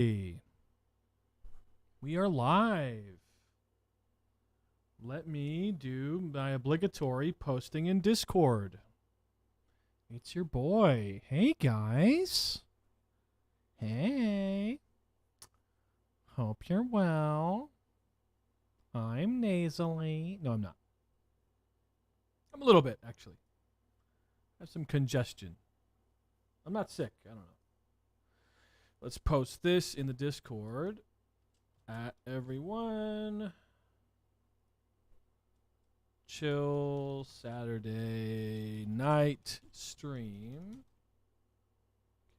Hey, we are live. Let me do my obligatory posting in Discord. It's your boy. Hey, guys. Hey. Hope you're well. I'm nasally. No, I'm not. I'm a little bit, actually. I have some congestion. I'm not sick. I don't know. Let's post this in the Discord. At everyone. Chill Saturday night stream.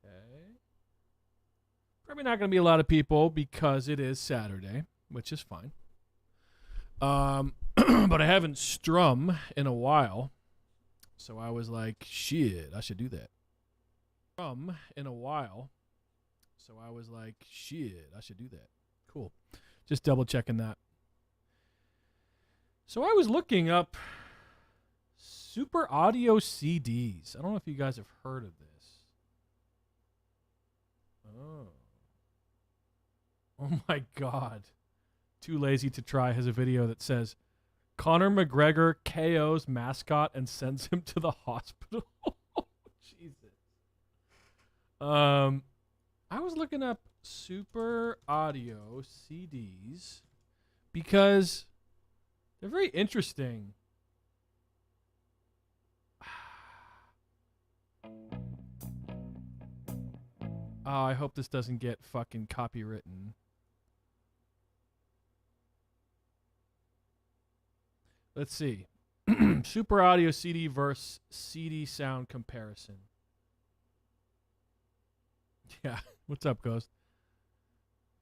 Okay. Probably not going to be a lot of people because it is Saturday, which is fine. But I haven't strum in a while. So I was like, shit, I should do that. Strum in a while. So I was like, shit, I should do that. Cool. Just double checking that. So I was looking up super audio CDs. I don't know if you guys have heard of this. Oh my God. Too Lazy to Try has a video that says Conor McGregor KOs mascot and sends him to the hospital. Jesus. I was looking up super audio CDs because they're very interesting. Oh, I hope this doesn't get fucking copywritten. Let's see. Super audio CD versus CD sound comparison. Yeah. What's up, Ghost?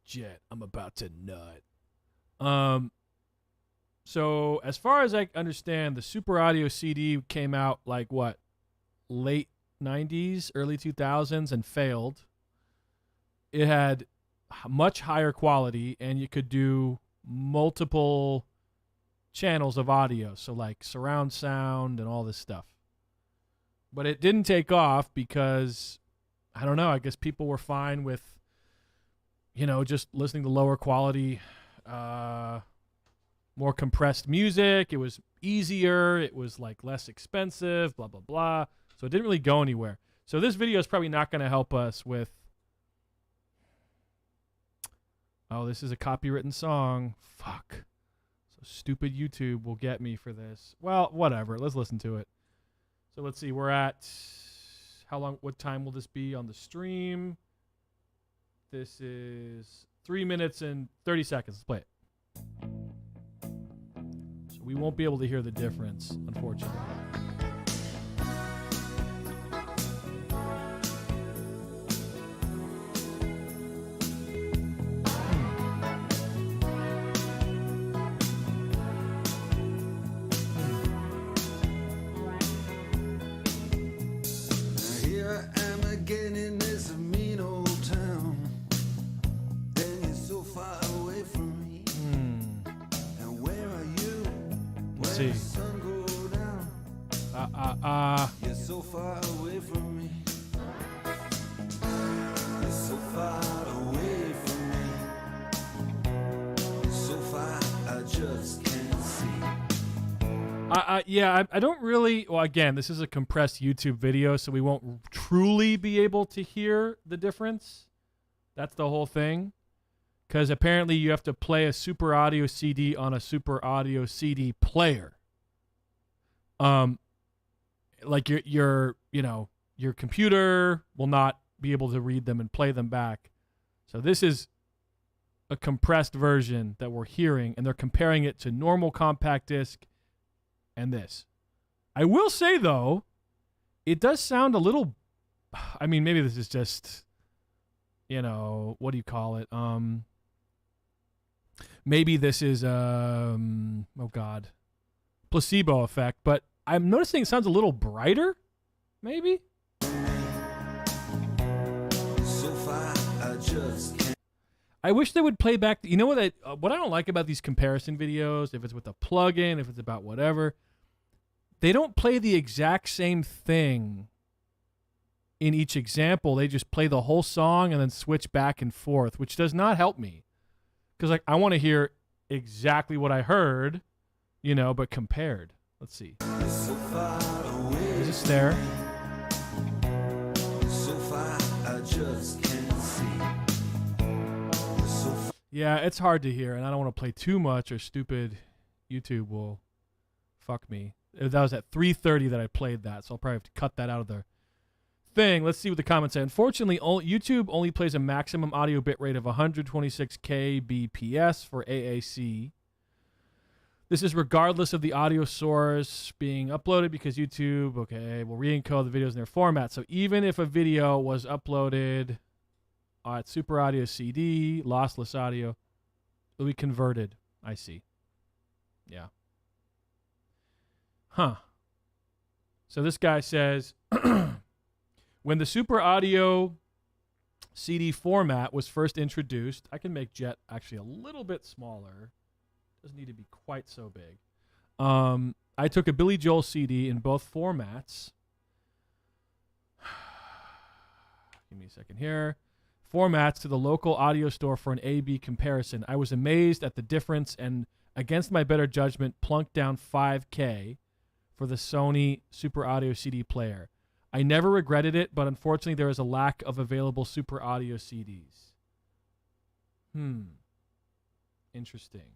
Jet, I'm about to nut. So as far as I understand, the super audio CD came out like what? Late 90s, early 2000s and failed. It had much higher quality and you could do multiple channels of audio, so like surround sound and all this stuff. But it didn't take off because I don't know, I guess people were fine with just listening to lower quality more compressed music. It was easier, it was like less expensive, blah blah blah. So it didn't really go anywhere. So this video is probably not going to help us with oh, this is a copywritten song. Fuck. So stupid YouTube will get me for this. Well, whatever. Let's listen to it. So let's see. We're at what time will this be on the stream? This is 3 minutes and 30 seconds. Let's play it. So we won't be able to hear the difference, unfortunately. You're so far away from me. You're so far away from me. You're so far, I just can't see. Yeah, I don't really. Well, again, this is a compressed YouTube video, so we won't truly be able to hear the difference. That's the whole thing. Because apparently you have to play a super audio CD on a super audio CD player. Like your computer will not be able to read them and play them back. So this is a compressed version that we're hearing, and they're comparing it to normal compact disc and this. I will say, though, it does sound a little, I mean, maybe this is just, what do you call it? Maybe this is, placebo effect, but I'm noticing it sounds a little brighter, maybe? So far, I just can't. I wish they would play back. You know what I don't like about these comparison videos, if it's with a plugin, if it's about whatever, they don't play the exact same thing in each example, they just play the whole song and then switch back and forth, which does not help me. Because like I want to hear exactly what I heard, you know, but compared. Let's see. So far away, There's a snare. so far I just can't see. So far Yeah, it's hard to hear, and I don't want to play too much or stupid YouTube will fuck me. That was at 3:30 that I played that, so I'll probably have to cut that out of the thing. Let's see what the comments say. Unfortunately, YouTube only plays a maximum audio bitrate of 126 kbps for AAC. This is regardless of the audio source being uploaded because YouTube, okay, will re-encode the videos in their format. So even if a video was uploaded at Super Audio CD, lossless audio, it'll be converted. I see. Yeah. Huh. So this guy says, when the Super Audio CD format was first introduced, I can make Jet actually a little bit smaller. Doesn't need to be quite so big. I took a Billy Joel CD in both formats. Give me a second here. Formats to the local audio store for an A-B comparison. I was amazed at the difference and, against my better judgment, plunked down $5,000 for the Sony Super Audio CD player. I never regretted it, but unfortunately there is a lack of available Super Audio CDs. Interesting.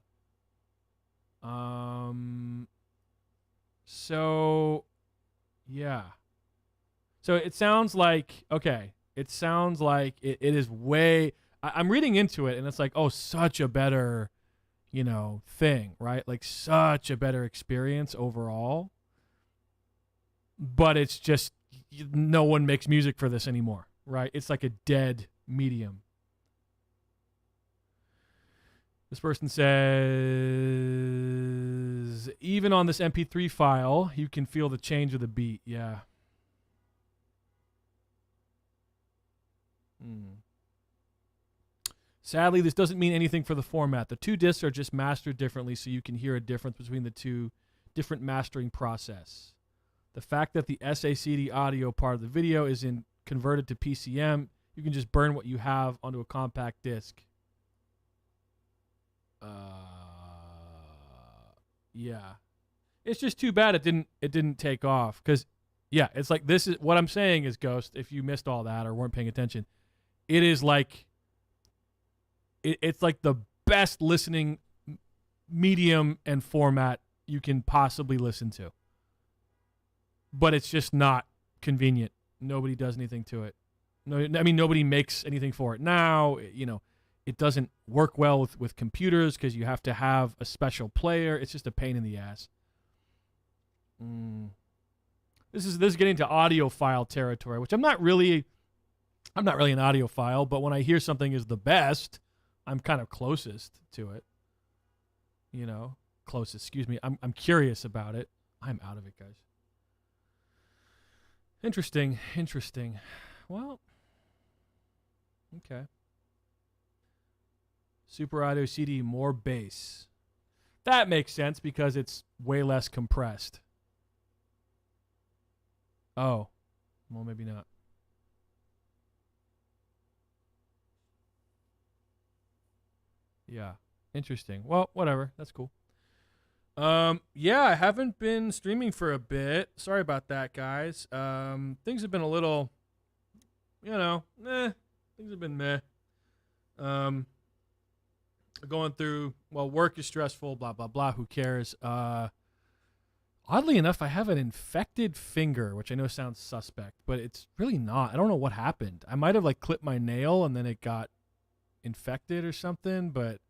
So, yeah. So it sounds like, okay, it sounds like it is way, I'm reading into it and it's like, oh, such a better, you know, thing, right? Like such a better experience overall. But it's just, no one makes music for this anymore, right? It's like a dead medium. This person says, even on this MP3 file, you can feel the change of the beat. Yeah. Sadly, this doesn't mean anything for the format. The two discs are just mastered differently, so you can hear a difference between the two different mastering process. The fact that the SACD audio part of the video is converted to PCM, you can just burn what you have onto a compact disc. Yeah, it's just too bad it didn't take off. Because yeah, it's like, this is what I'm saying is, Ghost, if you missed all that or weren't paying attention, it is like it's like the best listening medium and format you can possibly listen to, but it's just not convenient. Nobody does anything to it. No, I mean, nobody makes anything for it now. You know, it doesn't work well with computers because you have to have a special player. It's just a pain in the ass. This is getting to audiophile territory, which I'm not really an audiophile, but when I hear something is the best, I'm kind of closest to it. You know, closest, excuse me. I'm curious about it. I'm out of it, guys. Interesting. Well, okay. Super Audio CD, more bass. That makes sense because it's way less compressed. Oh, well, maybe not. Yeah, interesting. Well, whatever. That's cool. Yeah, I haven't been streaming for a bit. Sorry about that, guys. Things have been a little, you know, things have been meh. Going through, well, work is stressful, blah, blah, blah. Who cares? Oddly enough, I have an infected finger, which I know sounds suspect, but it's really not. I don't know what happened. I might have like clipped my nail and then it got infected or something, but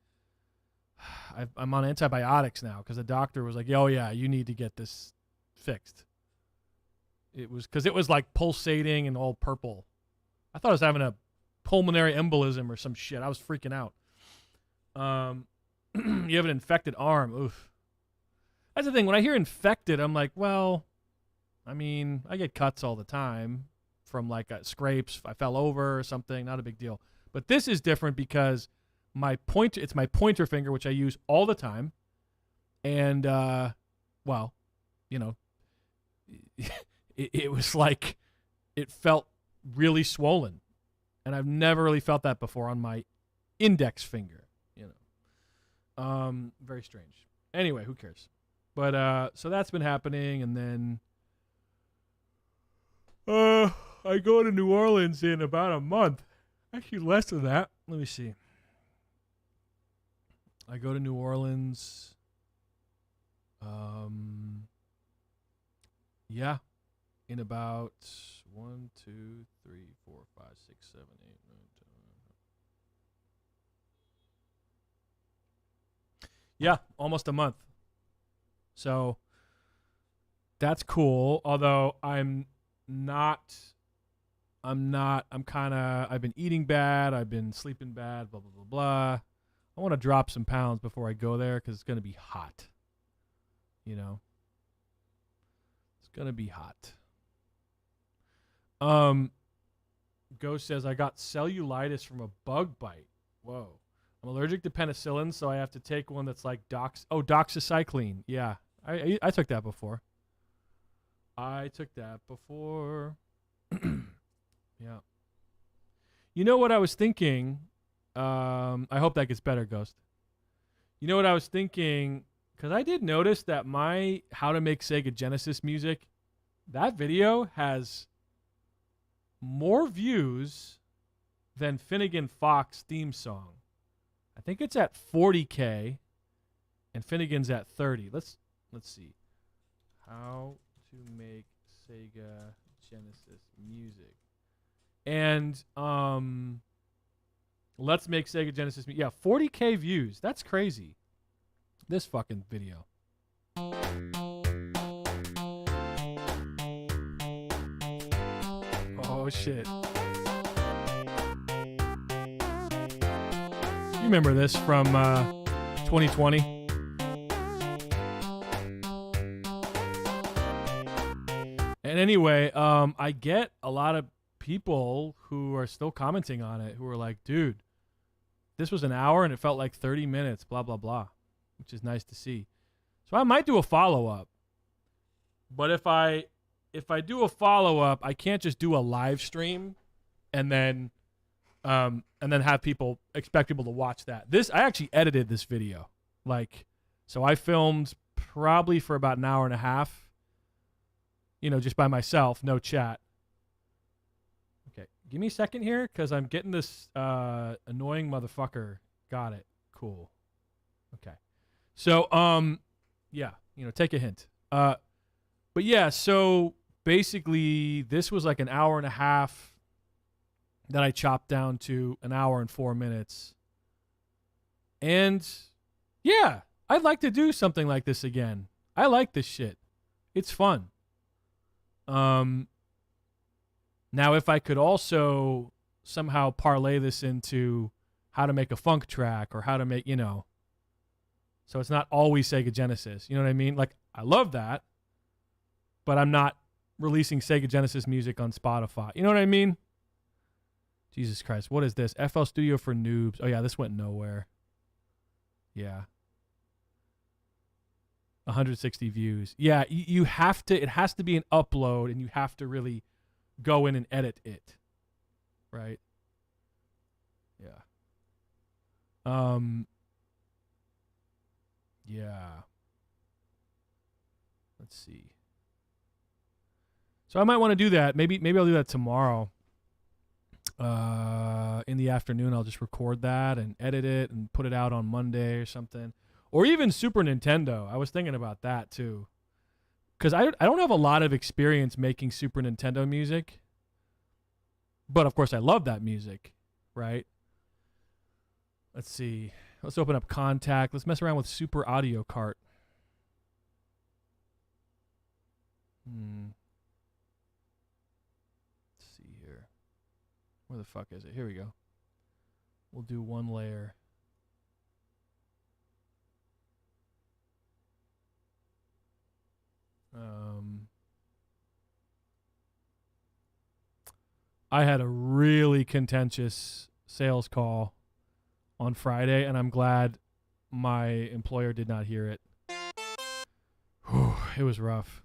I'm on antibiotics now because the doctor was like, oh yeah, you need to get this fixed. It was because it was like pulsating and all purple. I thought I was having a pulmonary embolism or some shit. I was freaking out. You have an infected arm. Oof. That's the thing. When I hear infected, I'm like, well, I mean, I get cuts all the time from like scrapes. I fell over or something. Not a big deal. But this is different because it's my pointer finger, which I use all the time. And, well, you know, it was like, it felt really swollen. And I've never really felt that before on my index finger, you know. Very strange. Anyway, who cares? But so that's been happening, and then I go to New Orleans in about a month. Actually, less than that. Let me see. I go to New Orleans. Yeah, in about 1, 2, 3, 4, 5, 6, 7, 8, 9, 10. Yeah, almost a month. So that's cool. Although I've been eating bad. I've been sleeping bad, blah, blah, blah, blah. I want to drop some pounds before I go there because it's going to be hot. You know? It's going to be hot. Ghost says, I got cellulitis from a bug bite. Whoa. I'm allergic to penicillin, so I have to take one that's like doxycycline. Yeah. I took that before. Yeah. You know what I was thinking? I hope that gets better, Ghost. You know what I was thinking? Because I did notice that my How to Make Sega Genesis music, that video has more views than Finnegan Fox theme song. I think it's at 40K, and Finnegan's at 30. Let's see. How to Make Sega Genesis music. And Let's Make Sega Genesis music. Yeah, 40K views. That's crazy. This fucking video. Oh shit. You remember this from 2020? And anyway, I get a lot of people who are still commenting on it who are like, dude, this was an hour and it felt like 30 minutes, blah, blah, blah, which is nice to see. So I might do a follow-up. But if I do a follow-up, I can't just do a live stream and then expect people to watch that. I actually edited this video. So I filmed probably for about an hour and a half, just by myself, no chat. Okay, give me a second here because I'm getting this annoying motherfucker. Got it. Cool. Okay. So, yeah, take a hint. But yeah, so basically this was like an hour and a half that I chopped down to an hour and 4 minutes. And yeah, I'd like to do something like this again. I like this shit. It's fun. Now if I could also somehow parlay this into how to make a funk track or how to make, so it's not always Sega Genesis. You know what I mean? Like, I love that, but I'm not releasing Sega Genesis music on Spotify. You know what I mean? Jesus Christ. What is this? FL Studio for Noobs. Oh, yeah, this went nowhere. Yeah. 160 views. Yeah, you have to, it has to be an upload, and you have to really go in and edit it. Right? Yeah. Yeah. Let's see. So I might want to do that. Maybe I'll do that tomorrow. In the afternoon, I'll just record that and edit it and put it out on Monday or something. Or even Super Nintendo. I was thinking about that too. Because I don't have a lot of experience making Super Nintendo music. But of course I love that music. Right? Let's see. Let's open up Contact. Let's mess around with Super Audio Cart. Let's see here. Where the fuck is it? Here we go. We'll do one layer. I had a really contentious sales call on Friday, and I'm glad my employer did not hear it. Whew, it was rough.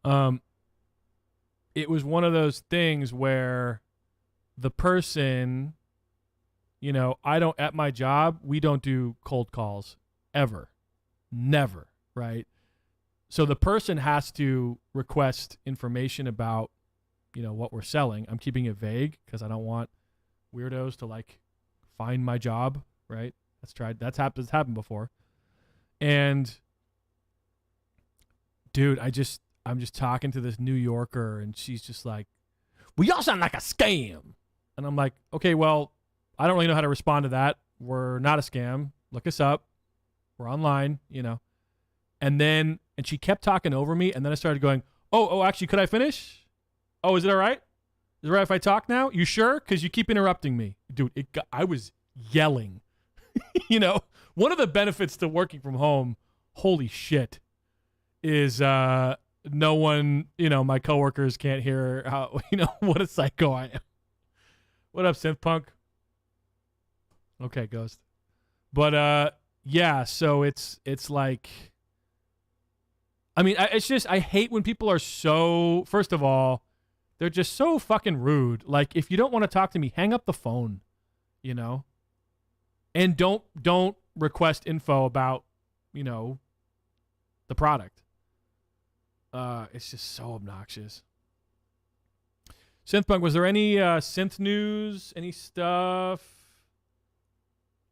Um, it was one of those things where the person, I don't, at my job, we don't do cold calls ever. Never, right? So the person has to request information about, what we're selling. I'm keeping it vague because I don't want weirdos to like find my job, right? That's happened before. And dude, I'm just talking to this New Yorker and she's just like, "Well, y'all sound like a scam." And I'm like, "Okay, well, I don't really know how to respond to that. We're not a scam. Look us up. We're online, And she kept talking over me, and then I started going, "Oh, actually, could I finish? Oh, is it all right? Is it all right if I talk now? You sure? Because you keep interrupting me." Dude, I was yelling. One of the benefits to working from home, holy shit, is no one, my coworkers can't hear how, what a psycho I am. What up, synth punk? Okay, Ghost. But yeah, so it's like, I mean, I hate when people are so, first of all, they're just so fucking rude. Like, if you don't want to talk to me, hang up the phone, and don't request info about, the product. It's just so obnoxious. Synthpunk, was there any synth news? Any stuff?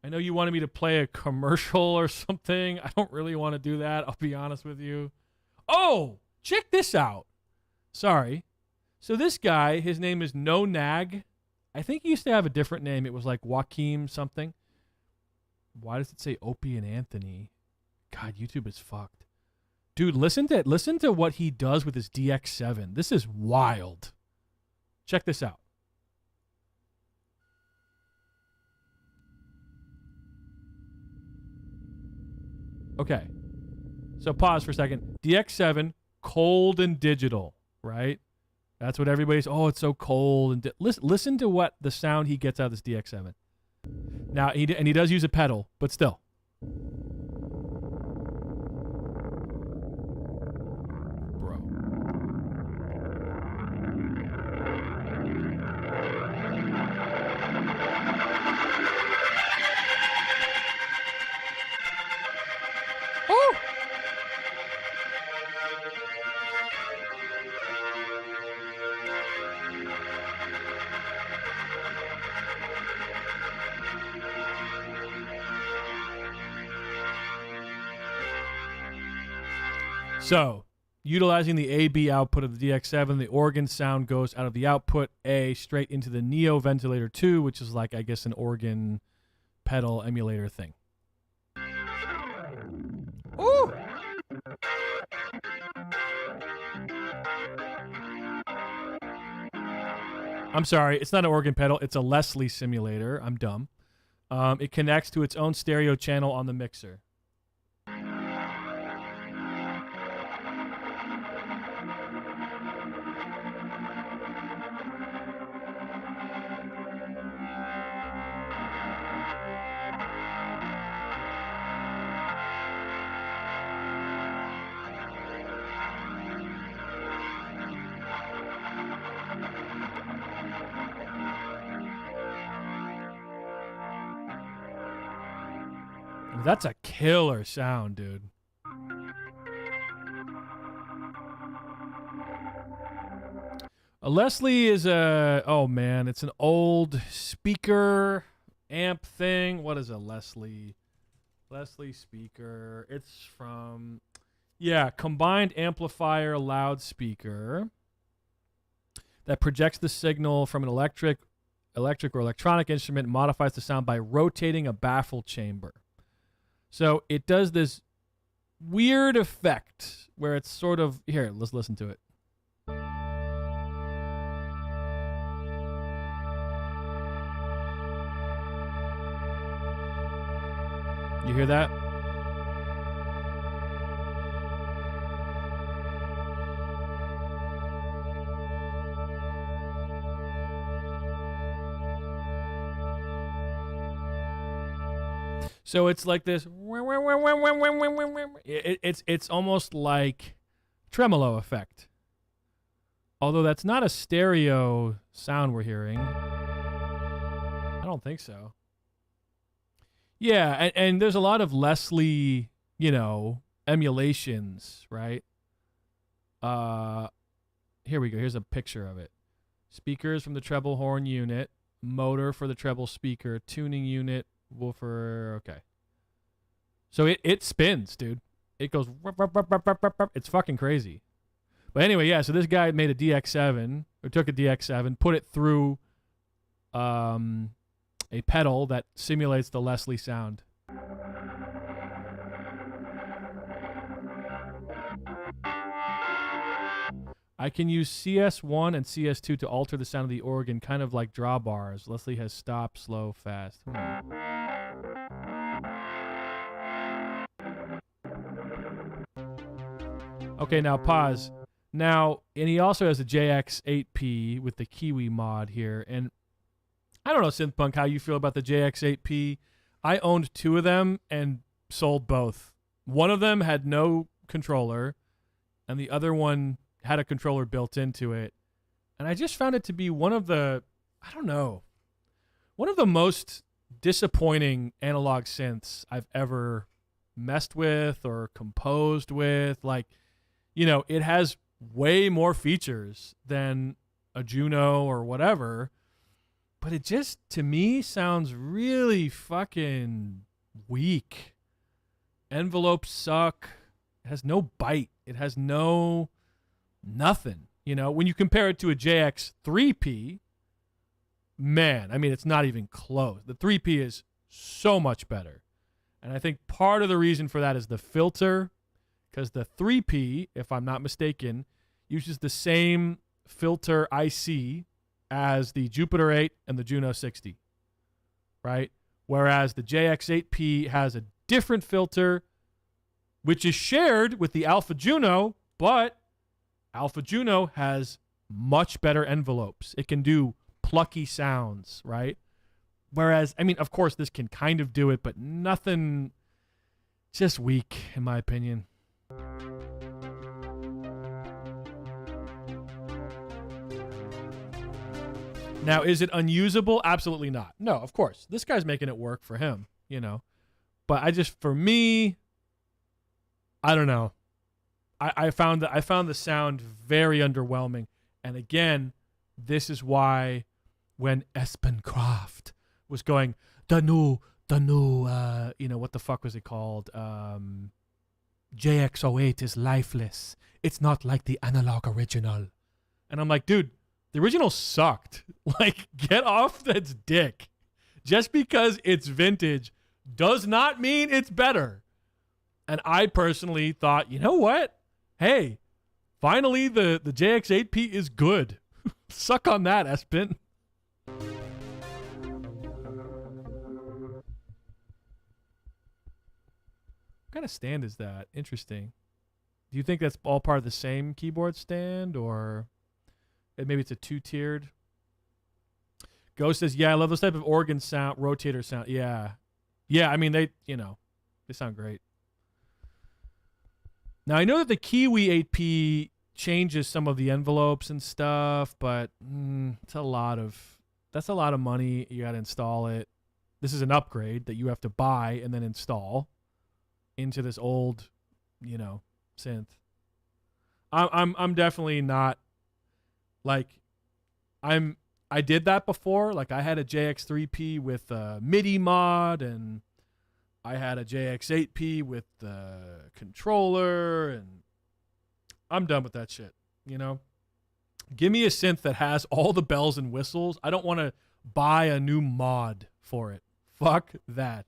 I know you wanted me to play a commercial or something. I don't really want to do that, I'll be honest with you. Oh, check this out. Sorry. So this guy, his name is No Nag. I think he used to have a different name. It was like Joaquim something. Why does it say Opie and Anthony? God, YouTube is fucked. Dude, listen to what he does with his DX7. This is wild. Check this out. Okay. So pause for a second. DX7, cold and digital, right? That's what everybody's, it's so cold. And listen to what the sound he gets out of this DX7. Now, he does use a pedal, but still. Bro. Oh! So, utilizing the A-B output of the DX7, the organ sound goes out of the output A straight into the Neo Ventilator 2, which is like, I guess, an organ pedal emulator thing. Ooh! I'm sorry, it's not an organ pedal. It's a Leslie simulator. I'm dumb. It connects to its own stereo channel on the mixer. That's a killer sound, dude. A Leslie is it's an old speaker amp thing. What is a Leslie? Leslie speaker. It's from, combined amplifier loudspeaker that projects the signal from an electric or electronic instrument and modifies the sound by rotating a baffle chamber. So it does this weird effect where it's sort of, here, let's listen to it. You hear that? So it's like this. It's almost like tremolo effect. Although that's not a stereo sound we're hearing. I don't think so. Yeah, and there's a lot of Leslie, emulations, right? Here we go. Here's a picture of it. Speakers from the treble horn unit, motor for the treble speaker, tuning unit, woofer. Okay. So it spins, dude. It goes. It's fucking crazy. But anyway, yeah. So this guy made a DX7, or took a DX7, put it through a pedal that simulates the Leslie sound. I can use CS1 and CS2 to alter the sound of the organ, kind of like drawbars. Leslie has stop, slow, fast. Okay, now pause. Now, and he also has a JX8P with the Kiwi mod here. And I don't know, Synthpunk, how you feel about the JX8P. I owned 2 of them and sold both. One of them had no controller, and the other one had a controller built into it. And I just found it to be one of the most disappointing analog synths I've ever messed with or composed with. Like, it has way more features than a Juno or whatever, but it just, to me, sounds really fucking weak. Envelopes suck. It has no bite. It has nothing. When you compare it to a JX3P, man, I mean, it's not even close. The 3P is so much better. And I think part of the reason for that is the filter, because the 3P, if I'm not mistaken, uses the same filter IC as the Jupiter 8 and the Juno 60, right? Whereas the JX8P has a different filter, which is shared with the Alpha Juno, but Alpha Juno has much better envelopes. It can do plucky sounds, right? Whereas, I mean, of course, this can kind of do it, but nothing, just weak, in my opinion. Now, is it unusable? Absolutely not. No, of course. This guy's making it work for him, But for me, I don't know. I found the sound very underwhelming. And again, this is why when Espen Kraft was going, the new, what the fuck was it called? JX08 is lifeless. It's not like the analog original. And I'm like, dude, the original sucked. Like, get off that dick. Just because it's vintage does not mean it's better. And I personally thought, you know what? Hey, finally the JX8P is good. Suck on that, Espen. What kind of stand is that? Interesting. Do you think that's all part of the same keyboard stand, or maybe it's a 2-tiered? Ghost says, yeah, I love those type of organ sound, rotator sound. Yeah. Yeah, I mean, they sound great. Now, I know that the Kiwi 8P changes some of the envelopes and stuff, but that's a lot of money. You got to install it. This is an upgrade that you have to buy and then install into this old, synth. I'm definitely not like I did that before. Like, I had a JX3P with a MIDI mod, and I had a JX8P with the controller, and I'm done with that shit, Give me a synth that has all the bells and whistles. I don't want to buy a new mod for it. Fuck that.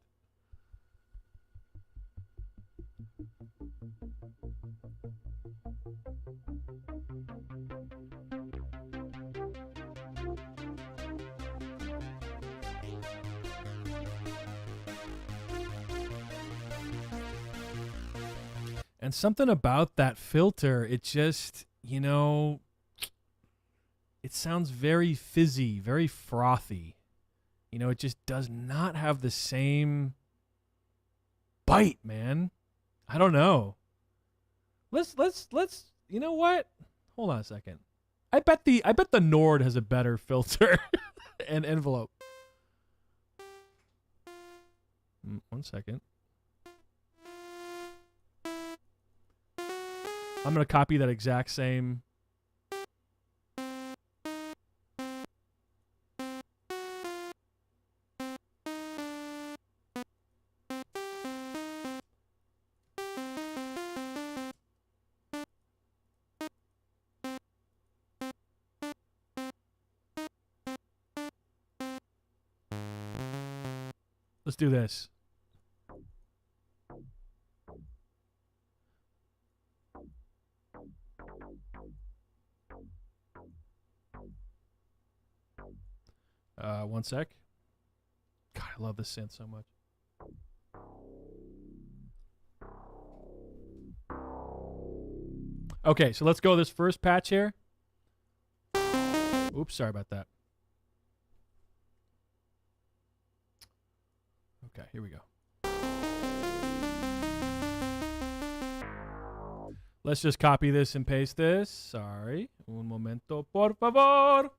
And something about that filter, it just, it sounds very fizzy, very frothy. It just does not have the same bite, man. I don't know. Let's, you know what? Hold on a second. I bet the Nord has a better filter and envelope. 1 second. I'm gonna copy that exact same. Let's do this. One sec. God, I love this synth so much. Okay, so let's go this first patch here. Oops, sorry about that. Okay, here we go. Let's just copy this and paste this. Sorry. Un momento, por favor.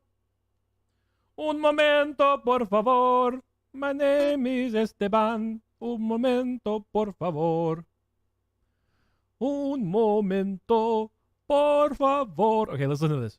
Un momento, por favor. My name is Esteban. Un momento, por favor. Un momento, por favor. Okay, let's listen to this.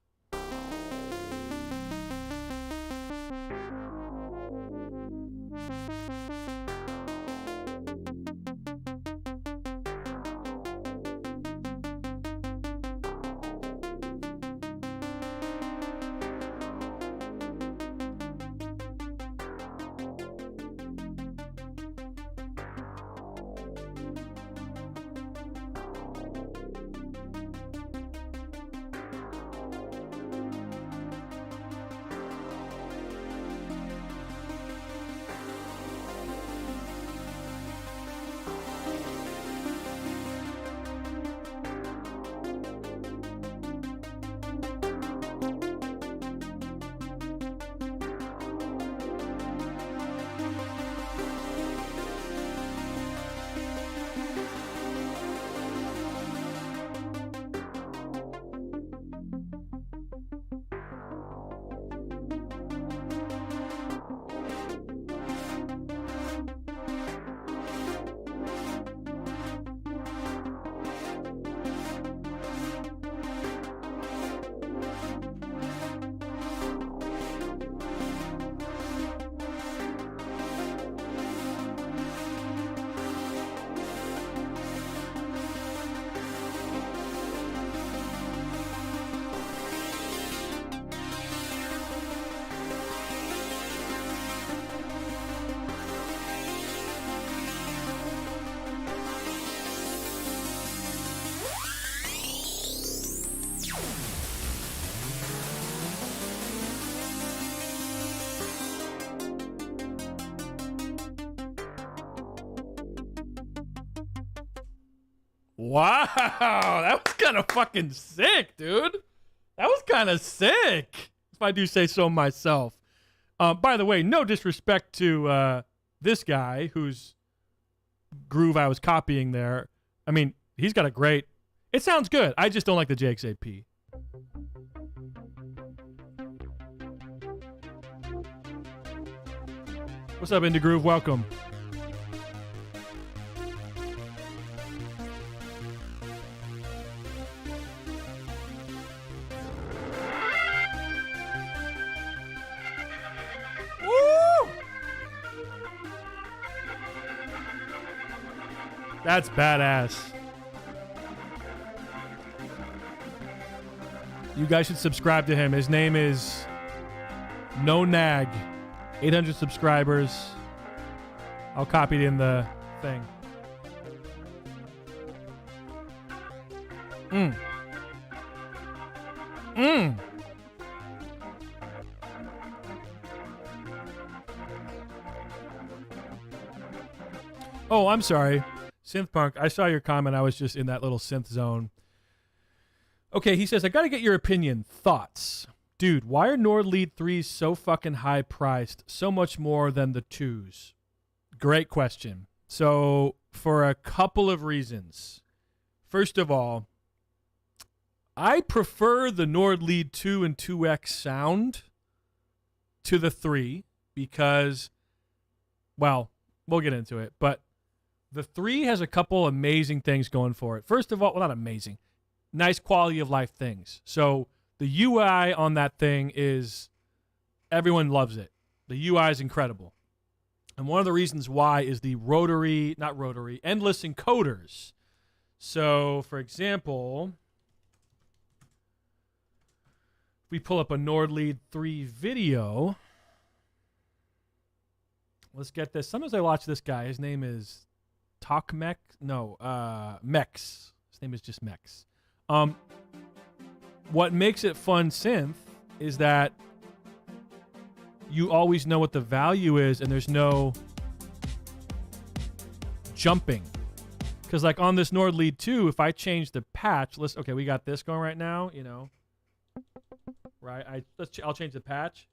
Wow, that was kind of fucking sick, dude. That was kind of sick, if I do say so myself. By the way, no disrespect to this guy whose groove I was copying there. I mean, he's got a great... It sounds good. I just don't like the JXAP. What's up, Indie Groove? Welcome. That's badass. You guys should subscribe to him. His name is No Nag. 800 subscribers. I'll copy it in the thing. Oh, I'm sorry. Synthpunk, I saw your comment. I was just in that little synth zone. Okay, he says, I gotta get your opinion. Thoughts. Dude, why are Nord Lead 3s so fucking high priced? So much more than the 2s? Great question. So, for a couple of reasons. First of all, I prefer the Nord Lead 2 and 2X sound to the 3 because, well, we'll get into it, but the 3 has a couple amazing things going for it. First of all, well, not amazing, nice quality of life things. So the UI on that thing is, everyone loves it. The UI is incredible. And one of the reasons why is the endless encoders. So, for example, we pull up a Nord Lead 3 video. Let's get this. Sometimes I watch this guy. His name is Talkmex. No, Mex. His name is just Mex. What makes it fun synth is that you always know what the value is and there's no jumping. Because like on this Nord Lead 2, if I change the patch, okay, we got this going right now, you know. Right? I'll change the patch.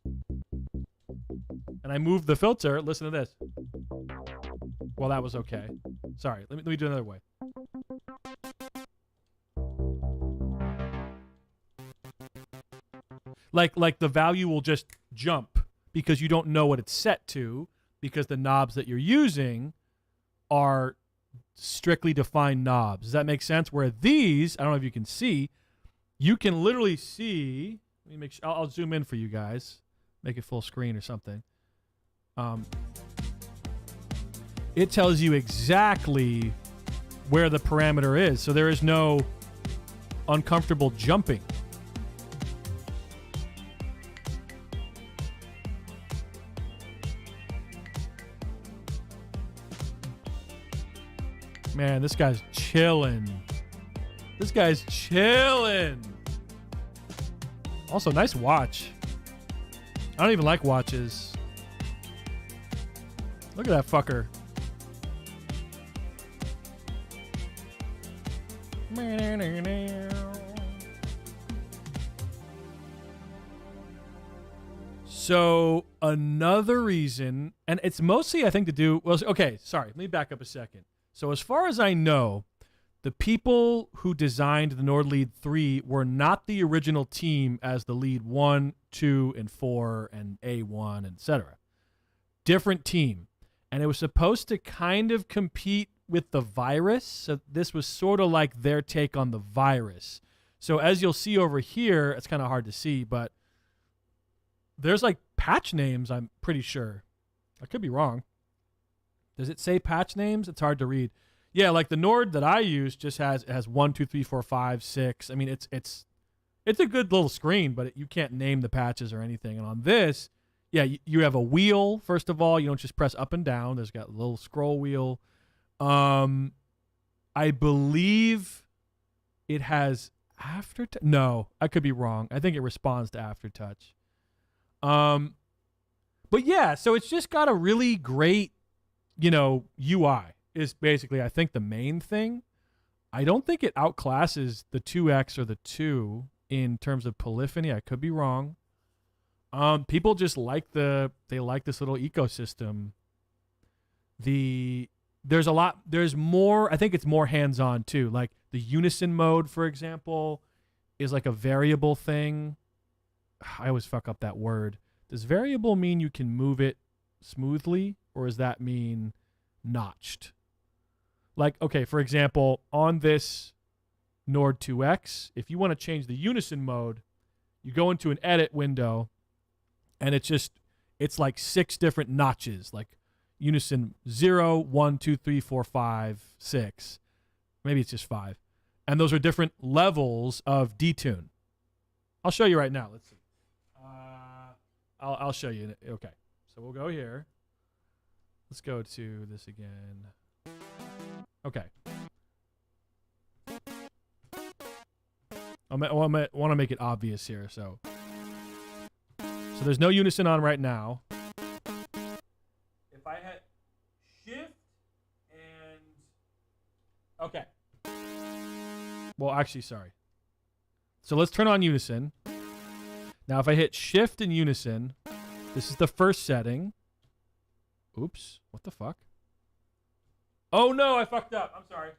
And I move the filter. Listen to this. Well, that was okay. Sorry. Let me do it another way. Like the value will just jump because you don't know what it's set to, because the knobs that you're using are strictly defined knobs. Does that make sense? Where these, I don't know if you can see, you can literally see. Let me make sure. I'll zoom in for you guys. Make it full screen or something. It tells you exactly where the parameter is, so there is no uncomfortable jumping. Man, this guy's chilling. This guy's chilling. Also, nice watch. I don't even like watches. Look at that fucker. So another reason, and it's mostly I think to do, well, okay, sorry, let me back up a second. So as far as I know, the people who designed the Nord Lead 3 were not the original team as the Lead 1, 2, and 4, and A1, etc. Different team. And it was supposed to kind of compete with the virus. So this was sort of like their take on the virus. So as you'll see over here, it's kind of hard to see, but there's like patch names, I'm pretty sure. I could be wrong. Does it say patch names? It's hard to read. Yeah, like the Nord that I use just has 1, 2, 3, 4, 5, 6. I mean, it's a good little screen, but you can't name the patches or anything. And on this, yeah, you have a wheel. First of all, you don't just press up and down. There's got a little scroll wheel. I believe it has aftertouch. No, I could be wrong. I think it responds to aftertouch. But yeah, so it's just got a really great, UI is basically, I think, the main thing. I don't think it outclasses the 2X or the 2 in terms of polyphony. I could be wrong. People just like this little ecosystem. There's more, I think it's more hands-on too. Like the unison mode, for example, is like a variable thing. I always fuck up that word. Does variable mean you can move it smoothly, or does that mean notched? Like, okay, for example, on this Nord 2X, if you want to change the unison mode, you go into an edit window, and it's like 6 different notches, like unison 0, 1, 2, 3, 4, 5, 6. Maybe it's just 5. And those are different levels of detune. I'll show you right now. Let's see. I'll show you. Okay. So we'll go here. Let's go to this again. Okay. I want to make it obvious here. So there's no unison on right now. If I hit shift and... Okay. Well, actually, sorry. So let's turn on unison. Now, if I hit shift and unison, this is the first setting. Oops. What the fuck? Oh, no, I fucked up. I'm sorry.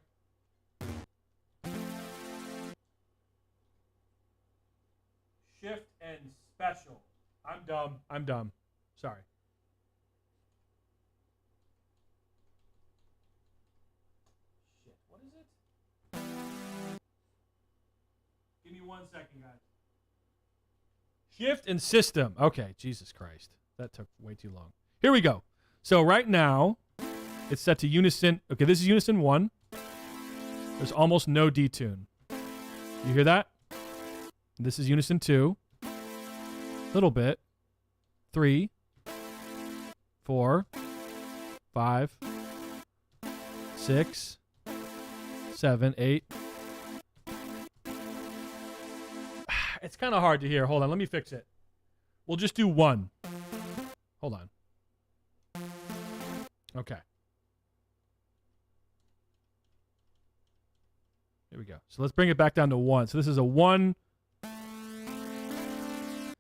shift and special. I'm dumb. I'm dumb. Sorry. Shit. What is it? Give me 1 second, guys. Shift and system. Okay, Jesus Christ. That took way too long. Here we go. So right now, it's set to unison. Okay, this is unison 1. There's almost no detune. You hear that? This is unison 2. Little bit. 3, 4, 5, 6, 7, 8. It's kind of hard to hear. Hold on, let me fix it. We'll just do 1. Hold on. Okay. Here we go. So let's bring it back down to 1. So this is a 1.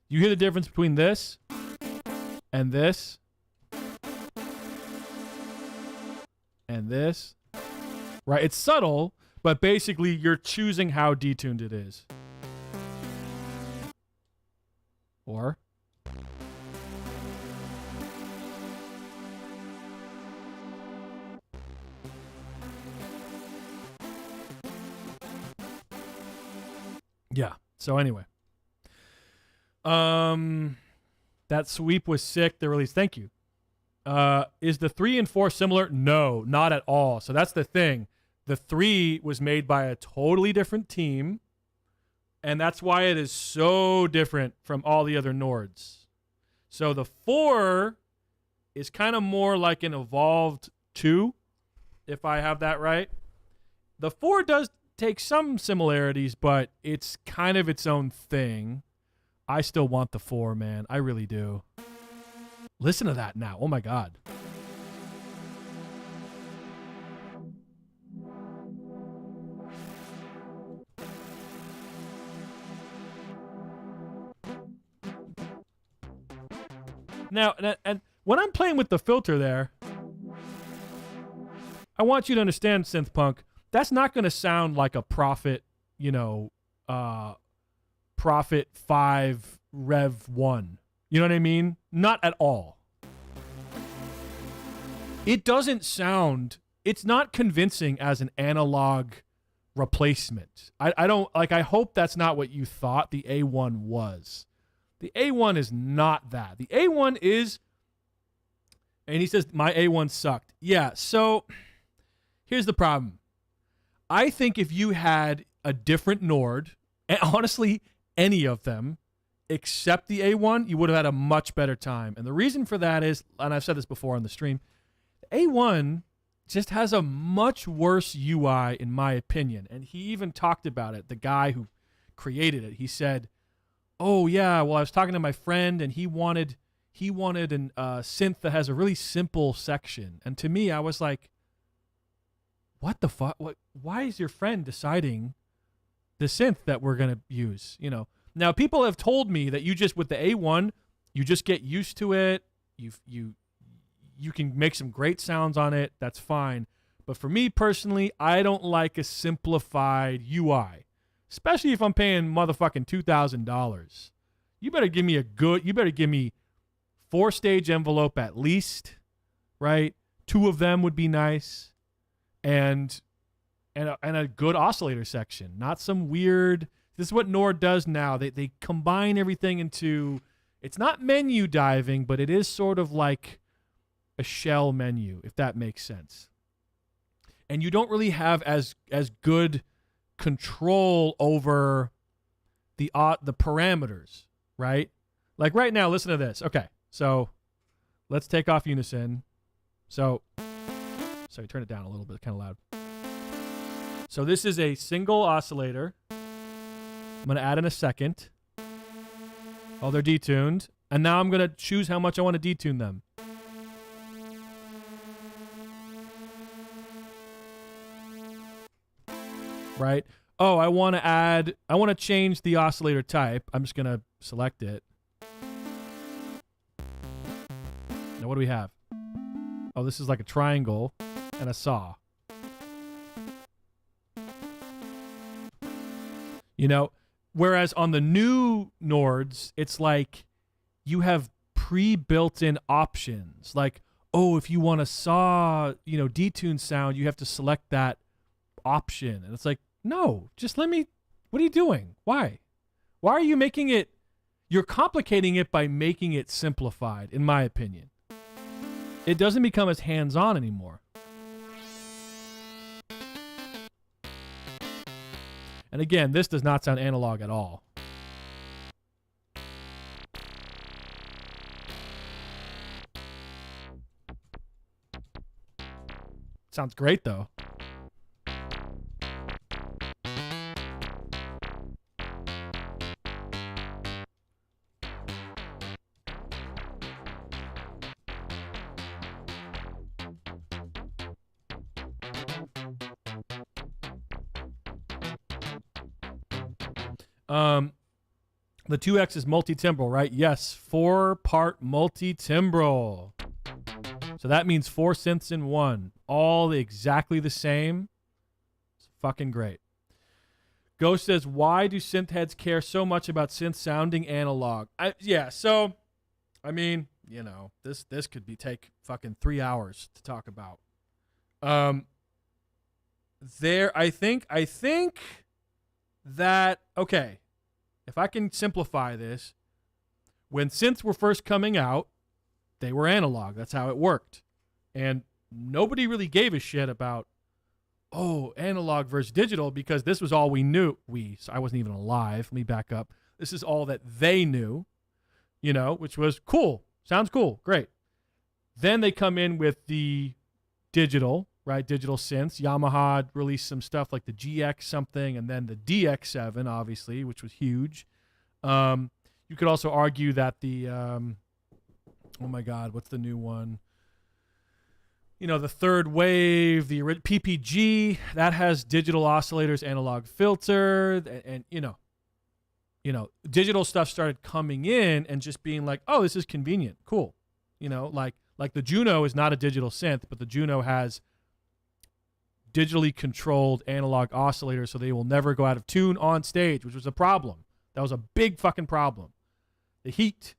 You hear the difference between this and this and this, right? It's subtle, but basically you're choosing how detuned it is. Or yeah. So anyway, that sweep was sick. The release. Thank you. Is the 3 and 4 similar? No, not at all. So that's the thing. The 3 was made by a totally different team, and that's why it is so different from all the other Nords. So the 4 is kind of more like an evolved 2, if I have that right. The 4 does take some similarities, but it's kind of its own thing. I still want the 4, man. I really do. Listen to that now. Oh my God. Now, and when I'm playing with the filter there, I want you to understand, Synthpunk, that's not going to sound like a Prophet, Prophet 5 Rev 1. You know what I mean? Not at all. It doesn't sound, it's not convincing as an analog replacement. I don't, I hope that's not what you thought the A1 was. The A1 is not that. The A1 is, and he says, my A1 sucked. Yeah, so here's the problem. I think if you had a different Nord, and honestly, any of them, except the A1, you would have had a much better time. And the reason for that is, and I've said this before on the stream, the A1 just has a much worse UI, in my opinion. And he even talked about it, the guy who created it. He said, oh, yeah, well, I was talking to my friend, and he wanted an synth that has a really simple section. And to me, I was like, what the fuck? Why is your friend deciding the synth that we're going to use? Now, people have told me that you just, with the A1, you just get used to it. You can make some great sounds on it. That's fine. But for me personally, I don't like a simplified UI. Especially if I'm paying motherfucking $2,000. You better give me 4-stage envelope at least, right? 2 of them would be nice. And a good oscillator section. Not some weird, this is what Nord does now. They combine everything into, it's not menu diving, but it is sort of like a shell menu, if that makes sense. And you don't really have as good control over the parameters, right? Like right now, listen to this. Okay, so let's take off unison. So turn it down a little bit, kind of loud. So this is a single oscillator. I'm going to add in a second. Oh, they're detuned. And now I'm going to choose how much I want to detune them. Right? Oh, I want to change the oscillator type. I'm just going to select it. Now, what do we have? Oh, this is like a triangle and a saw. Whereas on the new Nords, it's like you have pre-built-in options. Like, oh, if you want a saw, detune sound, you have to select that option. And it's like, no, just let me, what are you doing? Why? Why are you making it, you're complicating it by making it simplified, in my opinion. It doesn't become as hands-on anymore. And again, this does not sound analog at all. Sounds great, though. The 2X is multi-timbral, right? Yes, 4-part multi-timbral. So that means 4 synths in one, all exactly the same. It's fucking great. Ghost says, why do synth heads care so much about synth sounding analog? This could take fucking 3 hours to talk about. I think that, okay, if I can simplify this, when synths were first coming out, they were analog. That's how it worked. And nobody really gave a shit about, analog versus digital, because this was all we knew. So I wasn't even alive. Let me back up. This is all that they knew, which was cool. Sounds cool. Great. Then they come in with the digital, right? Digital synths. Yamaha released some stuff like the GX something, and then the DX7, obviously, which was huge. You could also argue that the, oh my God, what's the new one? The third wave, the PPG, that has digital oscillators, analog filter, and digital stuff started coming in and just being like, oh, this is convenient, cool. Like the Juno is not a digital synth, but the Juno has digitally controlled analog oscillators, so they will never go out of tune on stage, which was a problem. That was a big fucking problem. The heat,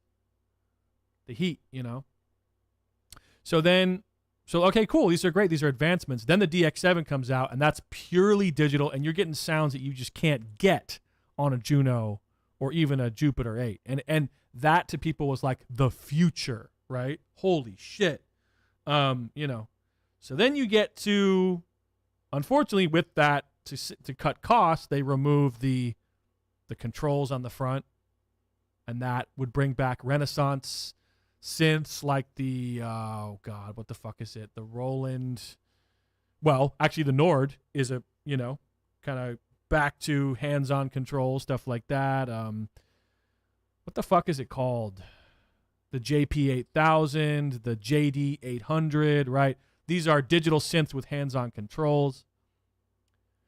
So okay, cool. These are great. These are advancements. Then the DX7 comes out, and that's purely digital, and you're getting sounds that you just can't get on a Juno or even a Jupiter 8. And that to people was like the future, right? Holy shit. So then you get to, unfortunately, with that, to cut costs, they remove the controls on the front, and that would bring back Renaissance synths like the, what the fuck is it? The Roland. Well, actually, the Nord is a, kind of back to hands-on control, stuff like that. What the fuck is it called? The JP8000, the JD800, right? These are digital synths with hands-on controls.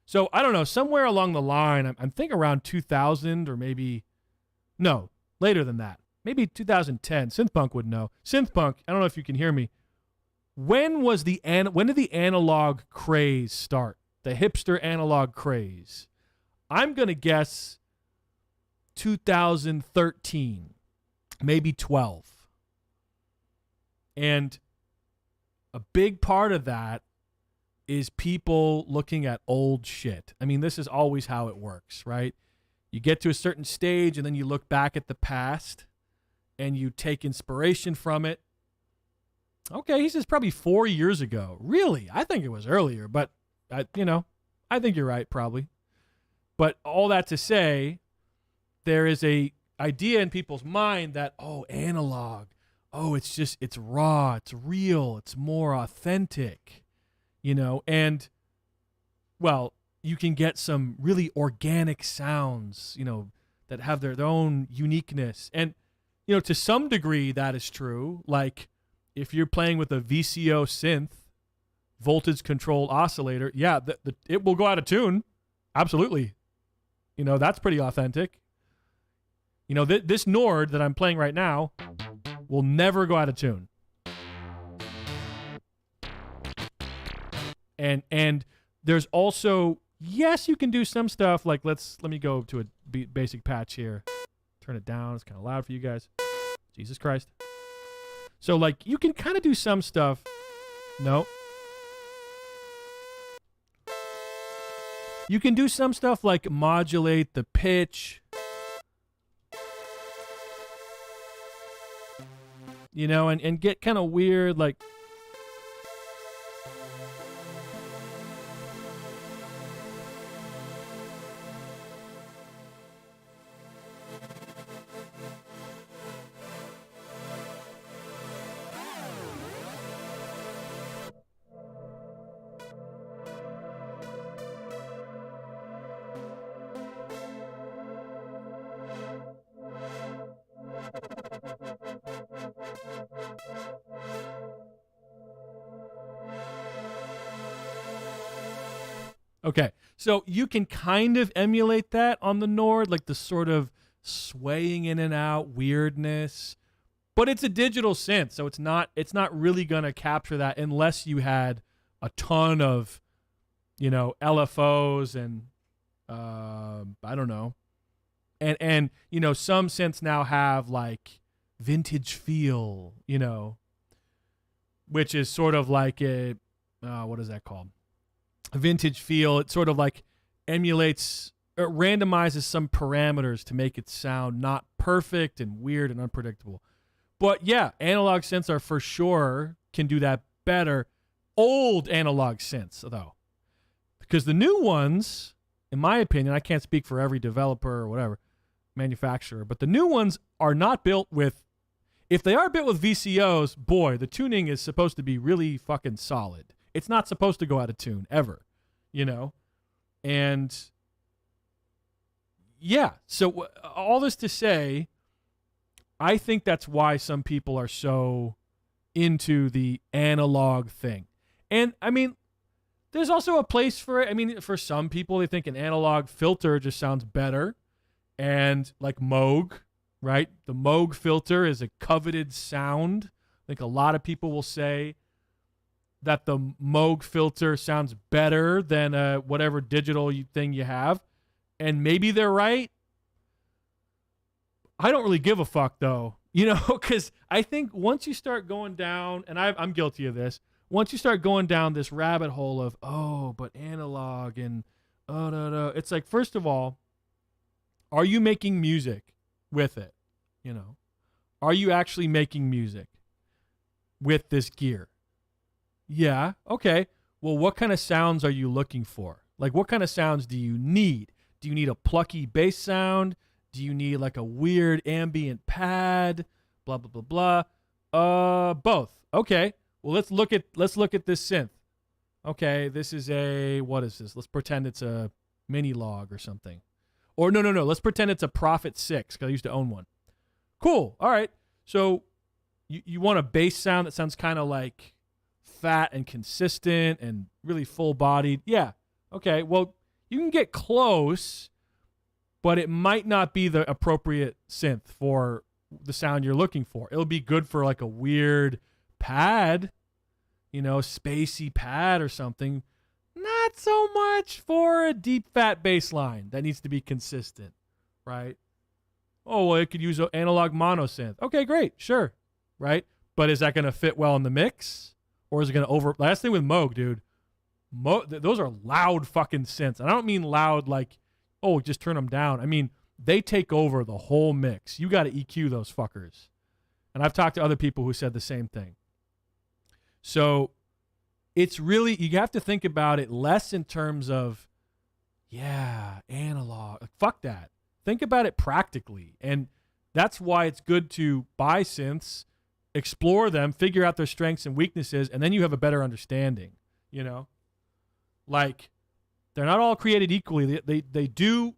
So, I don't know, somewhere along the line, I'm thinking around 2000 or maybe, no, later than that. Maybe 2010. Synthpunk would know. Synthpunk, I don't know if you can hear me. When did the analog craze start? The hipster analog craze. I'm going to guess 2013, maybe 12. And a big part of that is people looking at old shit. I mean, this is always how it works, right? You get to a certain stage and then you look back at the past and you take inspiration from it. Okay, he says probably 4 years ago. Really? I think it was earlier, but I think you're right, probably. But all that to say, there is a idea in people's mind that, analog, it's raw, it's real, it's more authentic, and, well, you can get some really organic sounds, that have their own uniqueness. And, to some degree that is true. Like, if you're playing with a VCO synth, voltage controlled oscillator, yeah, it will go out of tune. Absolutely. That's pretty authentic. This Nord that I'm playing right now will never go out of tune. And there's also, yes, you can do some stuff. Like let me go to a basic patch here. Turn it down. It's kind of loud for you guys. Jesus Christ. So like you can kind of do some stuff. No. You can do some stuff like modulate the pitch. You know, and get kind of weird, like. Okay, so you can kind of emulate that on the Nord, like the sort of swaying in and out weirdness, but it's a digital synth, so it's not really gonna capture that unless you had a ton of, you know, LFOs and I don't know, and you know some synths now have like vintage feel, you know, which is sort of like a what is that called? Vintage feel. It sort of like emulates or randomizes some parameters to make it sound not perfect and weird and unpredictable. But yeah, analog synths are for sure can do that better. Old analog synths though, because the new ones, in my opinion, I can't speak for every developer or whatever manufacturer, but the new ones are not built with. If they are built with VCOs, boy, the tuning is supposed to be really fucking solid. It's not supposed to go out of tune ever, you know? And yeah, so all this to say, I think that's why some people are so into the analog thing. And I mean, there's also a place for it. I mean, for some people, they think an analog filter just sounds better. And like Moog, right? The Moog filter is a coveted sound. I think a lot of people will say that the Moog filter sounds better than whatever digital thing you have. And maybe they're right. I don't really give a fuck, though. You know, because I think once you start going down, and I'm guilty of this, once you start going down this rabbit hole of, oh, but analog and, oh, no. It's like, first of all, are you making music with it? You know, are you actually making music with this gear? Yeah. Okay. Well, what kind of sounds are you looking for? Like, what kind of sounds do you need? Do you need a plucky bass sound? Do you need like a weird ambient pad? Blah, blah, blah, blah. Both. Okay. Well, let's look at this synth. Okay. This is what is this? Let's pretend it's a mini log or something. Or no. Let's pretend it's a Prophet 6 because I used to own one. Cool. All right. So you want a bass sound that sounds kind of like fat and consistent and really full-bodied. Yeah. Okay. Well, you can get close, but it might not be the appropriate synth for the sound you're looking for. It'll be good for like a weird pad, you know, spacey pad or something. Not so much for a deep fat bass line that needs to be consistent, right? Oh, well, it could use an analog mono synth. Okay, great. Sure. Right? But is that going to fit well in the mix? Or is it going to last thing with Moog, dude. Those are loud fucking synths. And I don't mean loud like, oh, just turn them down. I mean, they take over the whole mix. You got to EQ those fuckers. And I've talked to other people who said the same thing. So it's really, you have to think about it less in terms of, yeah, analog. Like, fuck that. Think about it practically. And that's why it's good to buy synths, explore them, figure out their strengths and weaknesses, and then you have a better understanding, you know? Like, they're not all created equally. They do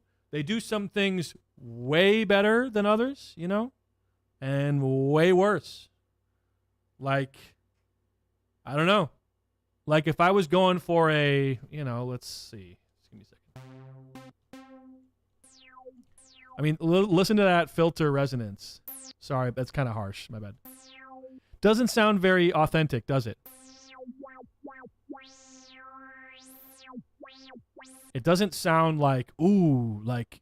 some things way better than others, you know? And way worse. Like, I don't know. Like, if I was going for a, you know, let's see. Just give me a second. I mean, listen to that filter resonance. Sorry, that's kind of harsh. My bad. Doesn't sound very authentic, does it? It doesn't sound like, ooh, like,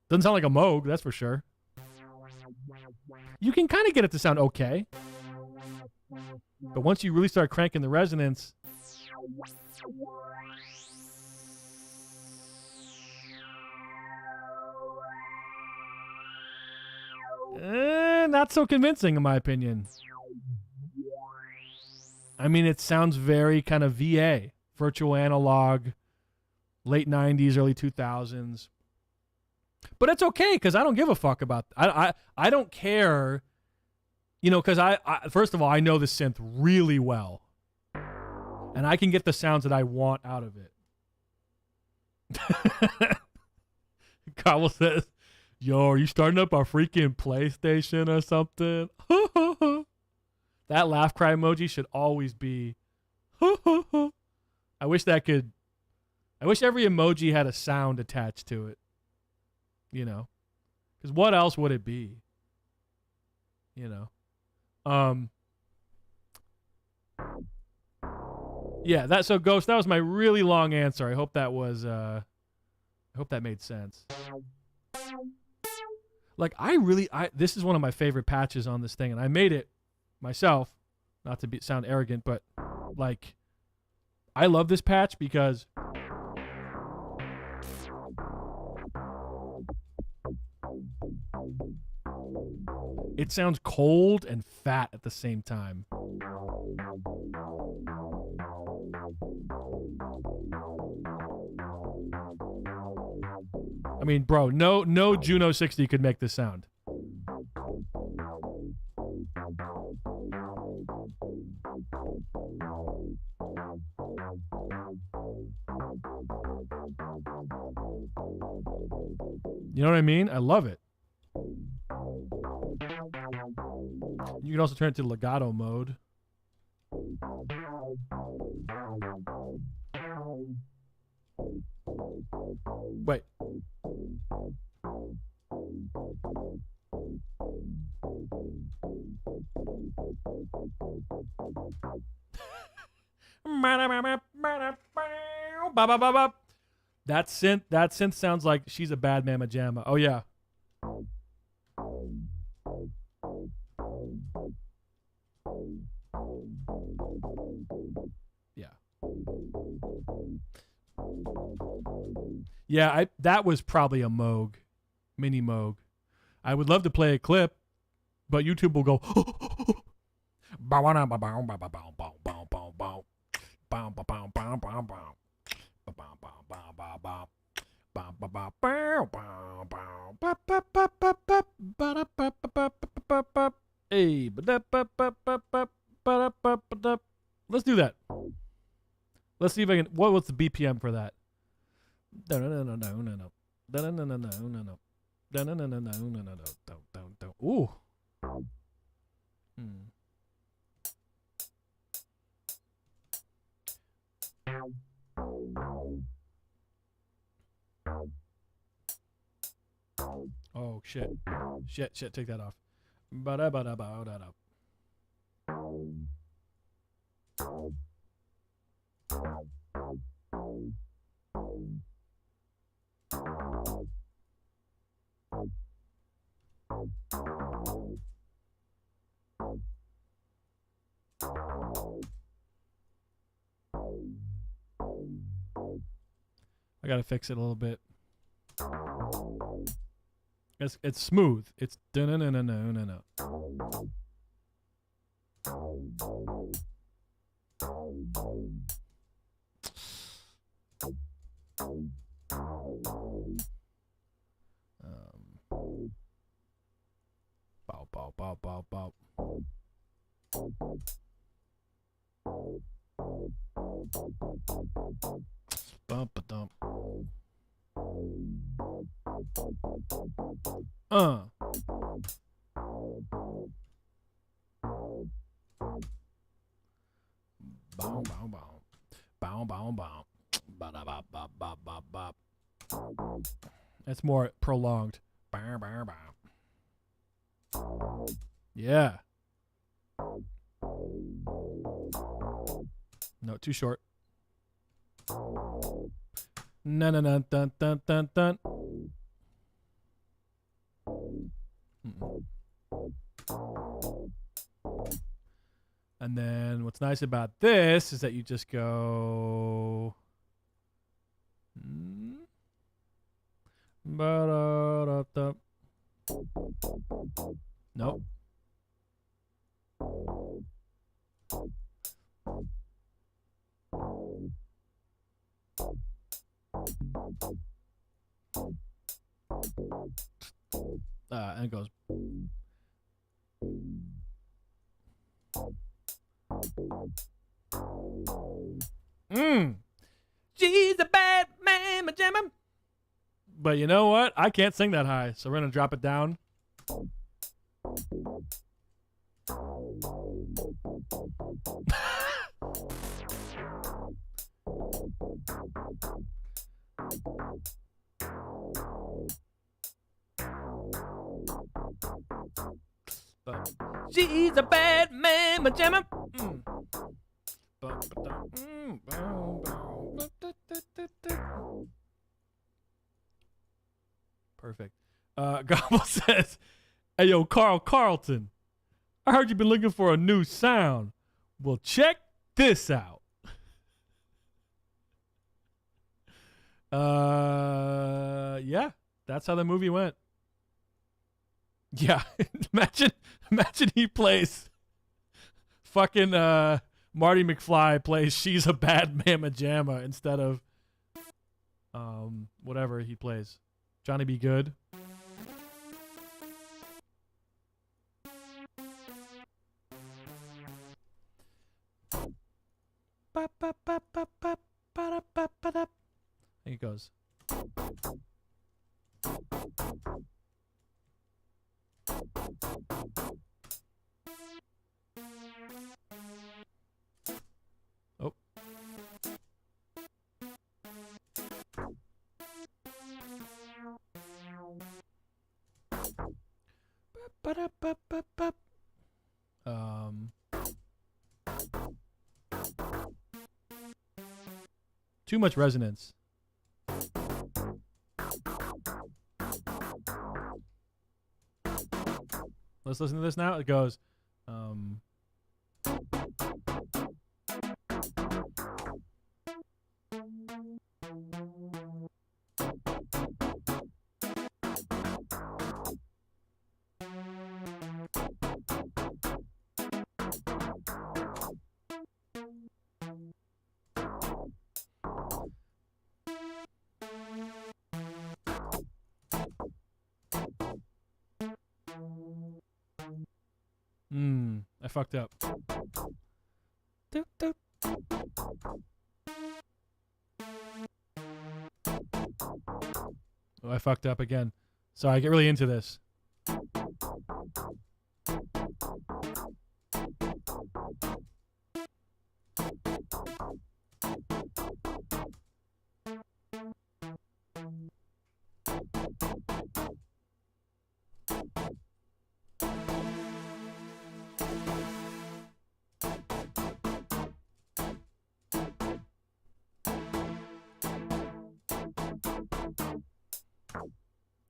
doesn't sound like a Moog, that's for sure. You can kind of get it to sound okay. But once you really start cranking the resonance, not so convincing in my opinion. I mean, it sounds very kind of VA, virtual analog, late 90s, early 2000s. But it's okay because I don't give a fuck about. I don't care, because I first of all I know the synth really well, and I can get the sounds that I want out of it. Cobble says, "Yo, are you starting up a freaking PlayStation or something?" That laugh cry emoji should always be. I wish every emoji had a sound attached to it. Because what else would it be? Yeah. So Ghost, that was my really long answer. I hope that was. I hope that made sense. Like this is one of my favorite patches on this thing, and I made it myself, not to sound arrogant, but like I love this patch because it sounds cold and fat at the same time. I mean, bro, no Juno 60 could make this sound. You know what I mean? I love it. You can also turn it to legato mode. Wait. That synth sounds like She's a Bad Mama Jamma. Oh yeah. Yeah, that was probably a Moog, mini Moog. I would love to play a clip, but YouTube will go. Hey, let's do that. Let's see if I can. What's the BPM for that? Ooh. Oh shit. Shit, take that off. I gotta fix it a little bit. It's smooth. It's no. Bow. Bump-a-dump. Bow. Ba-da-ba-ba-ba-ba-ba. That's more prolonged. Yeah. No, too short. Na na na dun dun dun dun. Mm-mm. And then what's nice about this is that you just go. Ba-da-da-da. Nope. And it goes. She's a bad man, Jammin. But you know what? I can't sing that high, so we're gonna drop it down. But she's a bad man, Jammin. Perfect. Gobble says, "Hey yo, Carlton, I heard you've been looking for a new sound. Well, check this out." Yeah, that's how the movie went. Yeah, imagine he plays fucking Marty McFly plays "She's a Bad Mamma Jamma" instead of whatever he plays, Johnny B. Good. I think it goes. Oh. Too much resonance. Let's listen to this now. It goes. I fucked up. Doop, doop. Oh, I fucked up again. So I get really into this.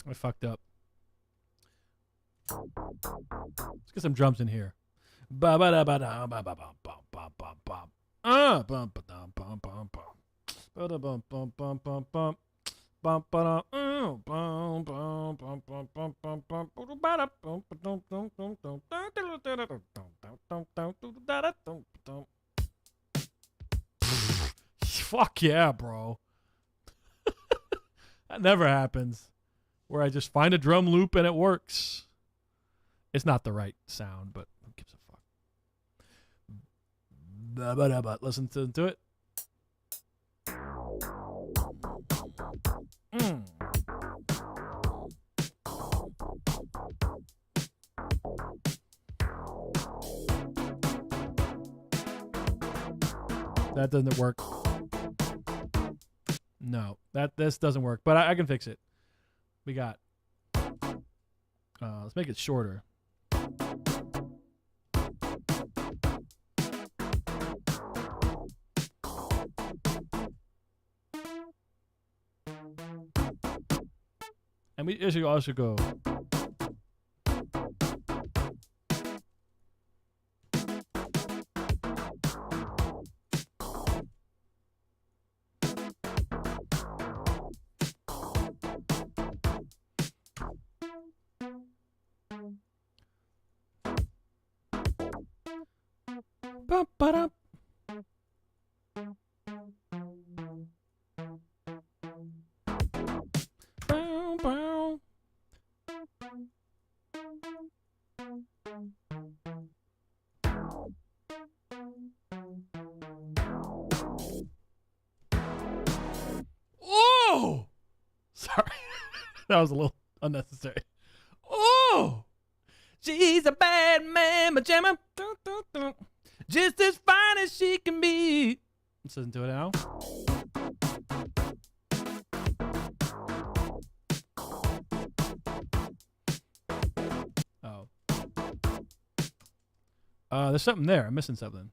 I fucked up. Let's get some drums in here. Ba ba da ba da ba ba ba ba ba ba ba. Bum ba dum bum bum bum. Ba da bum bum bum bum bum. Bum ba da bum bum bum bum bum bum bum bum. Ba da bum ba dum dum dum dum. Fuck yeah, bro. That never happens. Where I just find a drum loop and it works. It's not the right sound, but who gives a fuck? Listen to it. That doesn't work. No, this doesn't work, but I can fix it. We got. Let's make it shorter. And we should also go. Ba-ba-da. Bow, bow. Oh! Sorry. That was a little unnecessary. Oh! She's a bad man, but Jammin. Just as fine as she can be. Let's listen to it now. Oh. There's something there. I'm missing something.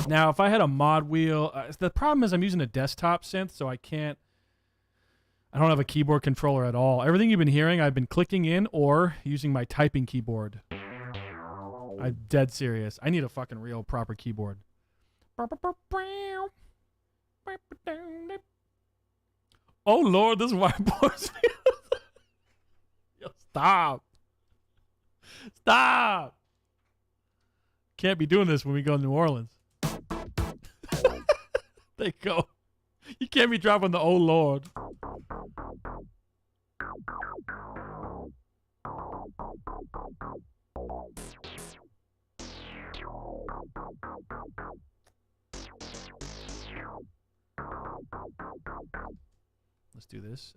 Now, if I had a mod wheel, the problem is I'm using a desktop synth, so I don't have a keyboard controller at all. Everything you've been hearing, I've been clicking in or using my typing keyboard. I'm dead serious. I need a fucking real proper keyboard. Oh, Lord, this is why I boys. Yo, stop. Stop. Can't be doing this when we go to New Orleans. They go. You can't be dropping the oh Lord. Let's do this.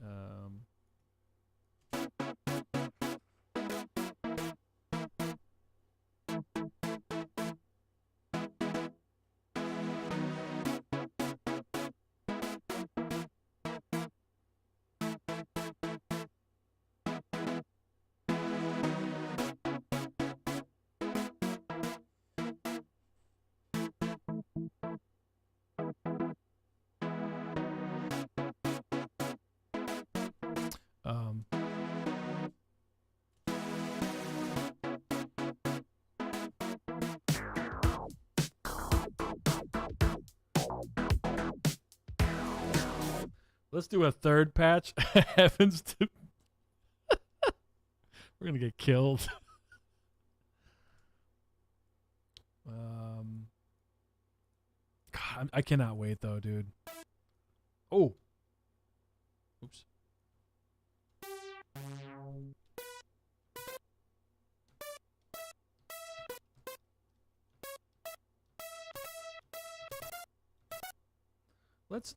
Let's do a third patch. Heavens to. We're gonna get killed. God, I cannot wait though, dude. Oh. Oops.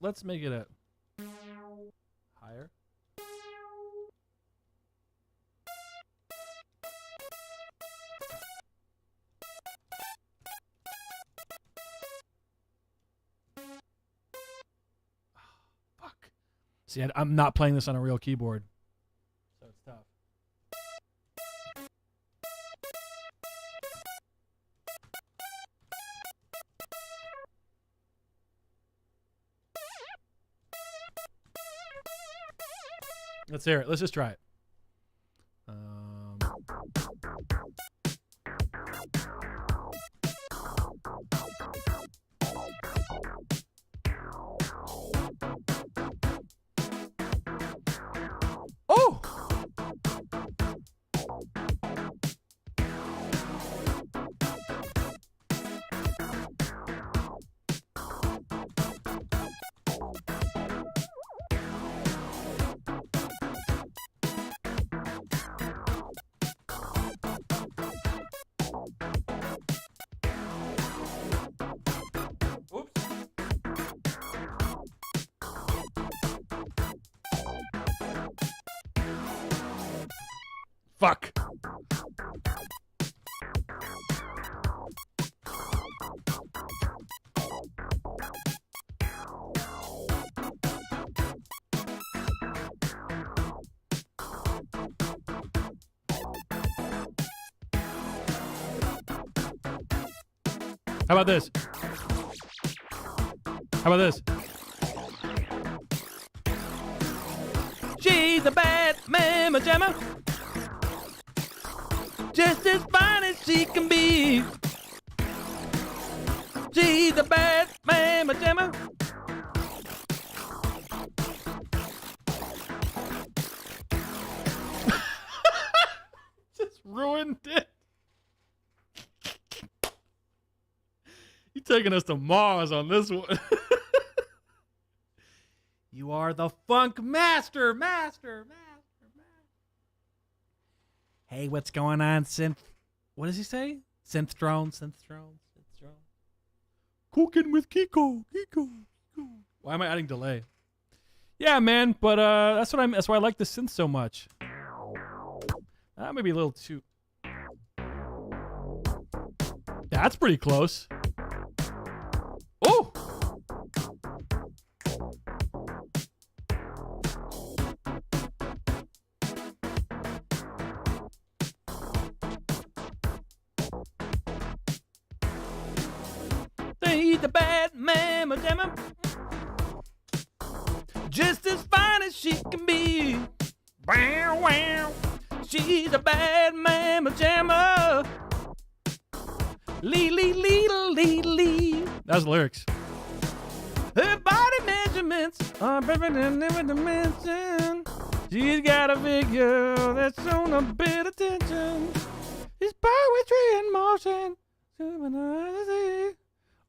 Let's make it a higher. Fuck. See, I'm not playing this on a real keyboard, so it's tough. Let's hear it. Let's just try it. Oh! Fuck. How about this? How about this? She's a bad mamma jamma, just as fine as she can be. She's a bad mamma jamma. Just ruined it. You taking us to Mars on this one. You are the funk master. Hey, what's going on, synth? What does he say? Synth drone. Cooking with Kiko. Why am I adding delay? Yeah, man, but that's why I like the synth so much. That may be a little too. That's pretty close. Oh! She's a bad mamma jamma, just as fine as she can be. Wow, wow. She's a bad mamma jamma. Lee. That's the lyrics. Her body measurements are perfect in every dimension. She's got a figure that's shown a bit of tension. It's poetry in motion.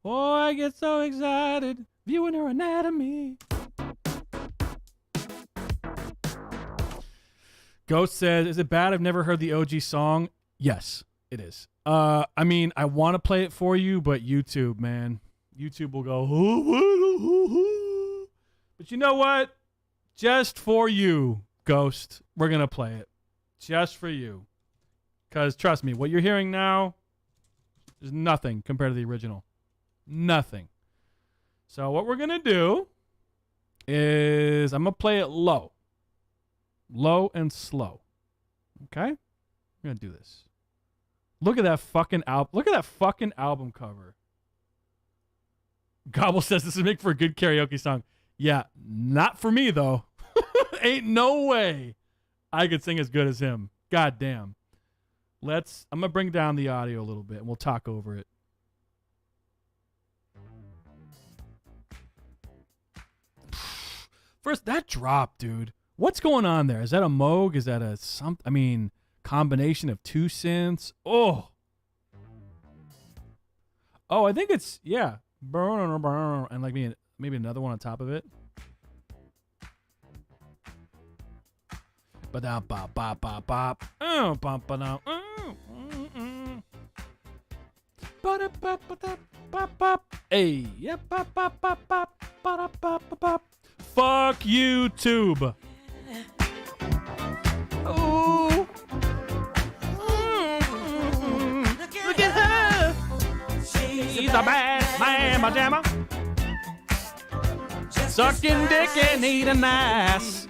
Oh, I get so excited viewing her anatomy. Ghost says, is it bad I've never heard the OG song? Yes, it is. I mean, I want to play it for you, but YouTube, man. YouTube will go, but you know what? Just for you, Ghost, we're going to play it. Just for you. Because trust me, what you're hearing now is nothing compared to the original. Nothing. So what we're going to do is I'm going to play it low. Low and slow. Okay? We're going to do this. Look at that fucking album. Look at that fucking album cover. Gobble says this would make for a good karaoke song. Yeah, not for me though. Ain't no way I could sing as good as him. God damn. I'm going to bring down the audio a little bit and we'll talk over it. First, that drop, dude. What's going on there? Is that a Moog? Is that a combination of two synths? Oh, I think it's, yeah. And like maybe another one on top of it. Ba-da bop bop bop bop. Bop ba-da. Ba-da-bop-ba-da-bop-bop. Hey, yeah, bop bop bop bop. Ba-da-bop-bop. Fuck YouTube. Ooh. Look at her. She's a bad mamma jamma. Sucking dick and eating ass.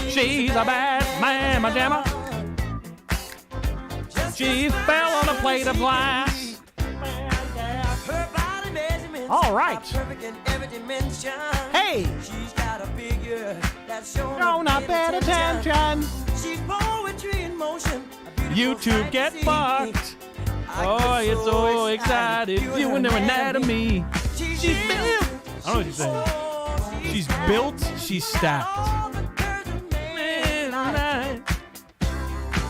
She's a bad mamma jamma. She fell on a plate of glass. All right. Hey. She's got a figure that's shown a bad attention. She's poetry in motion. YouTube get fucked. Oh, it's so excited. Viewing their anatomy. She's built. I don't know what she's saying. She's built. She's stacked.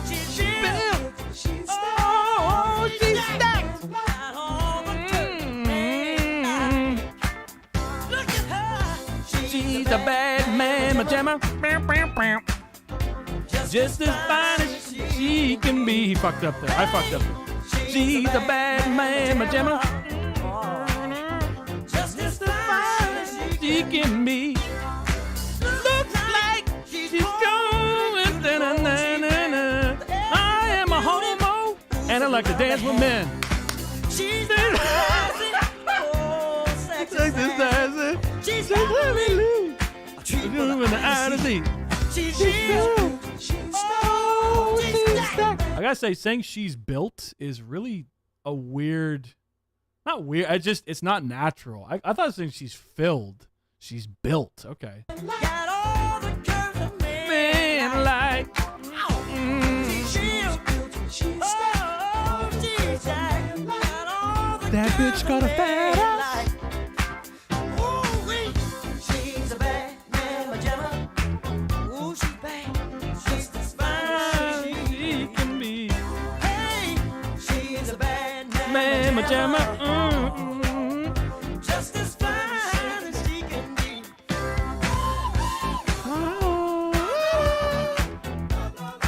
She's built. She's stacked. Oh, she's stacked. She's a bad mamma jamma. Just as fine as she can be. He fucked up there. I fucked up there. She's a bad mamma jamma. Just as fine as she can be. Looks like she's going. Da-na-na-na-na. I am a homo and I like to dance with men. She's exercising. She's hallelujah. Doing the Odyssey. She's I gotta say, saying she's built is really a weird, not weird. It's not natural. I thought saying she's filled. She's built. Okay. Got all the curves a Man, like. That bitch got a fat ass. She's a bad mama jamma. Ooh, she's bad, just as fine as she can be. Hey, she's a bad Mama jamma. just as fine as she can be.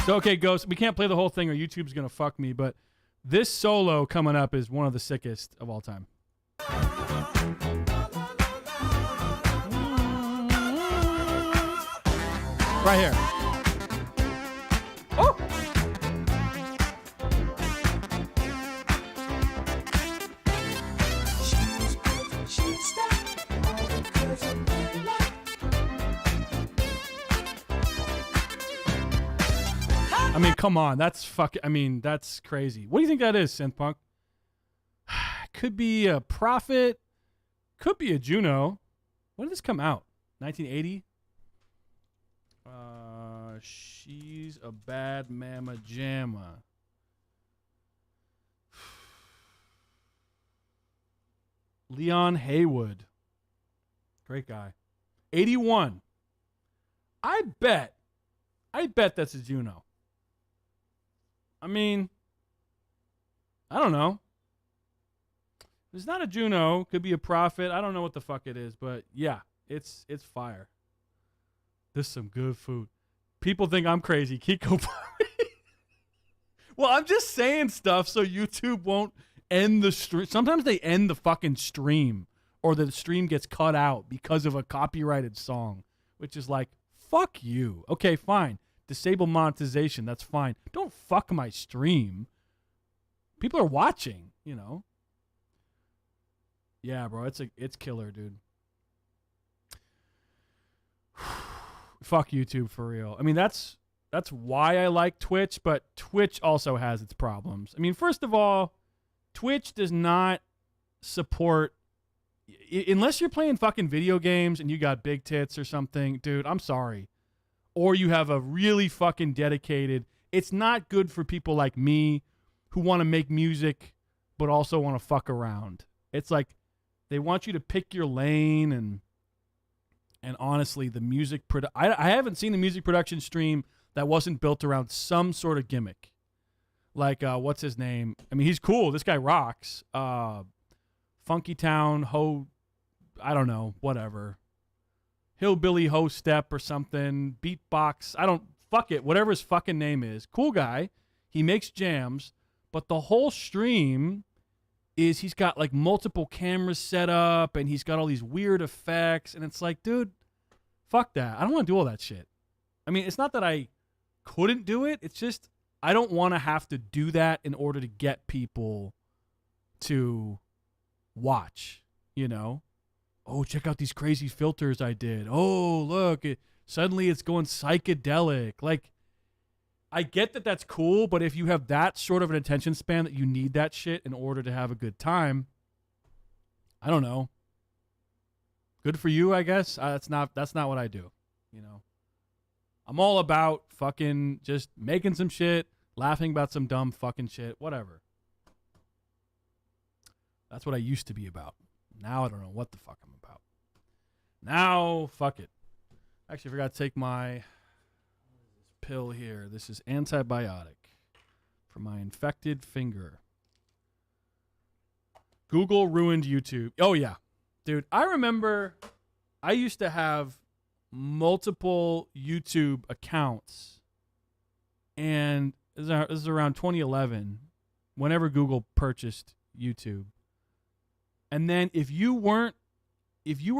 So, okay, Ghost, we can't play the whole thing or YouTube's going to fuck me, but this solo coming up is one of the sickest of all time. Right here. Oh! I mean, come on. That's fucking. I mean, that's crazy. What do you think that is, Synthpunk? Could be a Prophet. Could be a Juno. When did this come out? 1980? She's a bad mama jamma. Leon Haywood. Great guy. 81. I bet that's a Juno. I mean, I don't know. If it's not a Juno, could be a Prophet. I don't know what the fuck it is, but yeah, it's fire. This is some good food. People think I'm crazy. Kiko Party. Well, I'm just saying stuff so YouTube won't end the stream. Sometimes they end the fucking stream or the stream gets cut out because of a copyrighted song, which is like, fuck you. Okay, fine. Disable monetization. That's fine. Don't fuck my stream. People are watching, you know. Yeah, bro. It's killer, dude. Fuck YouTube for real. I mean, that's why I like Twitch, but Twitch also has its problems. I mean, first of all, Twitch does not support unless you're playing fucking video games and you got big tits or something, dude, I'm sorry. Or you have a really fucking dedicated, it's not good for people like me who want to make music but also want to fuck around. It's like they want you to pick your lane and honestly, the music I haven't seen the music production stream that wasn't built around some sort of gimmick. Like what's his name? I mean, he's cool. This guy rocks. Funky Town I don't know, whatever. Hillbilly Ho Step or something. Beatbox. Fuck it. Whatever his fucking name is. Cool guy. He makes jams, but the whole stream is he's got like multiple cameras set up and he's got all these weird effects and it's like, dude, fuck that. I don't want to do all that shit. I mean, it's not that I couldn't do it. It's just I don't want to have to do that in order to get people to watch, you know? Oh, check out these crazy filters I did. Oh, look, suddenly it's going psychedelic. Like, I get that that's cool, but if you have that sort of an attention span that you need that shit in order to have a good time, I don't know. Good for you, I guess. That's not what I do, you know. I'm all about fucking just making some shit, laughing about some dumb fucking shit, whatever. That's what I used to be about. Now I don't know what the fuck I'm about. Now, fuck it. Actually, I forgot to take my pill here. This is antibiotic for my infected finger. Google ruined YouTube. Oh, yeah. Dude, I remember I used to have multiple YouTube accounts. And this is around 2011, whenever Google purchased YouTube. And then if you were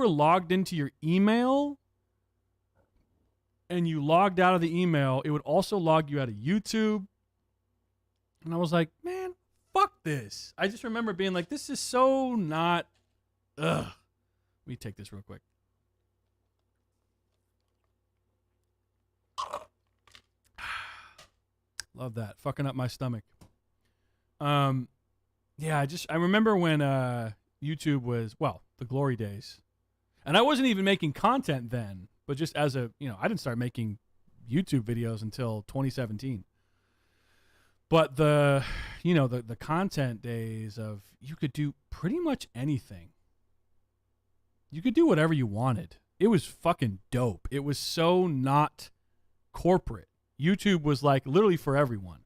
logged into your email and you logged out of the email, it would also log you out of YouTube. And I was like, man, fuck this. I just remember being like, this is so not, ugh. Let me take this real quick. Love that. Fucking up my stomach. Yeah, I remember when YouTube was, well, the glory days. And I wasn't even making content then, but just as a, I didn't start making YouTube videos until 2017. But the content days of you could do pretty much anything. You could do whatever you wanted. It was fucking dope. It was so not corporate. YouTube was like literally for everyone.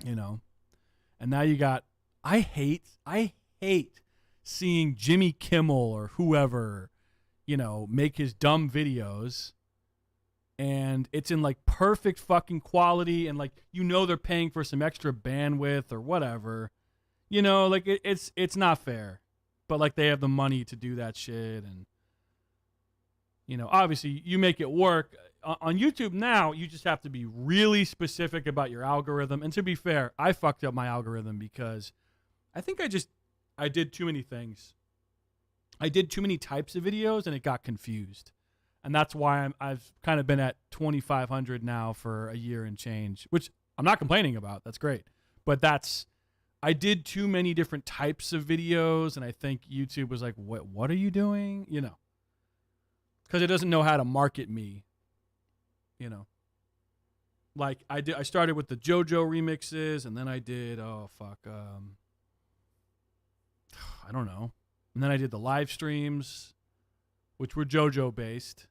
And now you got I hate seeing Jimmy Kimmel or whoever, make his dumb videos and it's in like perfect fucking quality and like they're paying for some extra bandwidth or whatever. Like it's not fair. But like they have the money to do that shit and obviously you make it work. On YouTube now, you just have to be really specific about your algorithm. And to be fair, I fucked up my algorithm because I think I did too many things. I did too many types of videos and it got confused. And that's why I've kind of been at 2,500 now for a year and change, which I'm not complaining about. That's great. But I did too many different types of videos. And I think YouTube was like, what are you doing? Because it doesn't know how to market me. Like I started with the JoJo remixes and then I did, I don't know. And then I did the live streams, which were JoJo based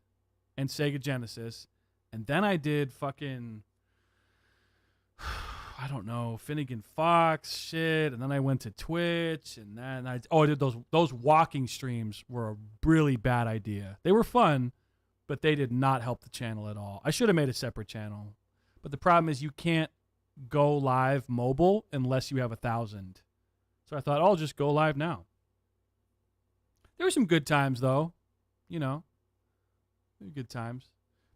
and Sega Genesis. And then I did fucking, I don't know, Finnegan Fox shit. And then I went to Twitch and then I did those walking streams were a really bad idea. They were fun, but they did not help the channel at all. I should have made a separate channel. But the problem is you can't go live mobile unless you have 1,000. So I thought, I'll just go live now. There were some good times, though. Good times.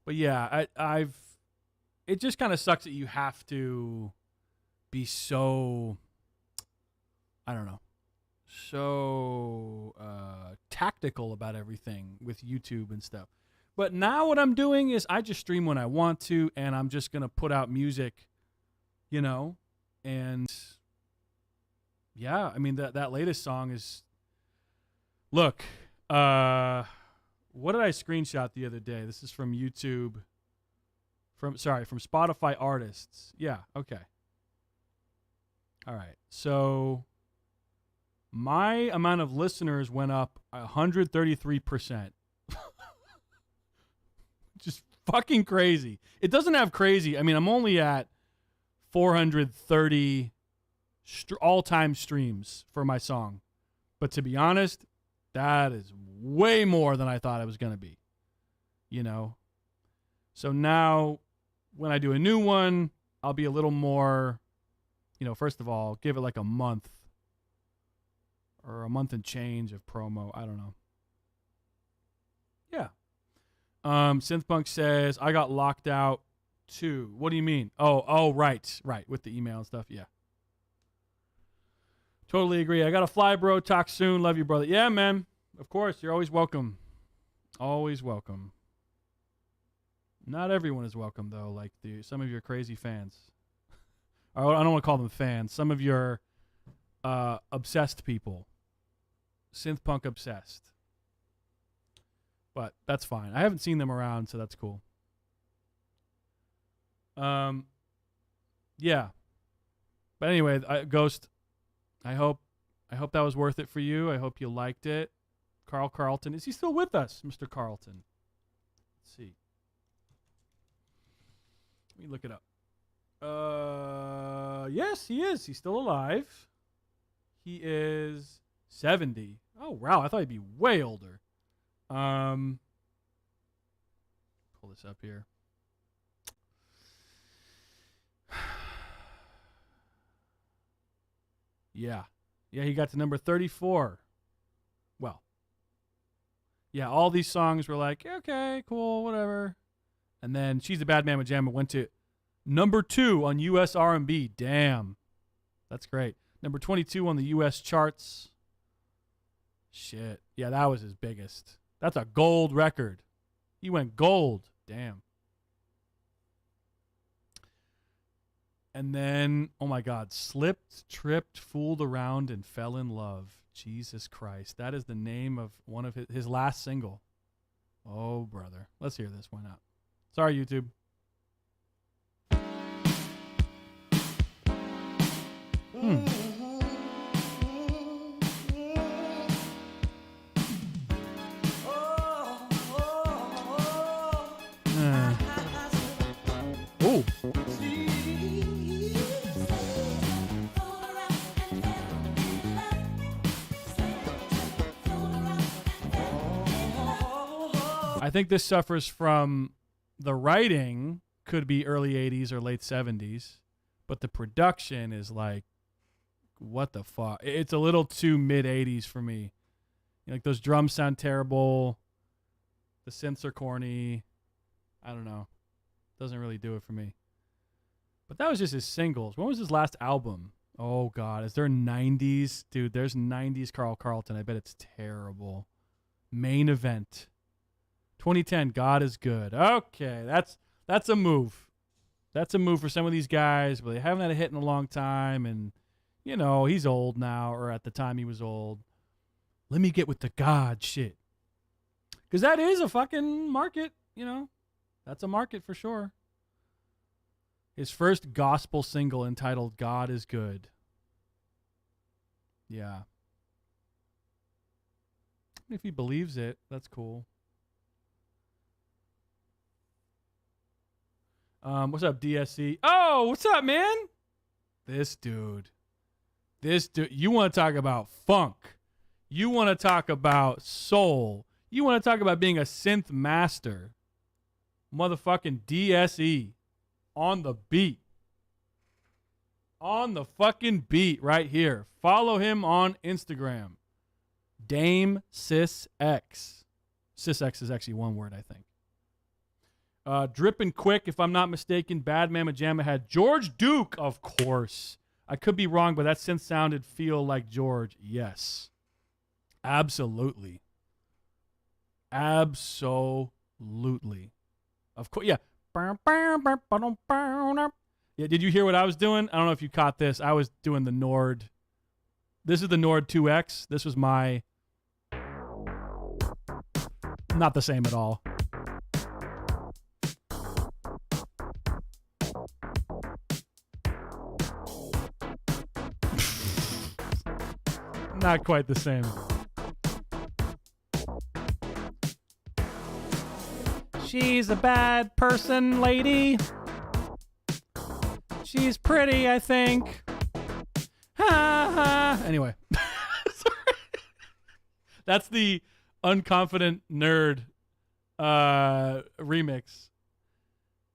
But yeah, it just kind of sucks that you have to be so, I don't know, so tactical about everything with YouTube and stuff. But now what I'm doing is I just stream when I want to, and I'm just going to put out music, and yeah, I mean, that latest song is, look, what did I screenshot the other day? This is from YouTube, from Spotify artists. Yeah, okay. All right, so my amount of listeners went up 133%. Just fucking crazy. It doesn't have crazy. I mean, I'm only at 430 all-time streams for my song. But to be honest, that is way more than I thought it was going to be. So now when I do a new one, I'll be a little more, first of all, give it like a month or a month and change of promo. I don't know. Yeah. Synthpunk says, I got locked out too. What do you mean? Oh, right. With the email and stuff. Yeah. Totally agree. I got to fly, bro. Talk soon. Love you, brother. Yeah, man. Of course. You're always welcome. Always welcome. Not everyone is welcome, though, like some of your crazy fans. I don't want to call them fans. Some of your obsessed people. Synthpunk obsessed. But that's fine. I haven't seen them around, so that's cool. Yeah. But anyway, Ghost, I hope that was worth it for you. I hope you liked it. Carl Carlton, is he still with us, Mr. Carlton? Let's see. Let me look it up. Yes, he is. He's still alive. He is 70. Oh, wow. I thought he'd be way older. Pull this up here. Yeah, he got to number 34. Well, yeah, all these songs were like, okay, cool, whatever. And then She's a Bad Man with Jammin went to number 2 on US R&B. Damn, that's great. Number 22 on the US charts. Shit, yeah, that was his biggest. That's a gold record. He went gold. Damn. And then, oh my God, slipped, tripped, fooled around, and fell in love. Jesus Christ. That is the name of one of his last single. Oh, brother. Let's hear this. Why not? Sorry, YouTube. Oh. I think this suffers from the writing, could be early 80s or late 70s, but the production is like, what the fuck? It's a little too mid 80s for me. Like those drums sound terrible. The synths are corny. I don't know. Doesn't really do it for me. But that was just his singles. When was his last album? Oh, God. Is there 90s? Dude, there's 90s Carl Carlton. I bet it's terrible. Main Event. 2010, God is Good. Okay, that's a move. That's a move for some of these guys, but they haven't had a hit in a long time, and, you know, he's old now, or at the time he was old. Let me get with the God shit. Because that is a fucking market, you know. That's a market for sure. His first gospel single entitled God is Good. Yeah. If he believes it, that's cool. What's up, DSC? Oh, what's up, man? This dude. You want to talk about funk. You want to talk about soul. You want to talk about being a synth master. Motherfucking DSE. On the beat. On the fucking beat right here. Follow him on Instagram. Dame Sis X. Sis X is actually one word, I think. Drippin' Quick, if I'm not mistaken. Bad Mama Jamma had George Duke, of course. I could be wrong, but that synth sounded feel like George. Yes. Absolutely. Absolutely. Of course, yeah. Yeah, did you hear what I was doing? I don't know if you caught this. I was doing the Nord. This is the Nord 2X. This was my... Not the same at all. Not quite the same. She's a bad person, lady. She's pretty, I think. Ha ha. Anyway. That's the Unconfident Nerd remix.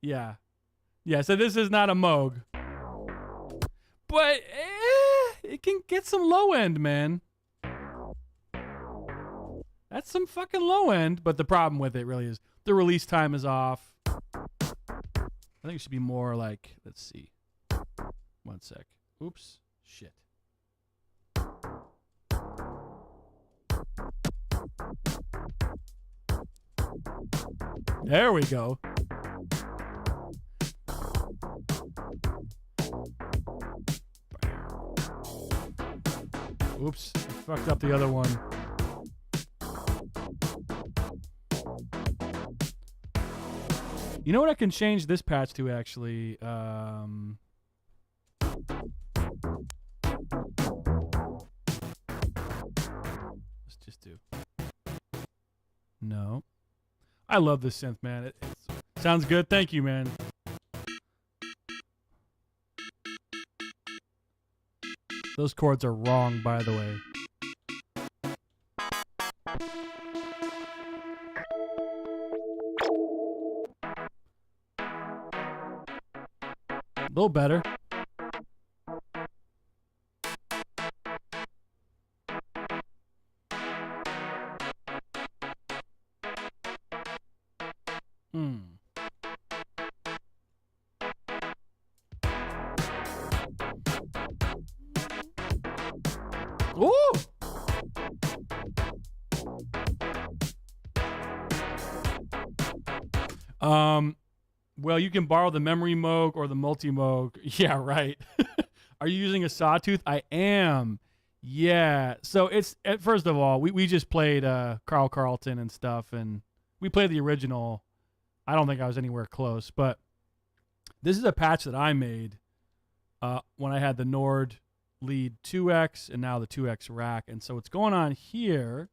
Yeah. Yeah, so this is not a Moog. But it can get some low end, man. That's some fucking low end, but the problem with it really is the release time is off. I think it should be more like, let's see. One sec. Oops. Shit. There we go. Oops. I fucked up the other one. You know what I can change this patch to, actually? Let's just do. No. I love this synth, man. It sounds good. Thank you, man. Those chords are wrong, by the way. A little better. Ooh! Well, you can borrow the memory Moog or the multi Moog. Yeah, right. Are you using a sawtooth? I am. Yeah. So it's first of all, we just played Carl Carlton and stuff, and we played the original. I don't think I was anywhere close, but this is a patch that I made when I had the Nord Lead 2X and now the 2X rack. And so what's going on here?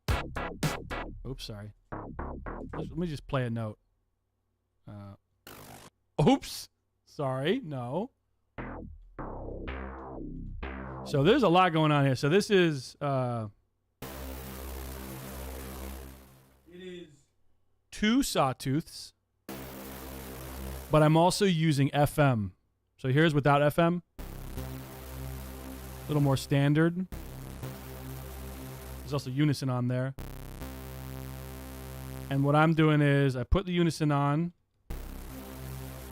Oops, sorry. Let me just play a note. Oops, sorry, no. So there's a lot going on here. So this is it is 2 sawtooths, but I'm also using FM. So here's without FM. A little more standard. There's also unison on there. And what I'm doing is I put the unison on,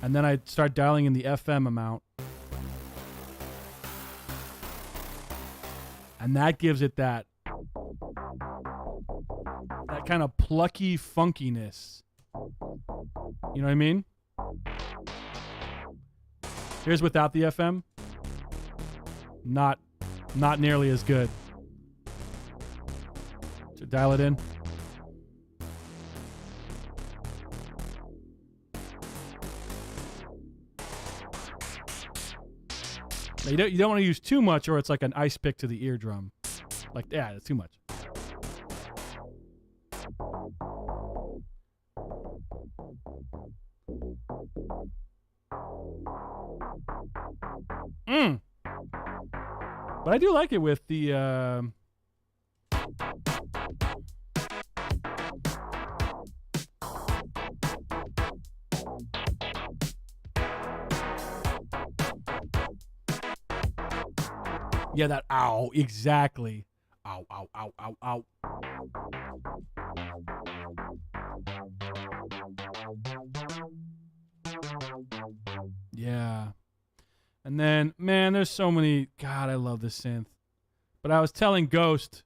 and then I start dialing in the FM amount. And that gives it that kind of plucky funkiness. You know what I mean? Here's without the FM. Not nearly as good. So dial it in. You don't want to use too much, or it's like an ice pick to the eardrum. Like, yeah, it's too much. But I do like it with the yeah, that ow, exactly. Ow, ow, ow, ow, ow. Yeah. And then, man, there's so many. God, I love this synth. But I was telling Ghost,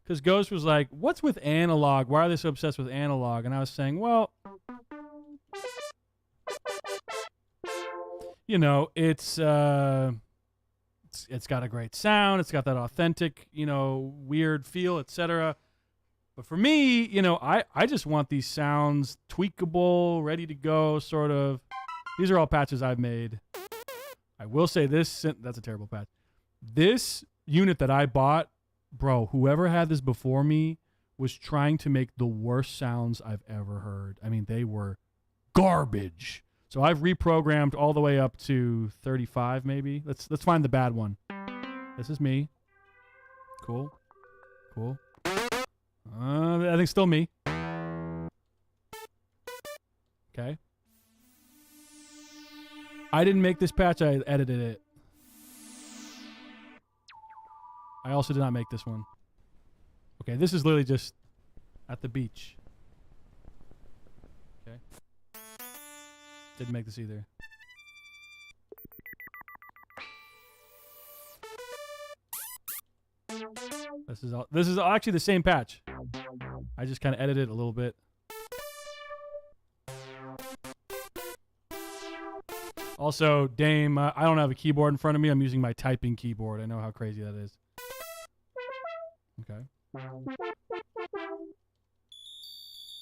because Ghost was like, what's with analog? Why are they so obsessed with analog? And I was saying, well, you know, it's got a great sound. It's got that authentic, you know, weird feel, etc. But for me, you know, I just want these sounds tweakable, ready to go, sort of. These are all patches I've made. I will say this, that's a terrible patch. This unit that I bought, bro, whoever had this before me was trying to make the worst sounds I've ever heard. I mean, they were garbage. So I've reprogrammed all the way up to 35 maybe. Let's find the bad one. This is me. Cool. I think still me. Okay. I didn't make this patch, I edited it. I also did not make this one. Okay, this is literally just at the beach. Okay. Didn't make this either. This is actually the same patch. I just kind of edited it a little bit. Also, Dame, I don't have a keyboard in front of me. I'm using my typing keyboard. I know how crazy that is. Okay.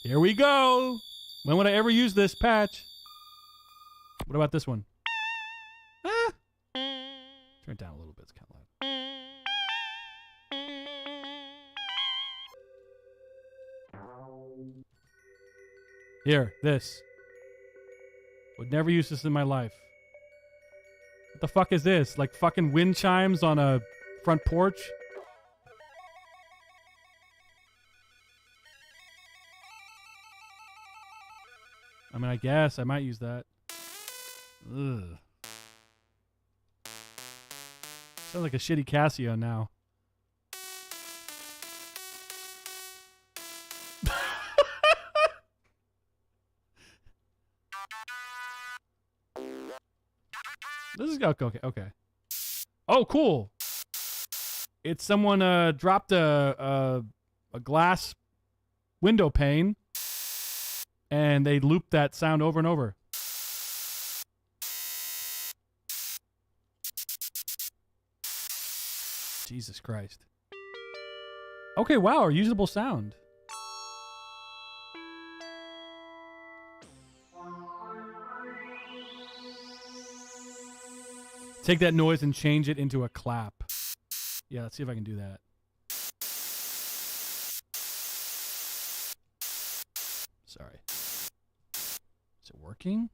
Here we go. When would I ever use this patch? What about this one? Ah. Turn it down a little bit. It's kind of loud. Here, this. Would never use this in my life. What the fuck is this? Like fucking wind chimes on a front porch? I mean, I guess I might use that. Ugh. Sounds like a shitty Casio now. This is okay. Oh, cool! It's someone dropped a glass window pane, and they looped that sound over and over. Jesus Christ. Okay, wow, a usable sound. Take that noise and change it into a clap. Yeah, let's see if I can do that. Sorry. Is it working?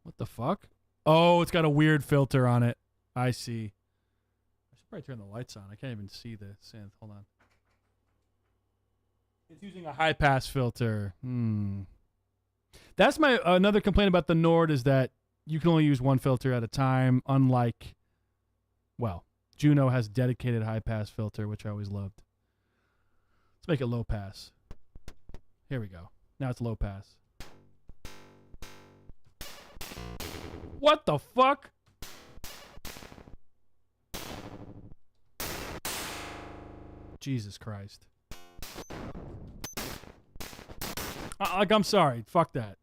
What the fuck? Oh, it's got a weird filter on it. I see. I should probably turn the lights on. I can't even see the synth. Hold on. It's using a high pass filter. That's my another complaint about the Nord is that you can only use one filter at a time, unlike, well, Juno has dedicated high pass filter, which I always loved. Let's make it low pass. Here we go. Now it's low pass. What the fuck? Jesus Christ. I'm sorry. Fuck that.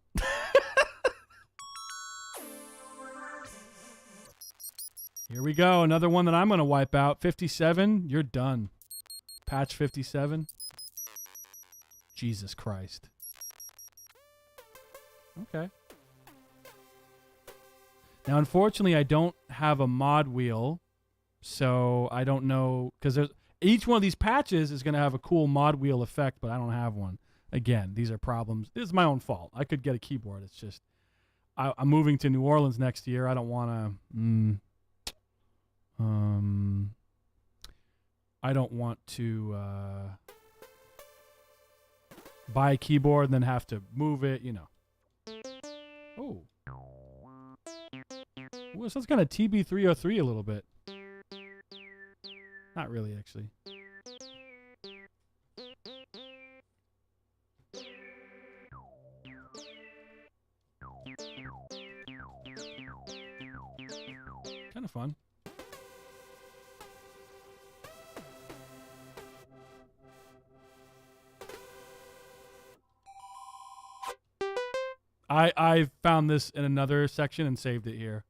Here we go. Another one that I'm going to wipe out. 57. You're done. Patch 57. Jesus Christ. Okay. Now, unfortunately, I don't have a mod wheel, so I don't know, because each one of these patches is going to have a cool mod wheel effect, but I don't have one. Again, these are problems. This is my own fault. I could get a keyboard. It's just, I'm moving to New Orleans next year. I don't want to, I don't want to buy a keyboard and then have to move it, you know. Oh. Ooh, so it's kind of TB303 a little bit. Not really, actually. Kind of fun. I found this in another section and saved it here.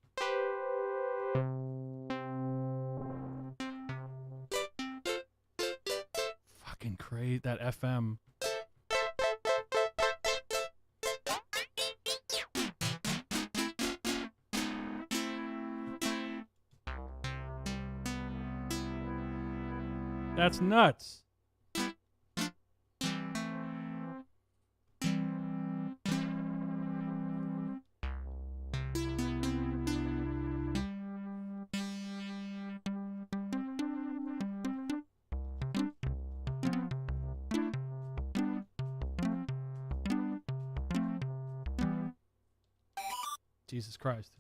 Fucking crazy, that FM. That's nuts. Jesus Christ.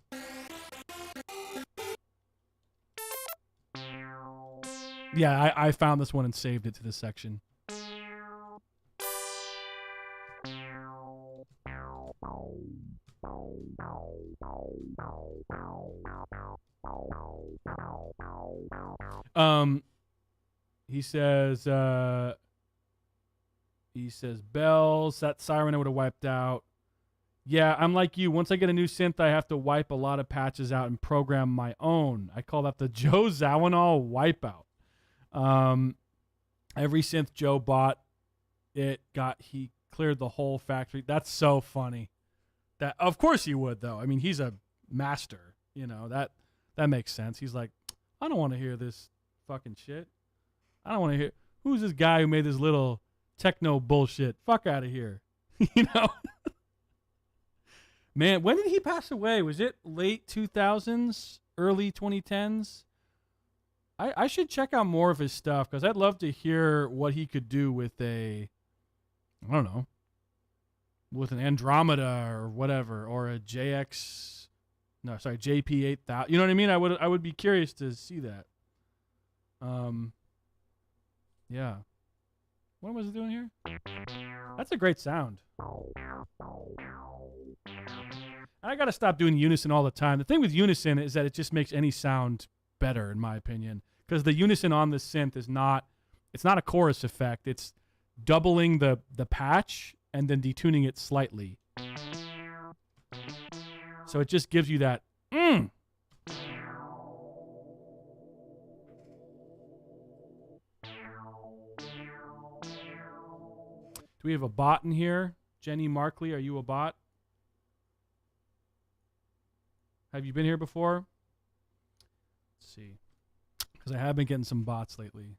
Yeah, I found this one and saved it to this section. He says bells, that siren I would have wiped out. Yeah, I'm like you. Once I get a new synth, I have to wipe a lot of patches out and program my own. I call that the Joe Zawinul wipeout. Every synth Joe bought, he cleared the whole factory. That's so funny. That of course he would though. I mean, he's a master. You know that makes sense. He's like, I don't want to hear this fucking shit. I don't want to hear. Who's this guy who made this little techno bullshit? Fuck out of here. You know. Man, when did he pass away? Was it late 2000s, early 2010s? I should check out more of his stuff because I'd love to hear what he could do with I don't know, with an Andromeda or whatever, or a JP8000. You know what I mean? I would be curious to see that. Yeah. What was it doing here? That's a great sound. I got to stop doing unison all the time. The thing with unison is that it just makes any sound better, in my opinion, because the unison on the synth it's not a chorus effect. It's doubling the patch and then detuning it slightly. So it just gives you that we have a bot in here? Jenny Markley, are you a bot? Have you been here before? Let's see. Because I have been getting some bots lately.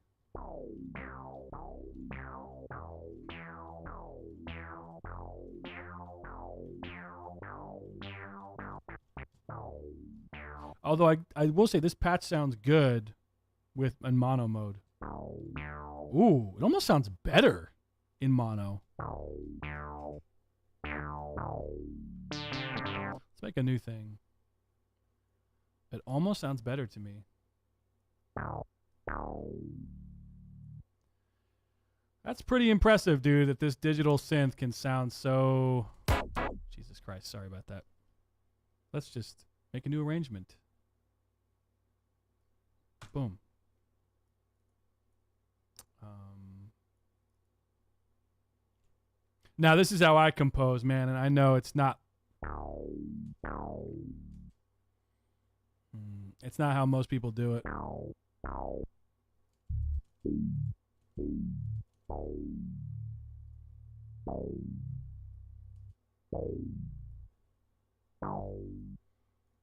Although I will say this patch sounds good in mono mode. Ooh, it almost sounds better in mono. Let's make a new thing. It almost sounds better to me. That's pretty impressive, dude, that this digital synth can sound so... Jesus Christ, sorry about that. Let's just make a new arrangement. Boom. Now, this is how I compose, man, and I know it's not... It's not how most people do it.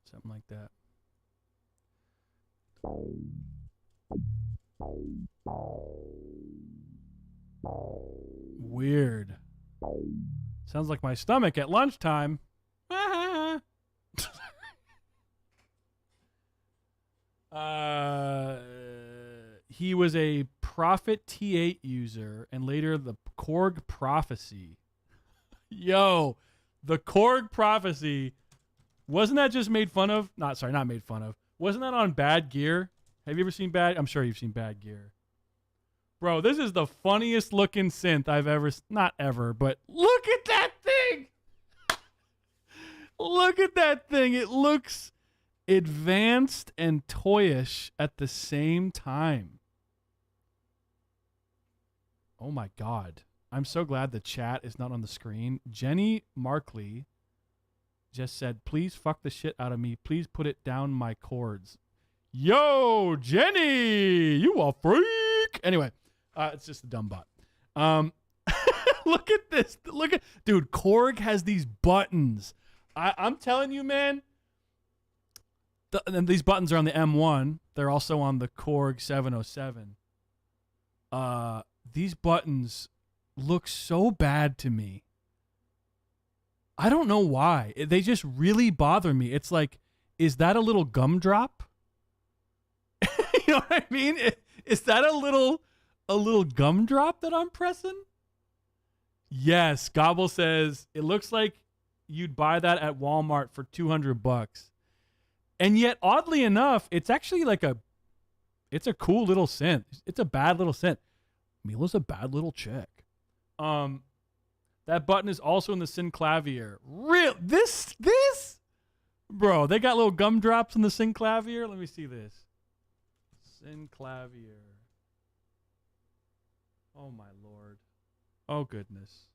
Something like that. Weird. Sounds like my stomach at lunchtime. He was a Prophet T8 user and later the Korg Prophecy. Yo, the Korg Prophecy. Wasn't that just made fun of? Not made fun of. Wasn't that on Bad Gear? Have you ever seen Bad? I'm sure you've seen Bad Gear. Bro, this is the funniest looking synth I've ever, not ever, but look at that thing. Look at that thing. It looks advanced and toyish at the same time. Oh my God. I'm so glad the chat is not on the screen. Jenny Markley just said, please fuck the shit out of me. Please put it down my chords. Yo, Jenny, you a freak. Anyway, it's just a dumb bot. Look at this. Dude, Korg has these buttons. I'm telling you, man. And these buttons are on the M1. They're also on the Korg 707. These buttons look so bad to me. I don't know why. They just really bother me. It's like, is that a little gumdrop? You know what I mean? Is that a little gumdrop that I'm pressing? Yes, Gobble says it looks like you'd buy that at Walmart for $200. And yet, oddly enough, it's actually like it's a cool little synth. It's a bad little synth. Mila's a bad little chick. That button is also in the synclavier. Real this? Bro, they got little gumdrops in the synclavier. Let me see this. Synclavier. Oh my Lord. Oh goodness.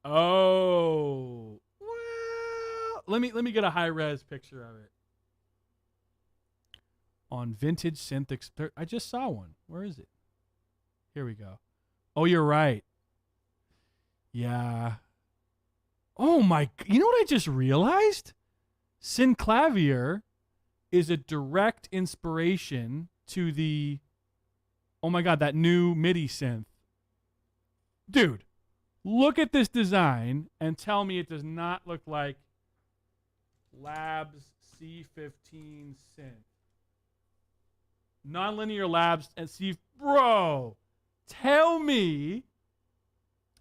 Oh. Well, let me get a high res picture of it. On Vintage Synth I just saw one. Where is it? Here we go. Oh, you're right. Yeah. Oh my, you know what I just realized? Synclavier is a direct inspiration to the, oh my God, that new MIDI synth. Dude, look at this design and tell me it does not look like Labs C15 synth. Nonlinear Labs and bro, tell me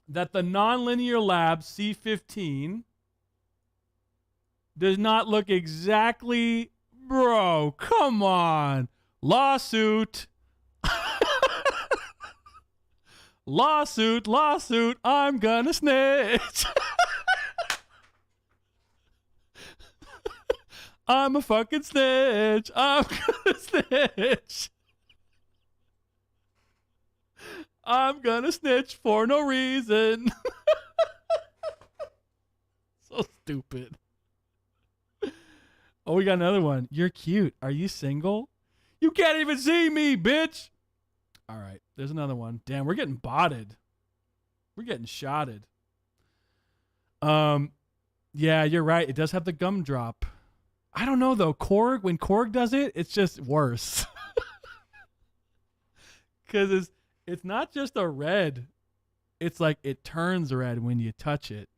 that the Nonlinear Labs C15 does not look exactly, bro, come on. Lawsuit. Lawsuit, I'm gonna snitch. I'm a fucking snitch. I'm gonna snitch. I'm gonna snitch for no reason. So stupid. Oh, we got another one. You're cute. Are you single? You can't even see me, bitch. All right, there's another one. Damn, we're getting botted. We're getting shotted. Yeah, you're right. It does have the gum drop. I don't know though. Korg, when Korg does it, it's just worse. Cause it's not just a red. It's like it turns red when you touch it.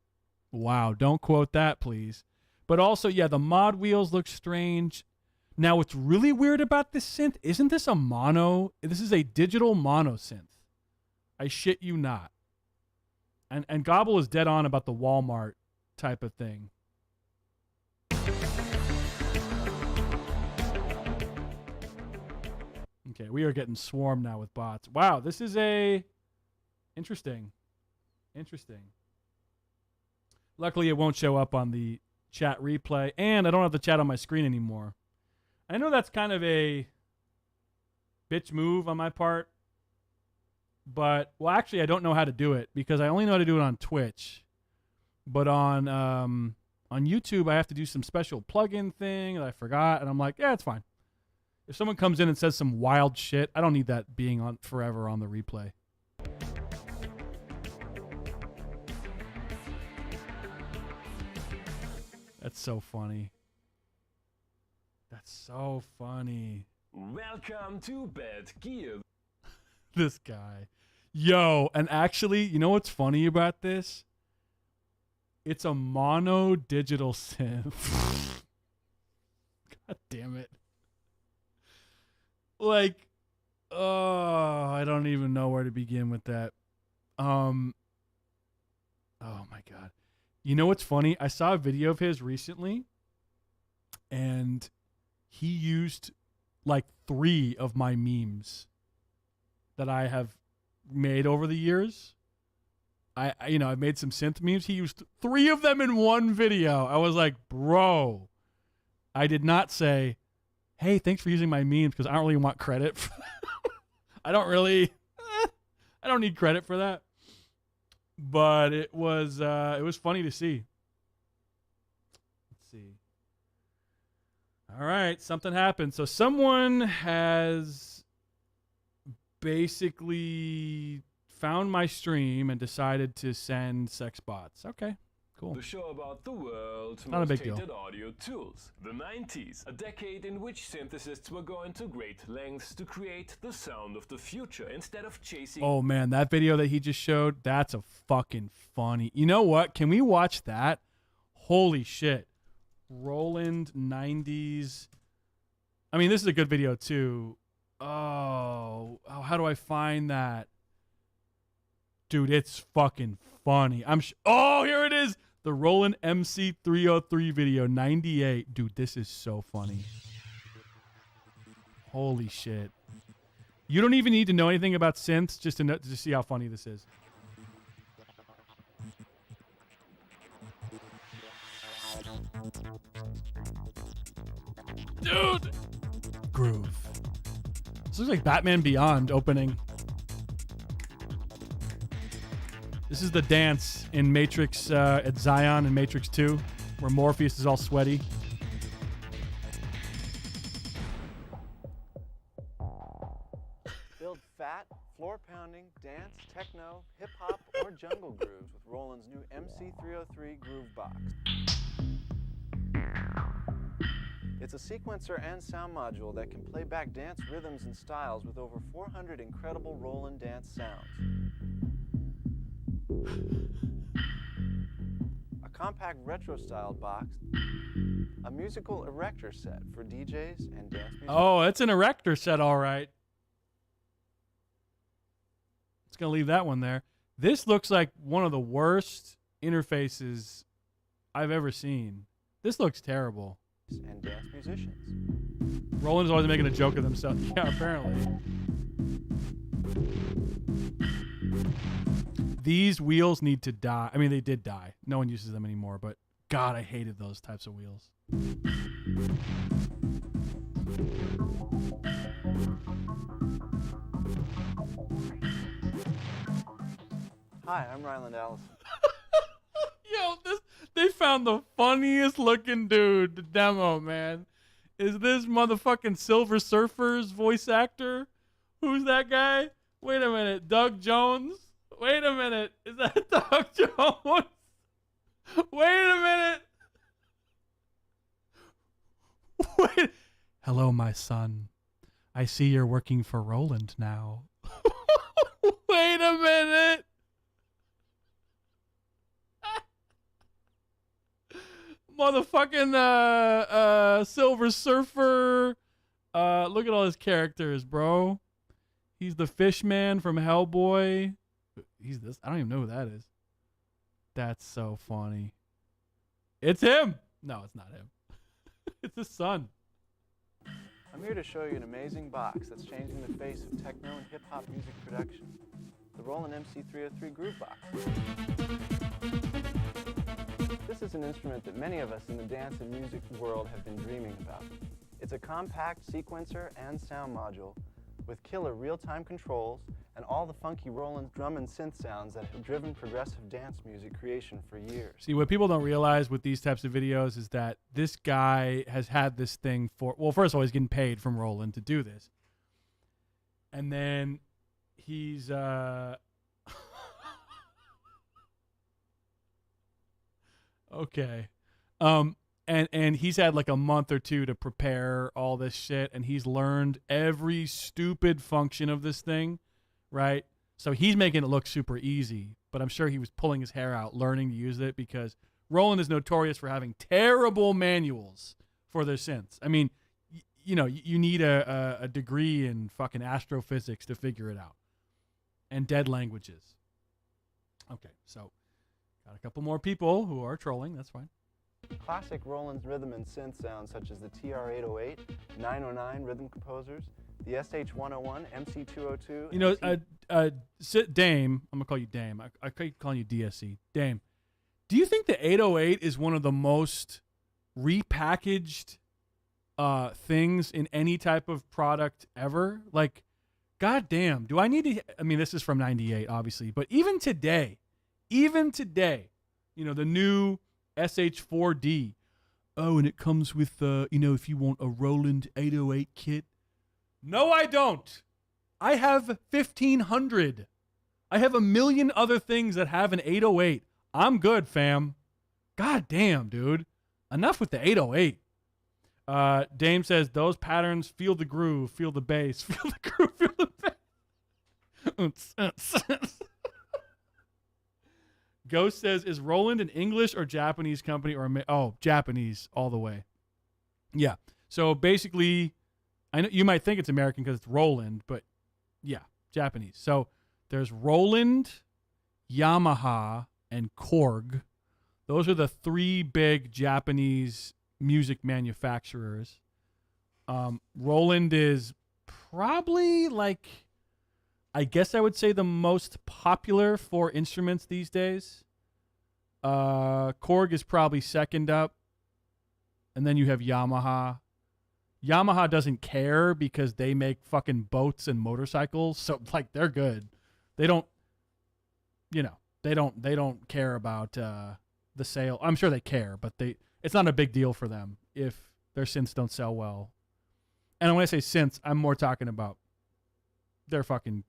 Wow, don't quote that, please. But also, yeah, the mod wheels look strange. Now, what's really weird about this synth, isn't this a mono? This is a digital mono synth. I shit you not. And Gobble is dead on about the Walmart type of thing. Okay, we are getting swarmed now with bots. Wow, this is interesting. Luckily, it won't show up on the chat replay, and I don't have the chat on my screen anymore. I know that's kind of a bitch move on my part, but, well, actually, I don't know how to do it because I only know how to do it on Twitch. But on YouTube, I have to do some special plugin thing that I forgot, and I'm like, yeah, it's fine. If someone comes in and says some wild shit, I don't need that being on forever on the replay. That's so funny. That's so funny. Welcome to Bad Gear. This guy. Yo, and actually, you know what's funny about this? It's a mono digital synth. God damn it. Like, oh, I don't even know where to begin with that. Oh my God. You know what's funny? I saw a video of his recently, and he used like 3 of my memes that I have made over the years. I've made some synth memes. He used 3 of them in one video. I was like, bro, I did not say, hey, thanks for using my memes because I don't really want credit. I don't need credit for that. But it was funny to see. Let's see. All right, something happened. So someone has basically found my stream and decided to send sex bots. Okay, cool. The show about the world's Not a most big deal. hated audio tools. The 90s, a decade in which synthesists were going to great lengths to create the sound of the future instead of chasing. Oh man, that video that he just showed, that's a fucking funny. You know what? Can we watch that? Holy shit. Roland 90s. I mean, this is a good video too. Oh, how do I find that? Dude, it's fucking funny. Oh, here it is. The Roland MC303 video, 98. Dude, this is so funny. Holy shit. You don't even need to know anything about synths just to see how funny this is. Dude! Groove. This looks like Batman Beyond opening. This is the dance in Matrix, at Zion in Matrix 2, where Morpheus is all sweaty. Build fat, floor-pounding, dance, techno, hip-hop, or jungle grooves with Roland's new MC303 Groove Box. It's a sequencer and sound module that can play back dance rhythms and styles with over 400 incredible Roland dance sounds. A compact retro-styled box, a musical erector set for DJs and dance musicians. Oh, it's an erector set, all right. It's going to leave that one there. This looks like one of the worst interfaces I've ever seen. This looks terrible. And dance musicians. Roland's always making a joke of himself. Yeah, apparently. These wheels need to die. I mean, they did die. No one uses them anymore, but God, I hated those types of wheels. Hi, I'm Ryland Allison. Yo, they found the funniest looking dude to demo, man. Is this motherfucking Silver Surfer's voice actor? Who's that guy? Wait a minute, Doug Jones? Wait a minute. Is that Doc Jones? Wait a minute. Wait. Hello, my son. I see you're working for Roland now. Wait a minute. Motherfucking Silver Surfer. Look at all his characters, bro. He's the fish man from Hellboy. He's this. I don't even know who that is. That's so funny. It's him. No, it's not him. It's his son. I'm here to show you an amazing box that's changing the face of techno and hip-hop music production. The Roland MC303 Groove Box. This is an instrument that many of us in the dance and music world have been dreaming about. It's a compact sequencer and sound module with killer real-time controls and all the funky Roland drum and synth sounds that have driven progressive dance music creation for years. See, what people don't realize with these types of videos is that this guy has had this thing for, well, first of all, he's getting paid from Roland to do this. And then he's, okay. And he's had like a month or two to prepare all this shit, and he's learned every stupid function of this thing, right? So he's making it look super easy, but I'm sure he was pulling his hair out learning to use it because Roland is notorious for having terrible manuals for their synths. I mean, you know, you need a degree in fucking astrophysics to figure it out, and dead languages. Okay, so got a couple more people who are trolling. That's fine. Classic Roland's rhythm and synth sounds such as the TR-808, 909 rhythm composers, the SH-101, MC-202. You know, Dame, I'm going to call you Dame. I keep calling you DSC. Dame, do you think the 808 is one of the most repackaged things in any type of product ever? Like, goddamn, do I need to, I mean, this is from 98, obviously, but even today, you know, the new SH4D. Oh, and it comes with, you know, if you want a Roland 808 kit. No, I don't. I have 1,500. I have a million other things that have an 808. I'm good, fam. God damn, dude. Enough with the 808. Dame says, those patterns, feel the groove, feel the bass, feel the groove, feel the bass. Ghost says, is Roland an English or Japanese company or Japanese all the way? Yeah. So basically, I know you might think it's American because it's Roland, but yeah, Japanese. So there's Roland, Yamaha, and Korg. Those are the three big Japanese music manufacturers. Roland is probably like, I guess I would say the most popular for instruments these days. Korg is probably second up. And then you have Yamaha. Yamaha doesn't care because they make fucking boats and motorcycles. So like they're good. They don't, you know, they don't care about the sale. I'm sure they care, but it's not a big deal for them if their synths don't sell well. And when I say synths, I'm more talking about their fucking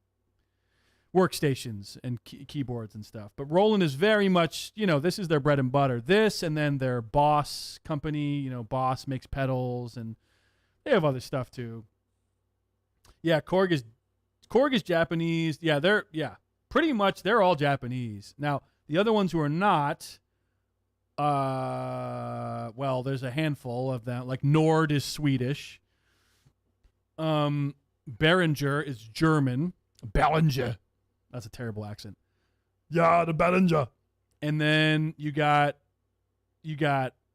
workstations and keyboards and stuff. But Roland is very much, you know, this is their bread and butter. This and then their Boss company, you know, Boss makes pedals and they have other stuff too. Yeah, Korg is Japanese. Yeah, pretty much they're all Japanese. Now, the other ones who are not, well, there's a handful of them. Like Nord is Swedish. Behringer is German. Ballinger. That's a terrible accent. Yeah, the Ballinger. And then you got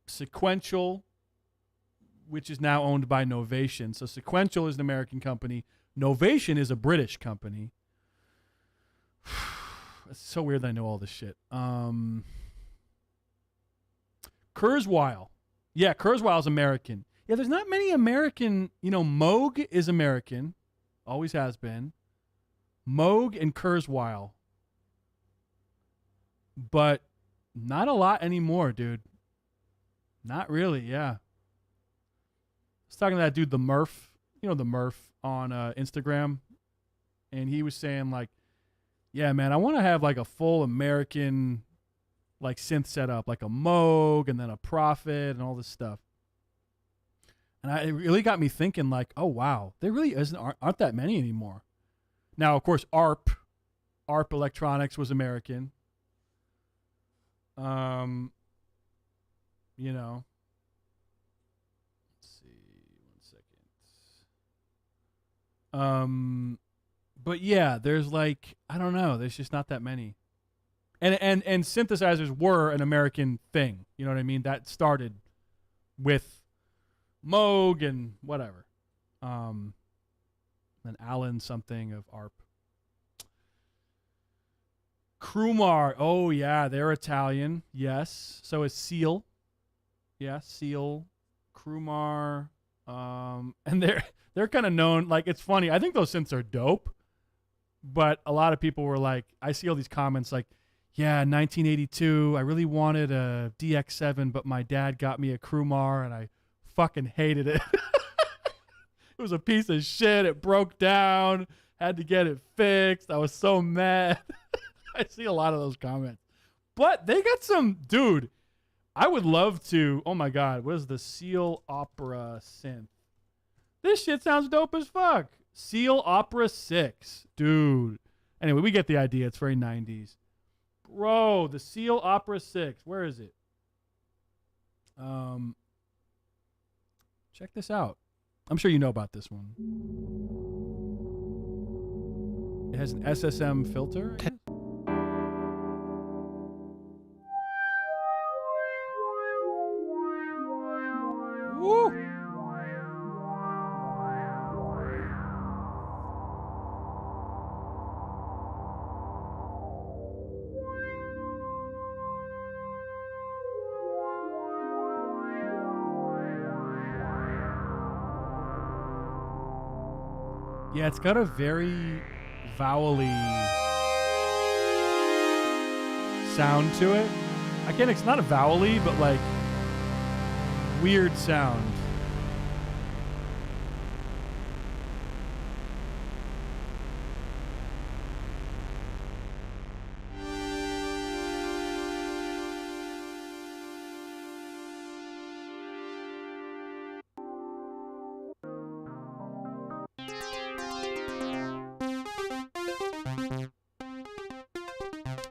Sequential, which is now owned by Novation. So Sequential is an American company. Novation is a British company. It's so weird that I know all this shit. Kurzweil. Yeah, Kurzweil's American. Yeah, there's not many American, you know, Moog is American. Always has been. Moog and Kurzweil. But not a lot anymore, dude. Not really, yeah. I was talking to that dude, the Murph, you know, the Murph on Instagram. And he was saying, like, Yeah, man, I want to have like a full American like synth setup, like a Moog and then a Prophet and all this stuff. And it really got me thinking, like, oh wow, there really aren't that many anymore. Now, of course, ARP Electronics was American. You know, let's see, 1 second. But yeah, there's like, I don't know, there's just not that many. And synthesizers were an American thing. You know what I mean? That started with Moog and whatever. Then Alan something of ARP. Krumar. Oh yeah, they're Italian. Yes. So is Seal. Yeah, Seal, Krumar. And they're kind of known, like, it's funny. I think those synths are dope. But a lot of people were like, I see all these comments like, yeah, 1982, I really wanted a DX7, but my dad got me a Krumar, and I fucking hated it. It was a piece of shit. It broke down. Had to get it fixed. I was so mad. I see a lot of those comments. But they got some, dude, I would love to, oh my God, what is the Seal Opera synth? This shit sounds dope as fuck. Seal Opera 6. Dude. Anyway, we get the idea. It's very 90s. Bro, the Seal Opera 6. Where is it? Check this out. I'm sure you know about this one. It has an SSM filter. I guess. Woo! Yeah, it's got a very vowel-y sound to it. It's not a vowel-y, but like weird sound.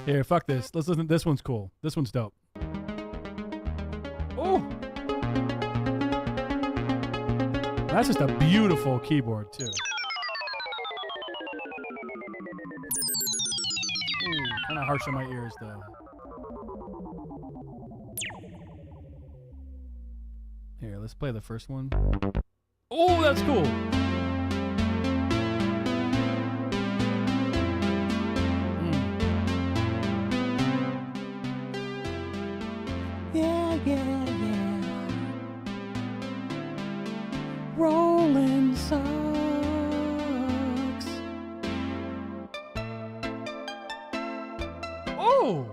Here, fuck this. Let's listen. This one's cool. This one's dope. Oh! That's just a beautiful keyboard, too. Ooh, kind of harsh on my ears, though. Here, let's play the first one. Oh, that's cool! Yeah, yeah, yeah. Rolling socks. Oh!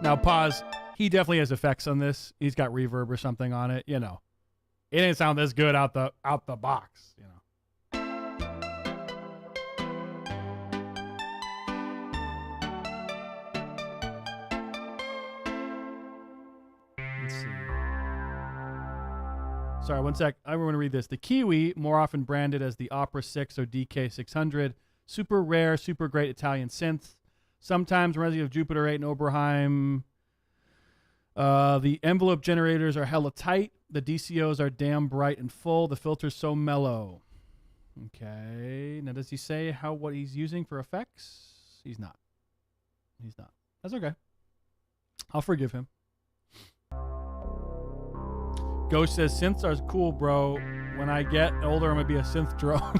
Now, pause. He definitely has effects on this. He's got reverb or something on it. You know, it didn't sound this good out the box. You know. Let's see. Sorry, one sec. I want to read this. The Kiwi, more often branded as the Opera 6 or DK600, super rare, super great Italian synth. Sometimes reminds me of Jupiter 8 and Oberheim. The envelope generators are hella tight. The DCOs are damn bright and full. The filter's so mellow. Okay. Now, does he say what he's using for effects? He's not. He's not. That's okay. I'll forgive him. Ghost says, synths are cool, bro. When I get older, I'm going to be a synth drone.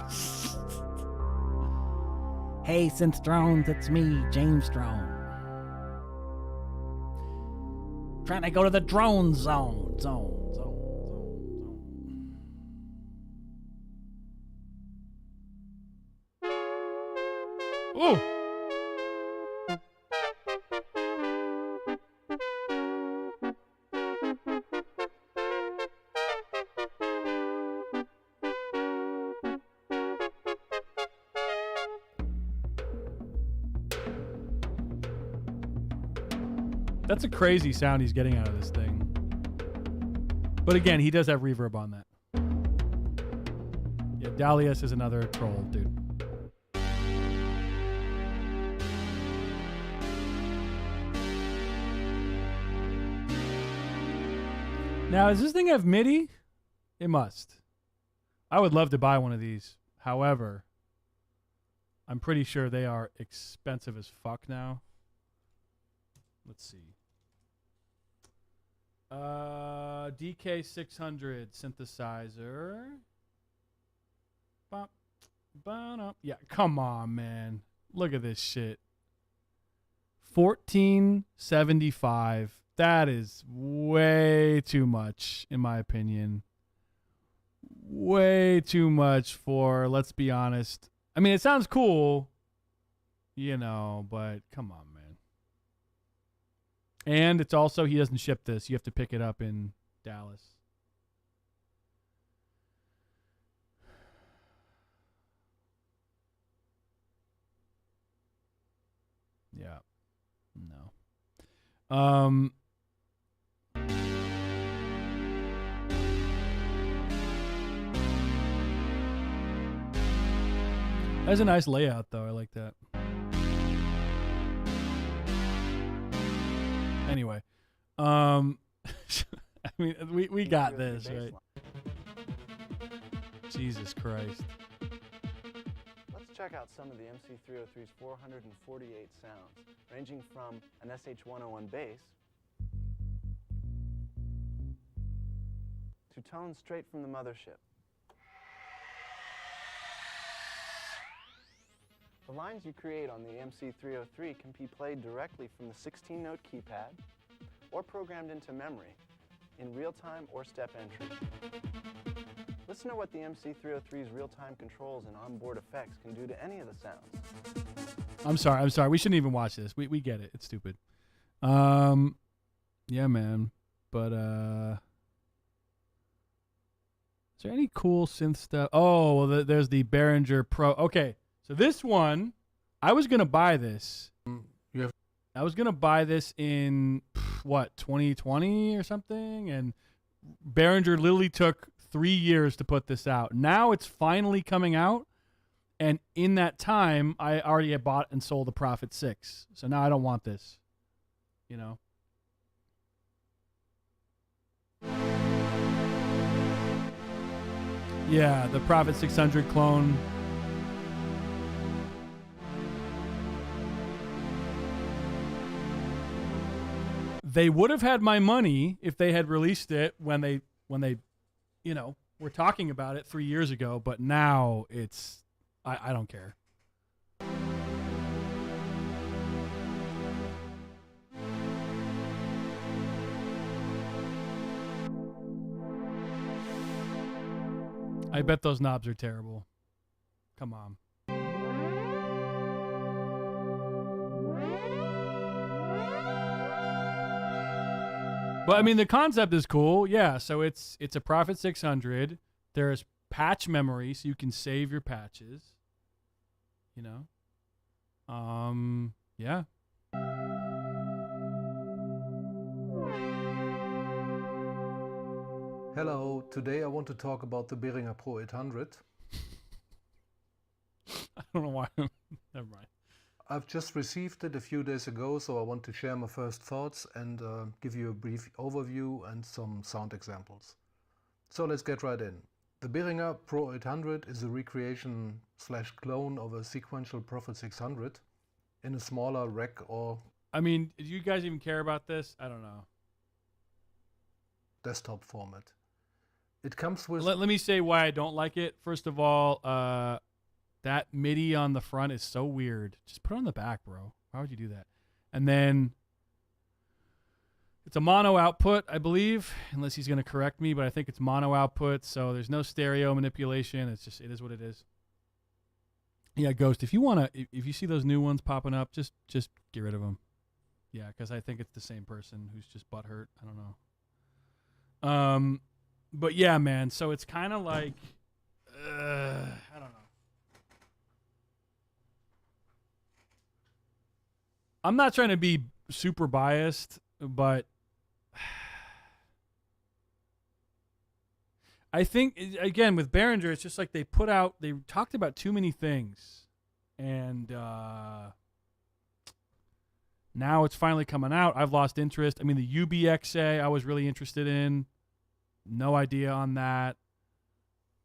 Hey, Synth Drones, it's me, James Drone. Trying to go to the drone zone. Ooh. That's a crazy sound he's getting out of this thing. But again, he does have reverb on that. Yeah, Dalius is another troll, dude. Now, does this thing have MIDI? It must. I would love to buy one of these. However, I'm pretty sure they are expensive as fuck now. Let's see. DK600 synthesizer. Bop, ba-dum. Yeah, come on, man. Look at this shit. 1475. That is way too much, in my opinion. Way too much for, let's be honest. I mean, it sounds cool, you know, but come on, man. And it's also, he doesn't ship this. You have to pick it up in Dallas. Yeah. No. That's a nice layout, though. I like that. Anyway, I mean, we got this, right? Jesus Christ. Let's check out some of the MC303's 448 sounds, ranging from an SH-101 bass to tones straight from the mothership. The lines you create on the MC303 can be played directly from the 16-note keypad or programmed into memory in real-time or step entry. Listen to what the MC303's real-time controls and onboard effects can do to any of the sounds. I'm sorry. We shouldn't even watch this. We get it. It's stupid. Yeah, man. But is there any cool synth stuff? Oh, well, there's the Behringer Pro. Okay. So this one, I was going to buy this. I was going to buy this in, 2020 or something? And Behringer literally took 3 years to put this out. Now it's finally coming out. And in that time, I already had bought and sold the Prophet 6. So now I don't want this. You know? Yeah, the Prophet 600 clone. They would have had my money if they had released it when they, you know, were talking about it 3 years ago. But now it's, I don't care. I bet those knobs are terrible. Come on. But I mean, the concept is cool. Yeah, so it's a Prophet 600. There's patch memory, so you can save your patches. You know? Yeah. Hello, today I want to talk about the Behringer Pro 800. I don't know why. Never mind. I've just received it a few days ago, so I want to share my first thoughts and give you a brief overview and some sound examples. So let's get right in. The Behringer Pro 800 is a recreation / clone of a sequential Prophet 600 in a smaller rack or... I mean, do you guys even care about this? I don't know. desktop format. It comes with... Let me say why I don't like it. First of all, that MIDI on the front is so weird. Just put it on the back, bro. Why would you do that? And then it's a mono output, I believe, unless he's going to correct me, but I think it's mono output, so there's no stereo manipulation. It's just, it is what it is. Yeah, Ghost, if you want to, if you see those new ones popping up, just get rid of them. Yeah, because I think it's the same person who's just butthurt. I don't know. But yeah, man, so it's kind of like, I don't know. I'm not trying to be super biased, but I think again with Behringer, it's just like they talked about too many things, and now it's finally coming out. I've lost interest. I mean, the UBXA I was really interested in. No idea on that.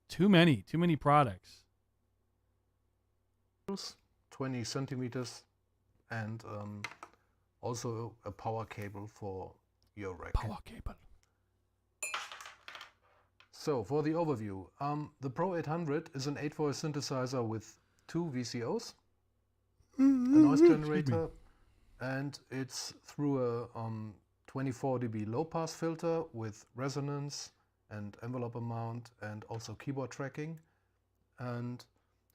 Too many products. 20 centimeters, and also a power cable for your rack. Power cable. So for the overview, the Pro 800 is an 8-voice synthesizer with 2 VCOs, a noise generator, and it's through a 24 dB low pass filter with resonance and envelope amount and also keyboard tracking. And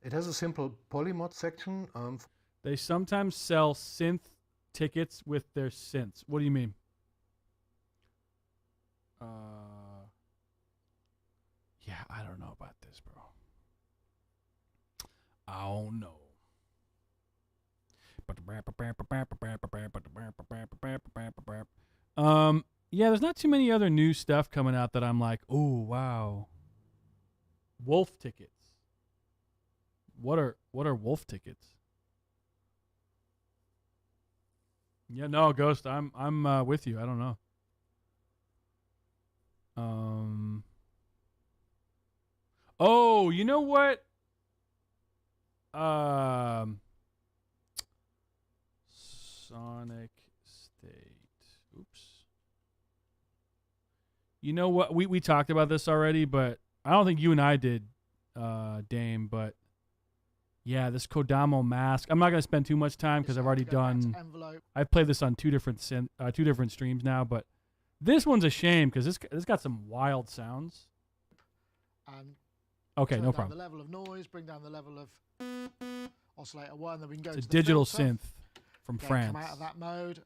it has a simple polymod section. They sometimes sell synth tickets with their synths. What do you mean? Yeah, I don't know about this, bro. I don't know. Yeah, there's not too many other new stuff coming out that I'm like, oh wow. Wolf tickets. What are wolf tickets? Yeah, no, Ghost, I'm with you. I don't know. Oh, you know what? Sonic State. Oops. You know what? We talked about this already, but I don't think you and I did, Dame, but yeah, this Kodamo mask. I'm not going to spend too much time because I've already done. I've played this on two different streams now, but this one's a shame because this got some wild sounds. Okay, no problem. The level of noise, bring down the level of oscillator 1, then we can go It's to a digital filter. synth from Again, France. Come out of that mode.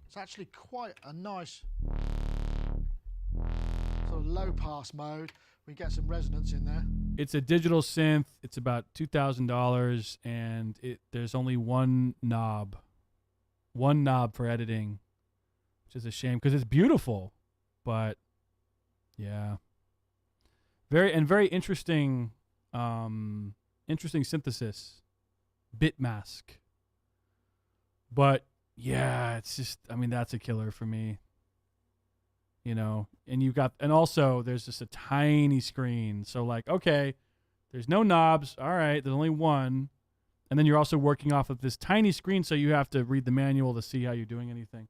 It's actually quite a nice sort of low pass mode. We get some resonance in there. It's a digital synth. It's about $2,000, and there's only one knob for editing, which is a shame because it's beautiful, but yeah, very interesting, interesting synthesis, bit mask. But yeah, it's just, I mean, that's a killer for me. You know, and also there's just a tiny screen. So like, okay, there's no knobs. All right, there's only one. And then you're also working off of this tiny screen, so you have to read the manual to see how you're doing anything.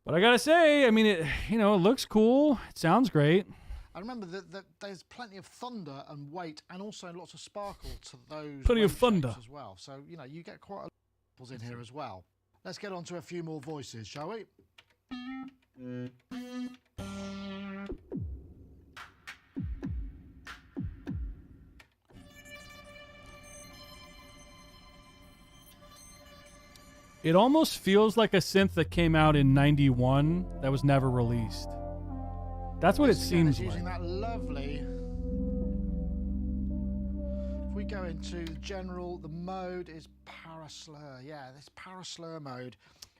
But I gotta say, I mean, it looks cool. It sounds great. I remember that there's plenty of thunder and weight, and also lots of sparkle to those. Plenty of wave thunder shapes as well. So you get quite a lot of in here as well. Let's get on to a few more voices, shall we? It almost feels like a synth that came out in '91 that was never released. That's what it seems like. Using that lovely. If we go into general, the mode is paraslur. Yeah, this paraslur mode.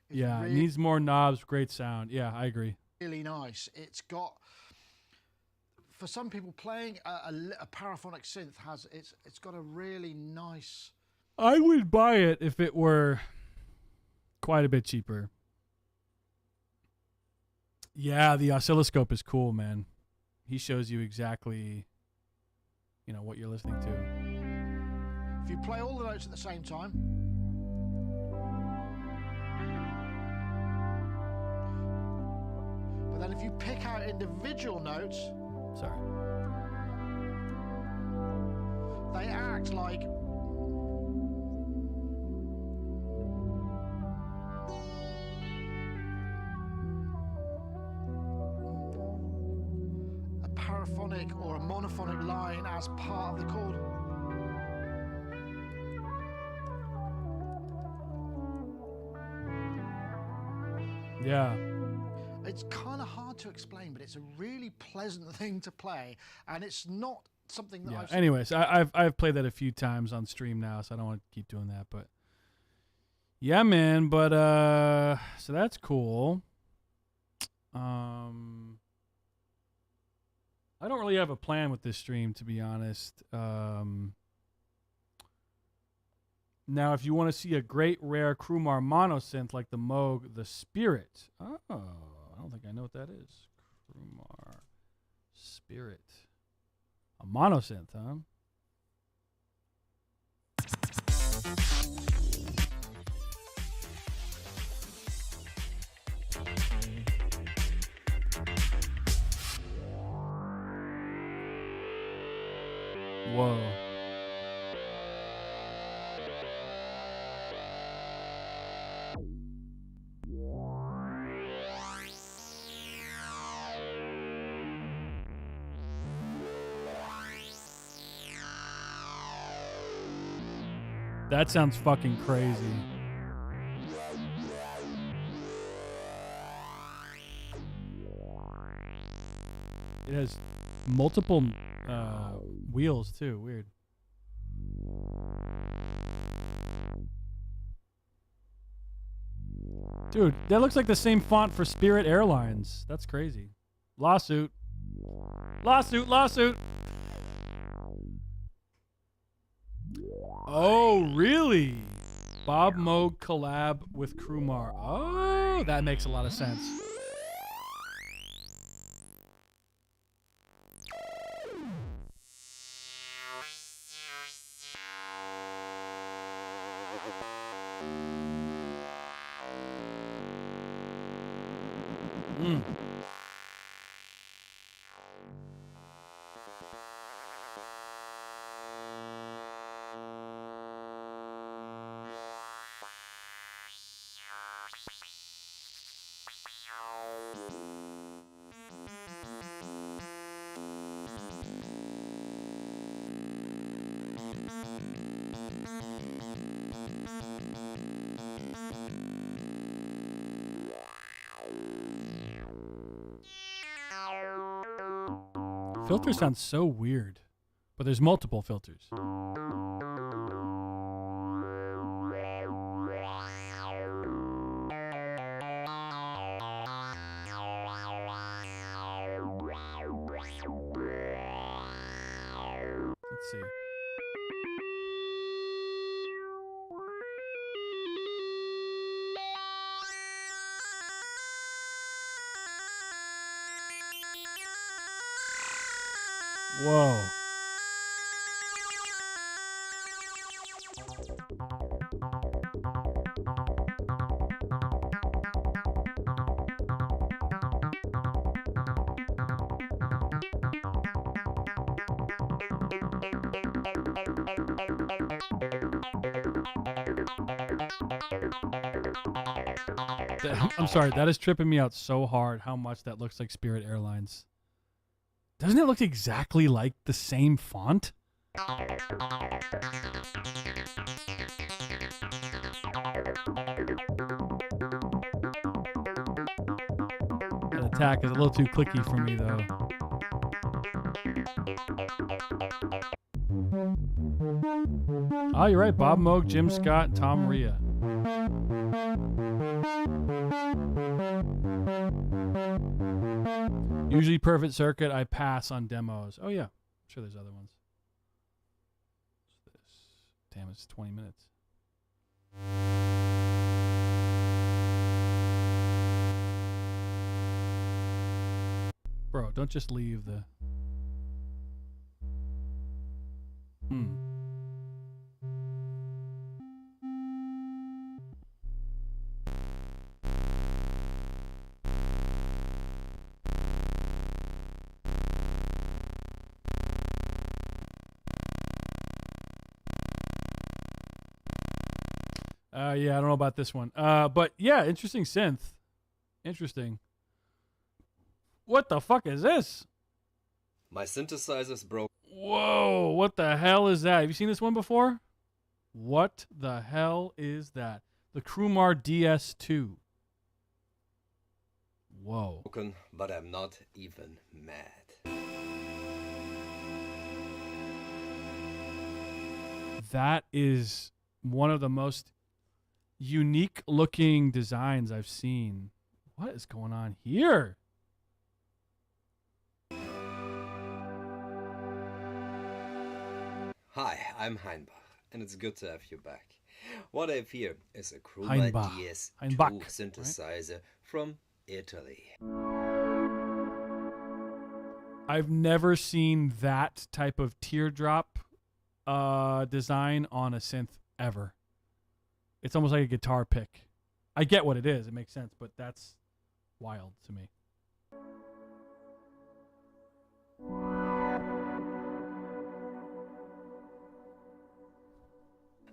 Yeah, it needs more knobs. Great sound. Yeah, I agree. Really nice. It's got, for some people playing a paraphonic synth it's got a really nice. I would buy it if it were quite a bit cheaper. Yeah, the oscilloscope is cool, man. He shows you exactly, what you're listening to. If you play all the notes at the same time. But then if you pick out individual notes. Sorry. They act like a paraphonic or a monophonic line as part of the chord. Yeah. It's kind of hard to explain, but it's a really pleasant thing to play, and it's not something that Yeah. I've Anyways, I've played that a few times on stream now, so I don't want to keep doing that. But yeah, man. But so that's cool. I don't really have a plan with this stream, to be honest. Now, if you want to see a great rare Krumar monosynth like the Moog, the Spirit. Oh, I don't think I know what that is. Krumar Spirit. A monosynth, huh? Whoa. That sounds fucking crazy. It has multiple wheels too. Weird. Dude, that looks like the same font for Spirit Airlines. That's crazy. Lawsuit. Lawsuit, lawsuit. Oh, really? Bob Moog collab with Krumar. Oh, that makes a lot of sense. Mm. Filter sounds so weird, but there's multiple filters. Let's see. Whoa. I'm sorry, that is tripping me out so hard how much that looks like Spirit Airlines. Doesn't it look exactly like the same font? That attack is a little too clicky for me, though. Oh, you're right. Bob Moog, Jim Scott, and Tom Ria. Usually perfect circuit. I pass on demos. Oh, yeah. I'm sure there's other ones. What's this? Damn, it's 20 minutes. Bro, don't just leave the... Yeah, I don't know about this one. But yeah, interesting synth. Interesting. What the fuck is this? My synthesizer's broke. Whoa, what the hell is that? Have you seen this one before? What the hell is that? The Krumar DS2. Whoa. But I'm not even mad. That is one of the most unique looking designs I've seen. What is going on here? Hi, I'm Heinbach, and it's good to have you back. What I have here is a Chroma Heinbach. DS2 Heinbach, synthesizer from Italy. I've never seen that type of teardrop design on a synth ever. It's almost like a guitar pick. I get what it is. It makes sense, but that's wild to me.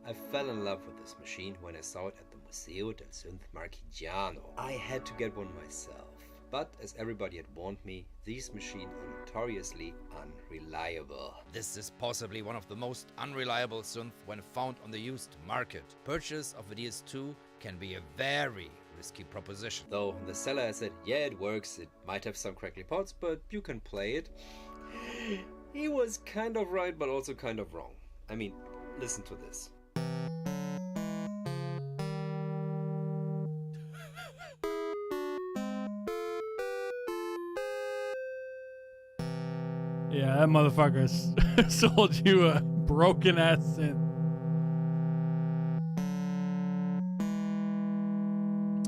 I fell in love with this machine when I saw it at the Museo del Synth Marchigiano. I had to get one myself. But as everybody had warned me, these machines are notoriously unreliable. This is possibly one of the most unreliable synths when found on the used market. Purchase of a DS2 can be a very risky proposition. Though the seller said, yeah, it works, it might have some crackly parts, but you can play it. He was kind of right, but also kind of wrong. I mean, listen to this. Yeah, that motherfucker sold you a broken ass synth.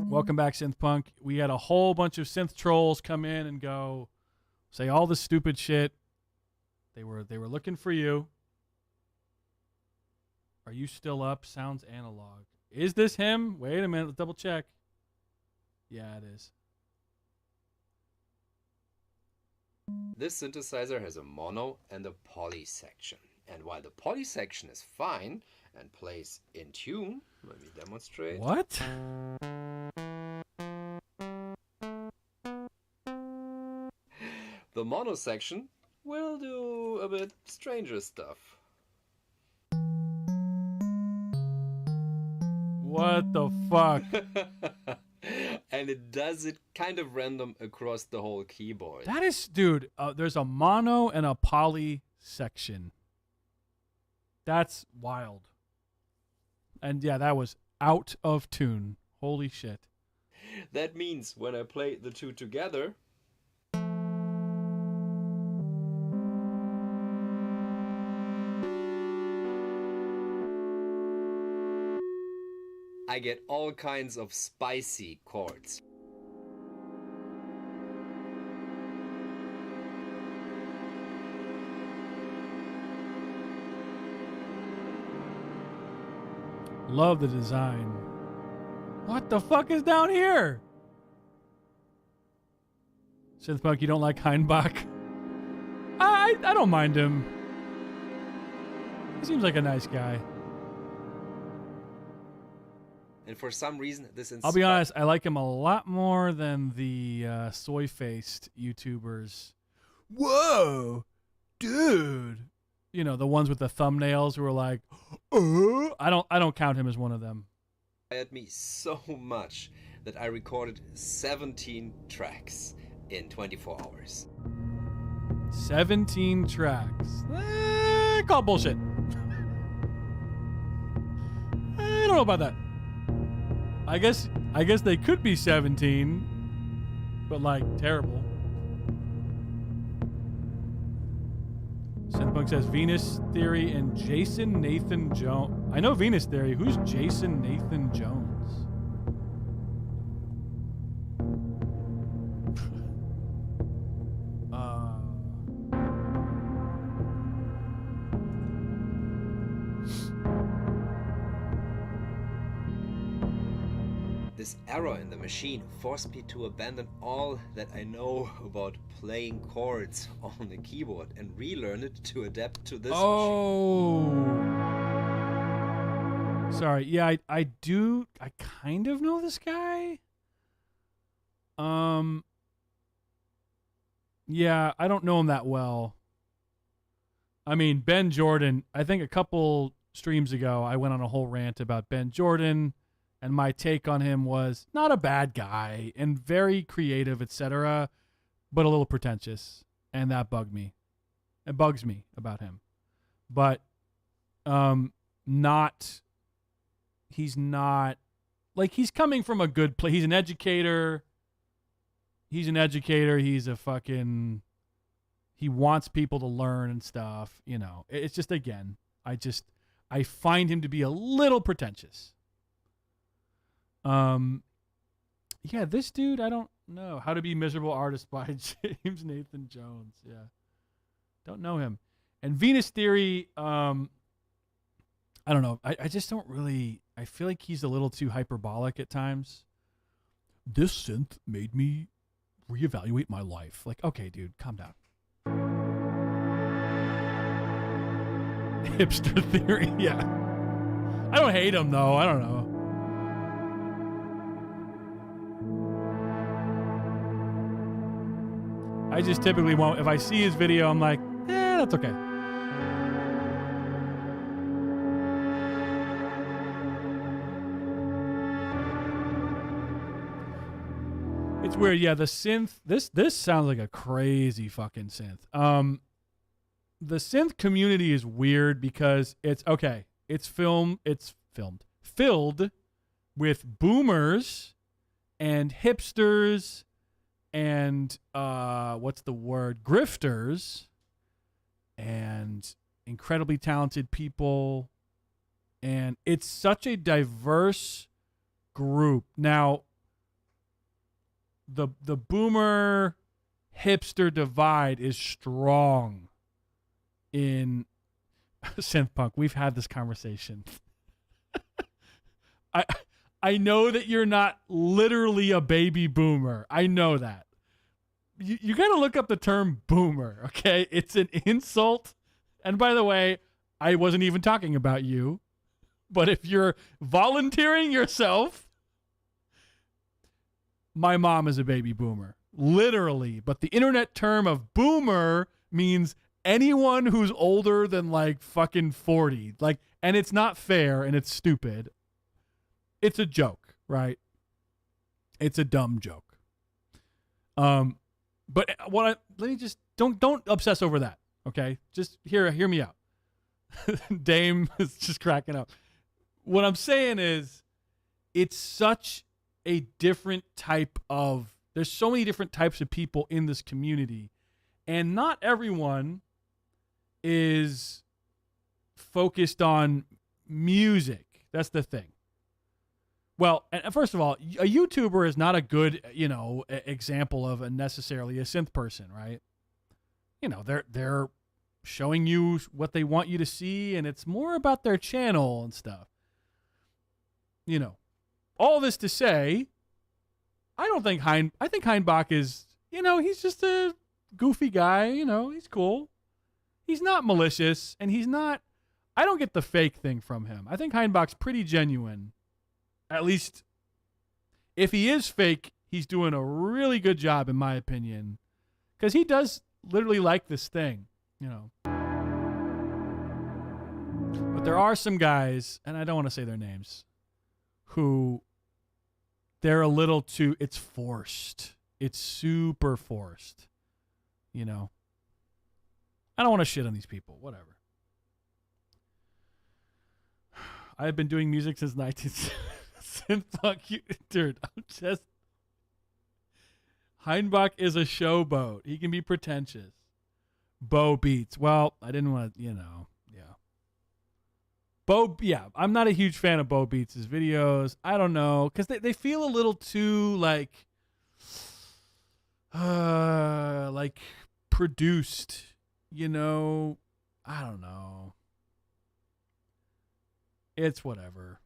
Welcome back, Synth Punk. We had a whole bunch of synth trolls come in and go say all the stupid shit. They were looking for you. Are you still up? Sounds analog. Is this him? Wait a minute, let's double check. Yeah, it is. This synthesizer has a mono and a poly section. And while the poly section is fine and plays in tune, let me demonstrate. What? The mono section will do a bit stranger stuff. What the fuck? And it does it kind of random across the whole keyboard. That is, dude, there's a mono and a poly section. That's wild. And yeah, that was out of tune. Holy shit. That means when I play the two together, I get all kinds of spicy chords. Love the design. What the fuck is down here? Synthpunk, you don't like Heinbach? I don't mind him. He seems like a nice guy. And for some reason, this I'll be honest, I like him a lot more than the soy-faced YouTubers. Whoa, dude. You know, the ones with the thumbnails who are like, I don't count him as one of them. Inspired me so much that I recorded 17 tracks in 24 hours. 17 tracks. Call bullshit. I don't know about that. I guess they could be 17, but like terrible. Synthpunk says Venus Theory and Jason Nathan Jones. I know Venus Theory. Who's Jason Nathan Jones? This error in the machine forced me to abandon all that I know about playing chords on the keyboard and relearn it to adapt to this machine. Sorry. Yeah, I kind of know this guy. Yeah, I don't know him that well. I mean, Ben Jordan, I think a couple streams ago I went on a whole rant about Ben Jordan. And my take on him was not a bad guy and very creative, etc., but a little pretentious, and that bugged me. It bugs me about him. But not. He's not like he's coming from a good place. He's an educator. He's a fucking. He wants people to learn and stuff. You know, it's just again. I find him to be a little pretentious. Yeah, this dude, I don't know. How to Be Miserable Artist by James Nathan Jones. Yeah. Don't know him. And Venus Theory, I don't know. I just don't really, I feel like he's a little too hyperbolic at times. This synth made me reevaluate my life. Like, okay, dude, calm down. Hipster Theory, yeah. I don't hate him, though. I don't know. I just typically won't. If I see his video, I'm like, that's okay. It's weird. Yeah, the synth. This sounds like a crazy fucking synth. The synth community is weird because it's okay. It's filled with boomers and hipsters and what's the word? Grifters and incredibly talented people. And it's such a diverse group. Now, the boomer hipster divide is strong in synth punk. We've had this conversation. I know that you're not literally a baby boomer. I know that. You got to look up the term boomer, okay? It's an insult. And by the way, I wasn't even talking about you. But if you're volunteering yourself, my mom is a baby boomer. Literally. But the internet term of boomer means anyone who's older than like fucking 40. Like, and it's not fair and it's stupid. It's a joke, right? It's a dumb joke. But let me just don't obsess over that, okay? Just hear me out. Dame is just cracking up. What I'm saying is, it's such a different type of. There's so many different types of people in this community, and not everyone is focused on music. That's the thing. Well, and first of all, a YouTuber is not a good, example of necessarily a synth person, right? You know, they're showing you what they want you to see, and it's more about their channel and stuff. You know, all this to say, I think Heinbach is, he's just a goofy guy. He's cool. He's not malicious, and I don't get the fake thing from him. I think Heinbach's pretty genuine. At least, if he is fake, he's doing a really good job, in my opinion, because he does literally like this thing, But there are some guys, and I don't want to say their names, who they're a little too. It's forced. It's super forced. I don't want to shit on these people. Whatever. I've been doing music since 1970. Fuck you, dude. Heinbach is a showboat. He can be pretentious. Bo Beats. Well, I didn't want to, yeah. I'm not a huge fan of Bo Beats' videos. I don't know, because they feel a little too, like produced, I don't know. It's whatever.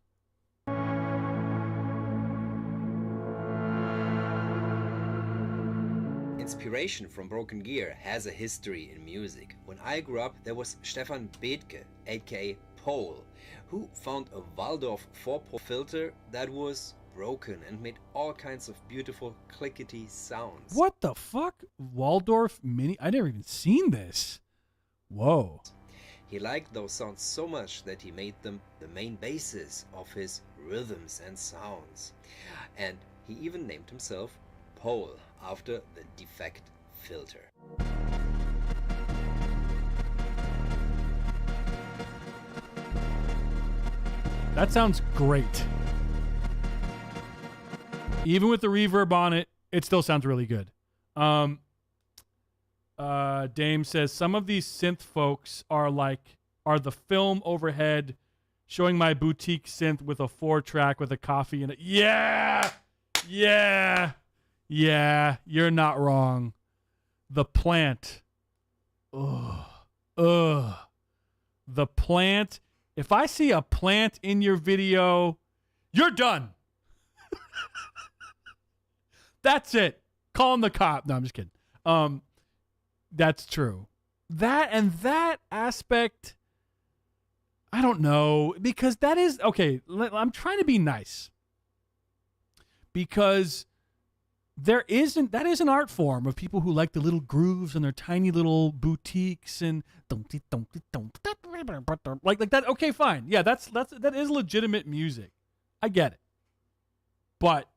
Inspiration from Broken Gear has a history in music. When I grew up, there was Stefan Bethke, aka Pole, who found a Waldorf 4-pole filter that was broken and made all kinds of beautiful clickety sounds. What the fuck? Waldorf Mini? I never even seen this. Whoa. He liked those sounds so much that he made them the main basis of his rhythms and sounds. And he even named himself Pole after the defect filter. That sounds great. Even with the reverb on it, it still sounds really good. Dame says some of these synth folks are the film overhead showing my boutique synth with a 4-track with a coffee in it. Yeah. You're not wrong. The Plant. Ugh. The Plant. If I see a plant in your video, you're done. That's it. Calling the cop. No, I'm just kidding. That's true. That aspect, I don't know, because that is okay. I'm trying to be nice because that is an art form of people who like the little grooves and their tiny little boutiques and like that. Okay, fine. Yeah, that is legitimate music. I get it, but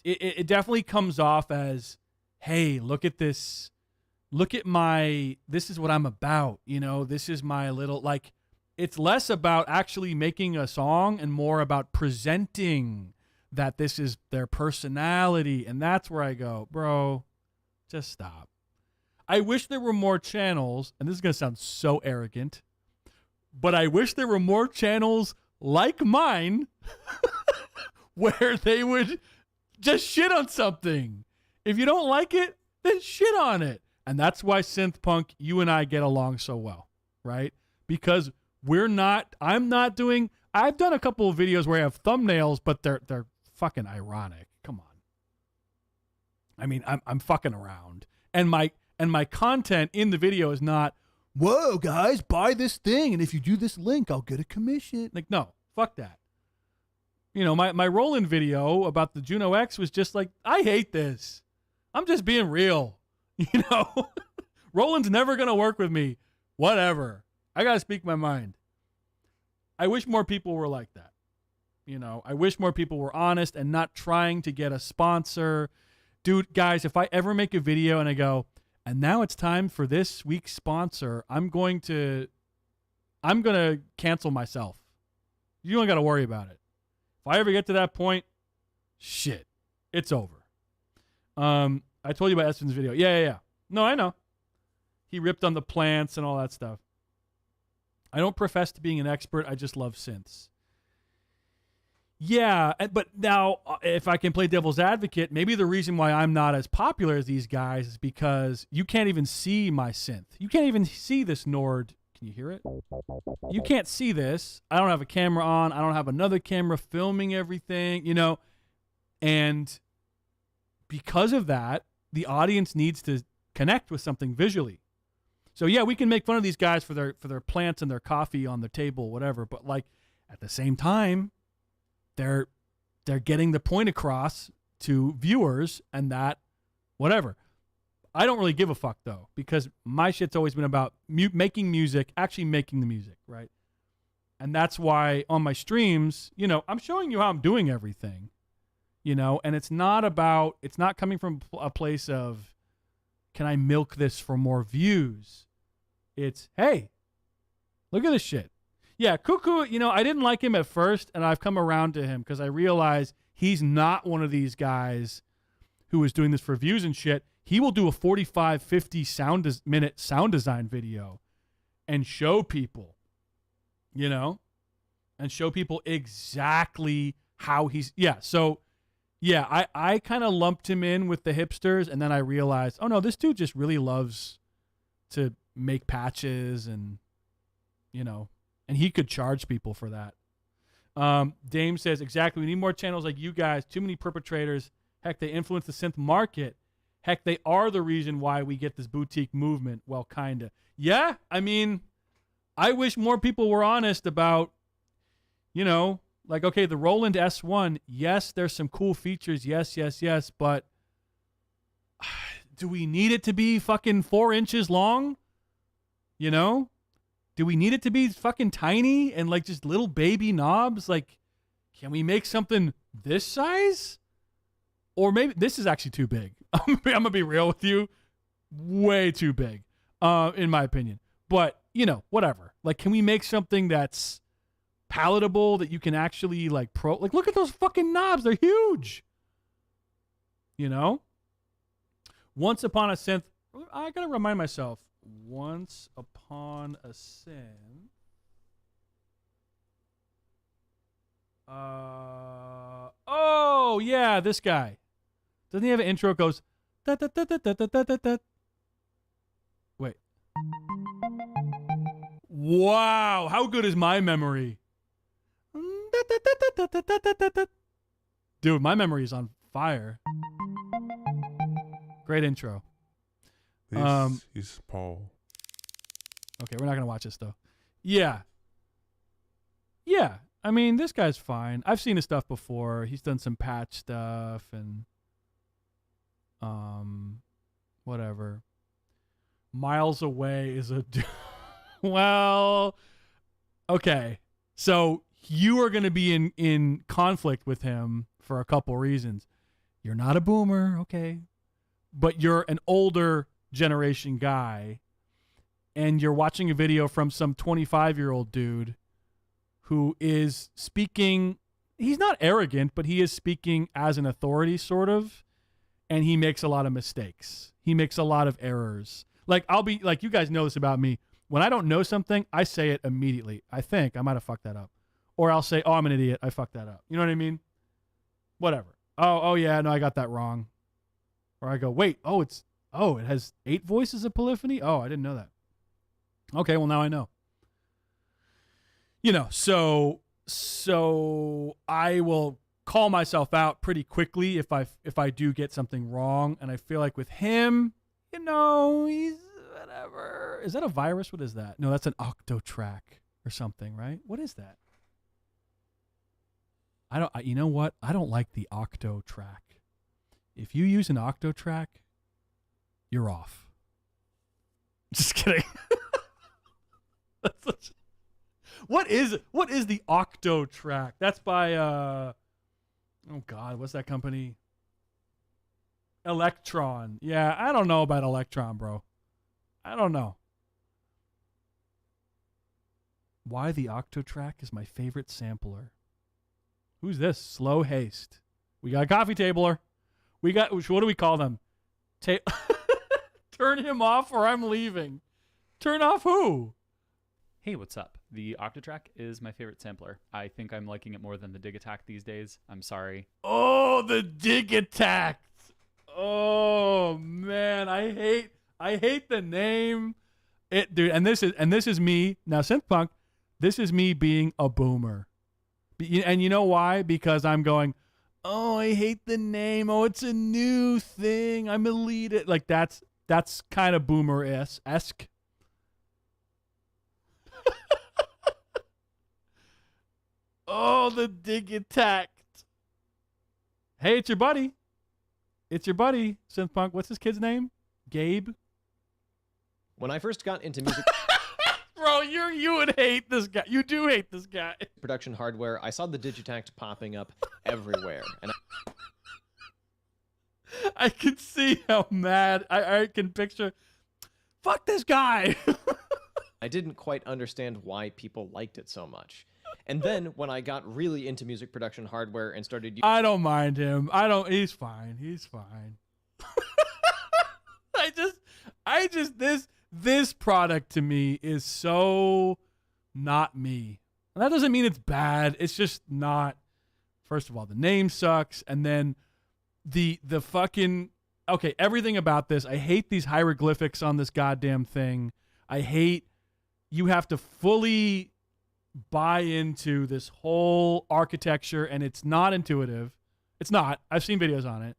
it definitely comes off as, hey, look at this. Look at this is what I'm about. This is my little, it's less about actually making a song and more about presenting that this is their personality. And that's where I go, bro, just stop. I wish there were more channels, and this is going to sound so arrogant, but I wish there were more channels like mine where they would just shit on something. If you don't like it, then shit on it. And that's why synth punk, you and I get along so well, right? Because I've done a couple of videos where I have thumbnails, but they're fucking ironic. Come on. I mean, I'm fucking around. And my content in the video is not, whoa, guys, buy this thing, and if you do this link, I'll get a commission. Like, no, fuck that. My Roland video about the Juno X was just like, I hate this. I'm just being real. Roland's never going to work with me. Whatever. I got to speak my mind. I wish more people were like that. I wish more people were honest and not trying to get a sponsor. Dude, guys, if I ever make a video and I go, and now it's time for this week's sponsor, I'm going to cancel myself. You don't got to worry about it. If I ever get to that point, shit, it's over. I told you about Espen's video. Yeah. No, I know. He ripped on the plants and all that stuff. I don't profess to being an expert. I just love synths. Yeah, but now if I can play devil's advocate, maybe the reason why I'm not as popular as these guys is because you can't even see my synth. You can't even see this Nord. Can you hear it? You can't see this. I don't have a camera on. I don't have another camera filming everything, and because of that, the audience needs to connect with something visually. So yeah, we can make fun of these guys for their plants and their coffee on the table, whatever. But at the same time, they're getting the point across to viewers, and that whatever. I don't really give a fuck though, because my shit's always been about making music, actually making the music, right? And that's why on my streams, I'm showing you how I'm doing everything. And it's not coming from a place of, can I milk this for more views? It's, hey, look at this shit. Yeah, Cuckoo, I didn't like him at first, and I've come around to him because I realize he's not one of these guys who is doing this for views and shit. He will do a 45, 50 minute sound design video and show people, and show people exactly how he's, yeah, so... Yeah, I kind of lumped him in with the hipsters, and then I realized, oh no, this dude just really loves to make patches and he could charge people for that. Dame says, exactly, we need more channels like you guys, too many perpetrators. Heck, they influence the synth market. Heck, they are the reason why we get this boutique movement. Well, kinda. Yeah, I mean, I wish more people were honest about, okay, the Roland S1, yes, there's some cool features, yes, but do we need it to be fucking 4 inches long? Do we need it to be fucking tiny and just little baby knobs? Can we make something this size? Or maybe this is actually too big. I'm going to be real with you. Way too big, in my opinion. But, whatever. Can we make something that's palatable that you can actually like look at those fucking knobs. They're huge. You know? Once Upon a Synth, I got to remind myself. Once Upon a Synth. Oh, yeah, this guy. Doesn't he have an intro? It goes, da, da, da, da, da, da, da, da. Wait. Wow, how good is my memory? Dude, my memory is on fire. Great intro. This is Paul. Okay, we're not going to watch this, though. Yeah. Yeah. I mean, this guy's fine. I've seen his stuff before. He's done some patch stuff and whatever. Miles Away is a well, okay. So you are going to be in conflict with him for a couple reasons. You're not a boomer, okay, but you're an older generation guy, and you're watching a video from some 25-year-old dude who is speaking. He's not arrogant, but he is speaking as an authority, sort of, and he makes a lot of mistakes. He makes a lot of errors. Like, I'll be like, you guys know this about me. When I don't know something, I say it immediately. I think I might have fucked that up. Or I'll say, oh, I'm an idiot. I fucked that up. You know what I mean? Whatever. Oh yeah, no, I got that wrong. Or I go, wait, it has 8 voices of polyphony? Oh, I didn't know that. Okay, well, now I know. You know, so I will call myself out pretty quickly if I do get something wrong. And I feel like with him, you know, he's whatever. Is that a virus? What is that? No, that's an octotrack or something, right? What is that? You know what? I don't like the octotrack. If you use an octotrack, you're off. Just kidding. What is the octotrack? That's by oh God, what's that company? Electron. Yeah, I don't know about Electron, bro. I don't know. Why the octotrack is my favorite sampler. Who's this? Slow Haste. We got a coffee tabler. We got, what do we call them? Turn him off or I'm leaving. Turn off who? Hey, what's up? The Octatrack is my favorite sampler. I think I'm liking it more than the Dig Attack these days. I'm sorry. Oh, the Dig Attack. Oh man, I hate the name. Dude, and this is me. Now, Synthpunk, this is me being a boomer. And you know why? Because I'm going, oh, I hate the name. Oh, it's a new thing. I'm elite. Like that's kind of boomer-esque. Oh, the Dig Attack. Hey, it's your buddy. It's your buddy, Synthpunk. What's his kid's name? Gabe? When I first got into music... Bro, you would hate this guy. You do hate this guy. Production hardware, I saw the Digitact popping up everywhere. And I can see how mad. I can picture... Fuck this guy. I didn't quite understand why people liked it so much. And then when I got really into music production hardware and started... I don't mind him. He's fine. He's fine. This product to me is so not me. And that doesn't mean it's bad. It's just not. First of all, the name sucks. And then the fucking... Okay, everything about this. I hate these hieroglyphics on this goddamn thing. I hate you have to fully buy into this whole architecture, and it's not intuitive. It's not. I've seen videos on it.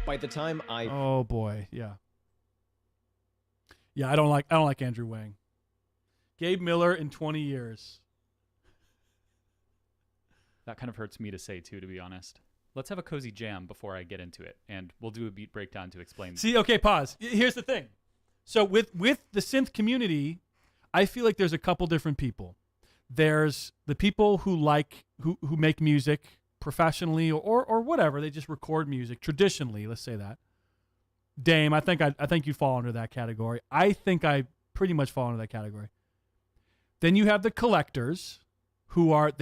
By the time I... Oh boy, yeah. Yeah, I don't like Andrew Wang. Gabe Miller in 20 years. That kind of hurts me to say too, to be honest. Let's have a cozy jam before I get into it, and we'll do a beat breakdown to explain. See, okay, pause. Here's the thing. So with the synth community, I feel like there's a couple different people. There's the people who make music professionally or whatever. They just record music traditionally. Let's say that. Dame, I think you fall under that category. I think I pretty much fall under that category. Then you have the collectors who are,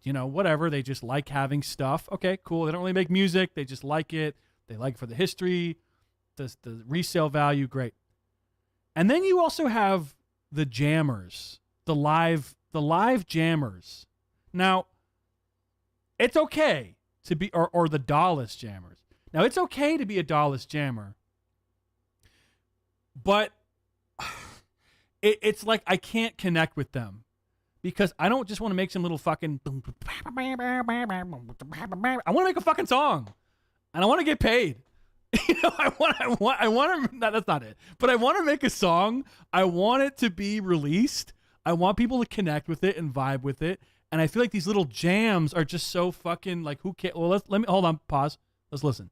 whatever. They just like having stuff. Okay, cool. They don't really make music. They just like it. They like it for the history, the resale value. Great. And then you also have the jammers, the live jammers. Now, it's okay to be, or the Dallas jammers. Now, it's okay to be a Dallas jammer, but it's like I can't connect with them because I don't just want to make some little fucking. I want to make a fucking song, and I want to get paid. I want to. No, that's not it. But I want to make a song. I want it to be released. I want people to connect with it and vibe with it. And I feel like these little jams are just so fucking like, who cares? Well, let me hold on. Pause. Let's listen.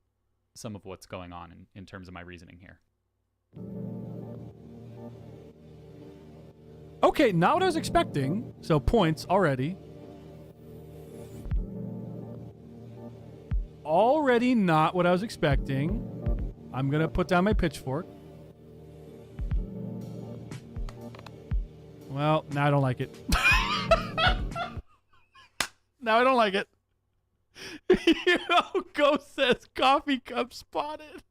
Some of what's going on in terms of my reasoning here. Okay, not what I was expecting. So points already. Already not what I was expecting. I'm going to put down my pitchfork. Well, now I don't like it. Now I don't like it. Ghost says coffee cup spotted.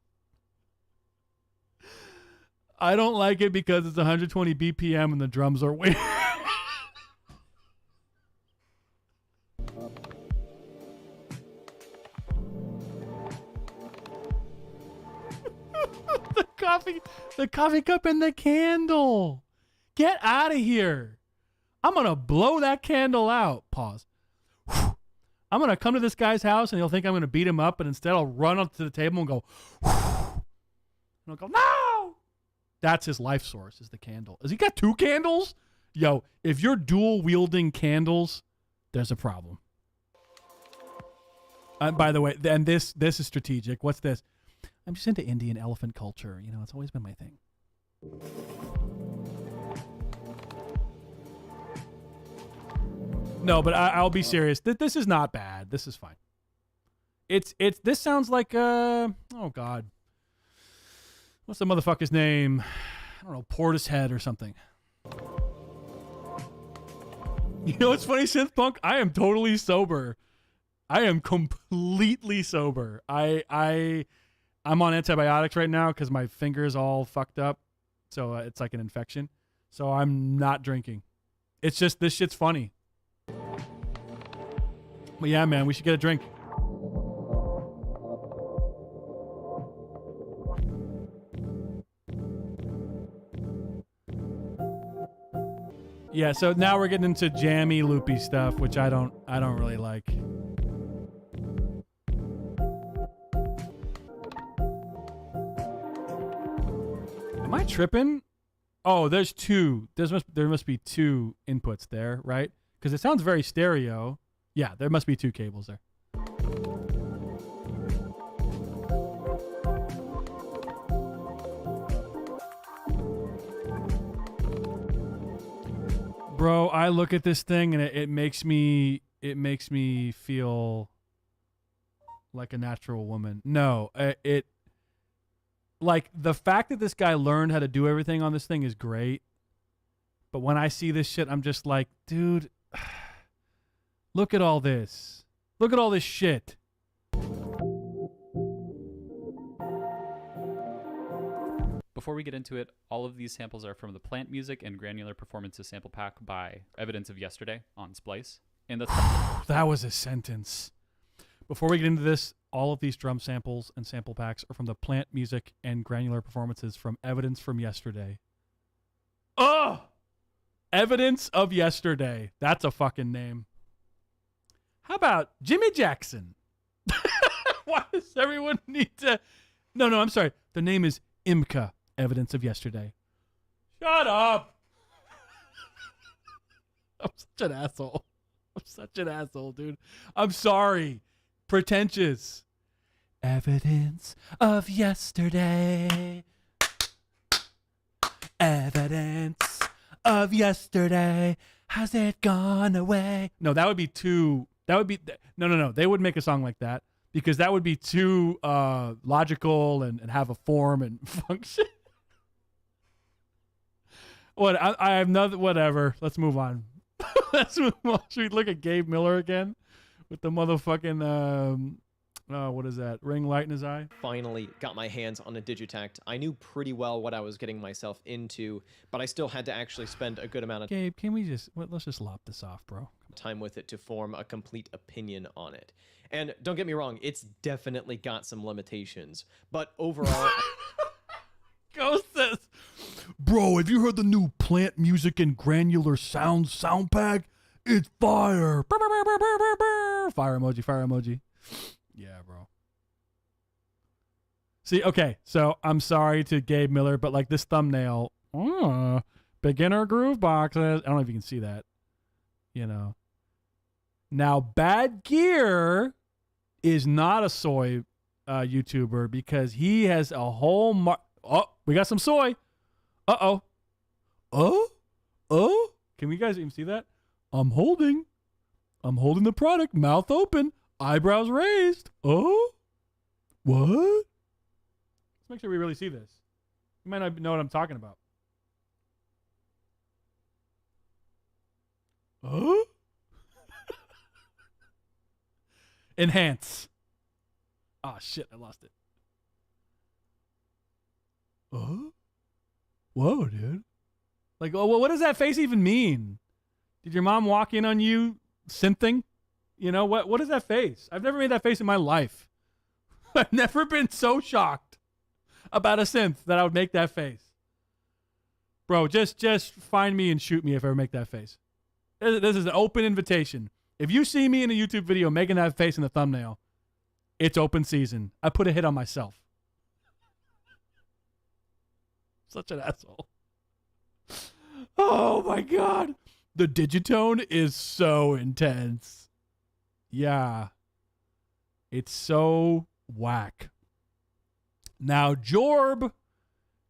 I don't like it because it's 120 BPM and the drums are weird. The coffee cup and the candle. Get out of here. I'm going to blow that candle out. Pause. I'm going to come to this guy's house and he'll think I'm going to beat him up, but instead I'll run up to the table and go, and I'll go, no! That's his life source, is the candle. Has he got two candles? Yo, if you're dual wielding candles, there's a problem. By the way, and this is strategic. What's this? I'm just into Indian elephant culture. It's always been my thing. No, but I'll be serious. This is not bad. This is fine. This sounds like oh God, what's the motherfucker's name? I don't know, Portishead or something. You know what's funny, Synth Punk? I am totally sober. I am completely sober. I'm on antibiotics right now because my finger's all fucked up. So it's like an infection. So I'm not drinking. It's just, this shit's funny. But yeah, man, we should get a drink. Yeah, so now we're getting into jammy, loopy stuff, which I don't really like. Am I tripping? Oh, there's two. There must be two inputs there, right? Because it sounds very stereo. Yeah, there must be two cables there. Bro, I look at this thing and it makes me feel like a natural woman. No, like the fact that this guy learned how to do everything on this thing is great. But when I see this shit, I'm just like, dude, look at all this. Look at all this shit. Before we get into it, all of these samples are from the Plant Music and Granular Performances sample pack by Evidence of Yesterday on Splice. And that's that was a sentence. Before we get into this, all of these drum samples and sample packs are from the Plant Music and Granular Performances from Evidence from Yesterday. Oh! Evidence of Yesterday. That's a fucking name. How about Jimmy Jackson? Why does everyone need to... No, I'm sorry. The name is Imka, Evidence of Yesterday. Shut up! I'm such an asshole. I'm such an asshole, dude. I'm sorry. Pretentious. Evidence of yesterday. Evidence of yesterday. Has it gone away? No, that would be too... That would be... No. They would make a song like that because that would be too logical and have a form and function. What? I have nothing. Whatever. Let's move on. Let's move on. Should we look at Gabe Miller again with the motherfucking what is that? Ring light in his eye. Finally got my hands on a Digitact. I knew pretty well what I was getting myself into, but I still had to actually spend a good amount of Gabe, can we let's just lop this off, bro? time with it to form a complete opinion on it. And don't get me wrong, it's definitely got some limitations, but overall Ghost says, bro, have you heard the new Plant Music and Granular sound pack? It's fire. Fire emoji, fire emoji. Yeah, bro. See, okay, so I'm sorry to Gabe Miller, but like this thumbnail, beginner groove boxes. I don't know if you can see that. You know. Now, Bad Gear is not a soy YouTuber because he has a whole oh, we got some soy. Uh-oh. Oh? Can we guys even see that? I'm holding the product, mouth open, eyebrows raised. Oh? What? Let's make sure we really see this. You might not know what I'm talking about. Oh? Enhance. Oh, shit, I lost it. Oh? Whoa, dude. Like, oh, well, what does that face even mean? Did your mom walk in on you synthing? You know, what is that face? I've never made that face in my life. I've never been so shocked about a synth that I would make that face. Bro, just find me and shoot me if I ever make that face. This is an open invitation. If you see me in a YouTube video making that face in the thumbnail, it's open season. I put a hit on myself. Such an asshole. Oh my God. The digitone is so intense. Yeah. It's so whack. Now, Jorb,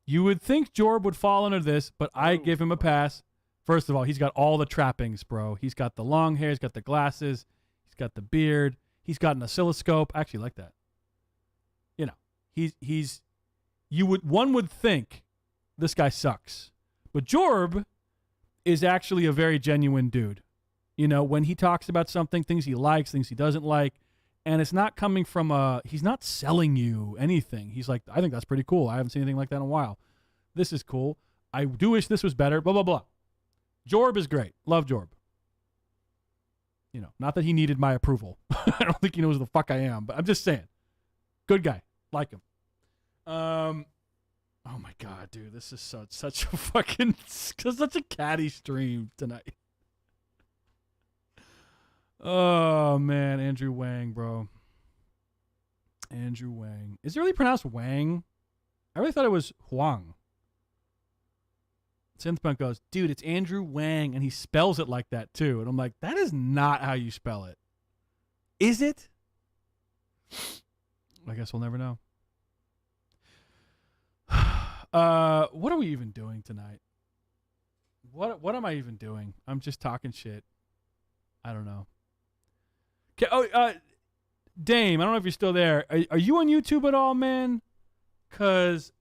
you would think Jorb would fall under this, but I give him a pass. First of all, he's got all the trappings, bro. He's got the long hair, he's got the glasses, he's got the beard, he's got an oscilloscope. I actually like that. You know, one would think this guy sucks. But Jorb is actually a very genuine dude. You know, when he talks about something, things he likes, things he doesn't like, and it's not coming from he's not selling you anything. He's like, I think that's pretty cool. I haven't seen anything like that in a while. This is cool. I do wish this was better, blah, blah, blah. Jorb is great. Love Jorb. You know, not that he needed my approval. I don't think he knows who the fuck I am, but I'm just saying. Good guy. Like him. Oh my God, dude. This is such a fucking, such a catty stream tonight. Oh, man. Andrew Wang, bro. Andrew Wang. Is it really pronounced Wang? I really thought it was Huang. Synthpunk goes, dude, it's Andrew Wang, and he spells it like that, too. And I'm like, that is not how you spell it. Is it? I guess we'll never know. What are we even doing tonight? What am I even doing? I'm just talking shit. I don't know. Dame, I don't know if you're still there. Are you on YouTube at all, man? Because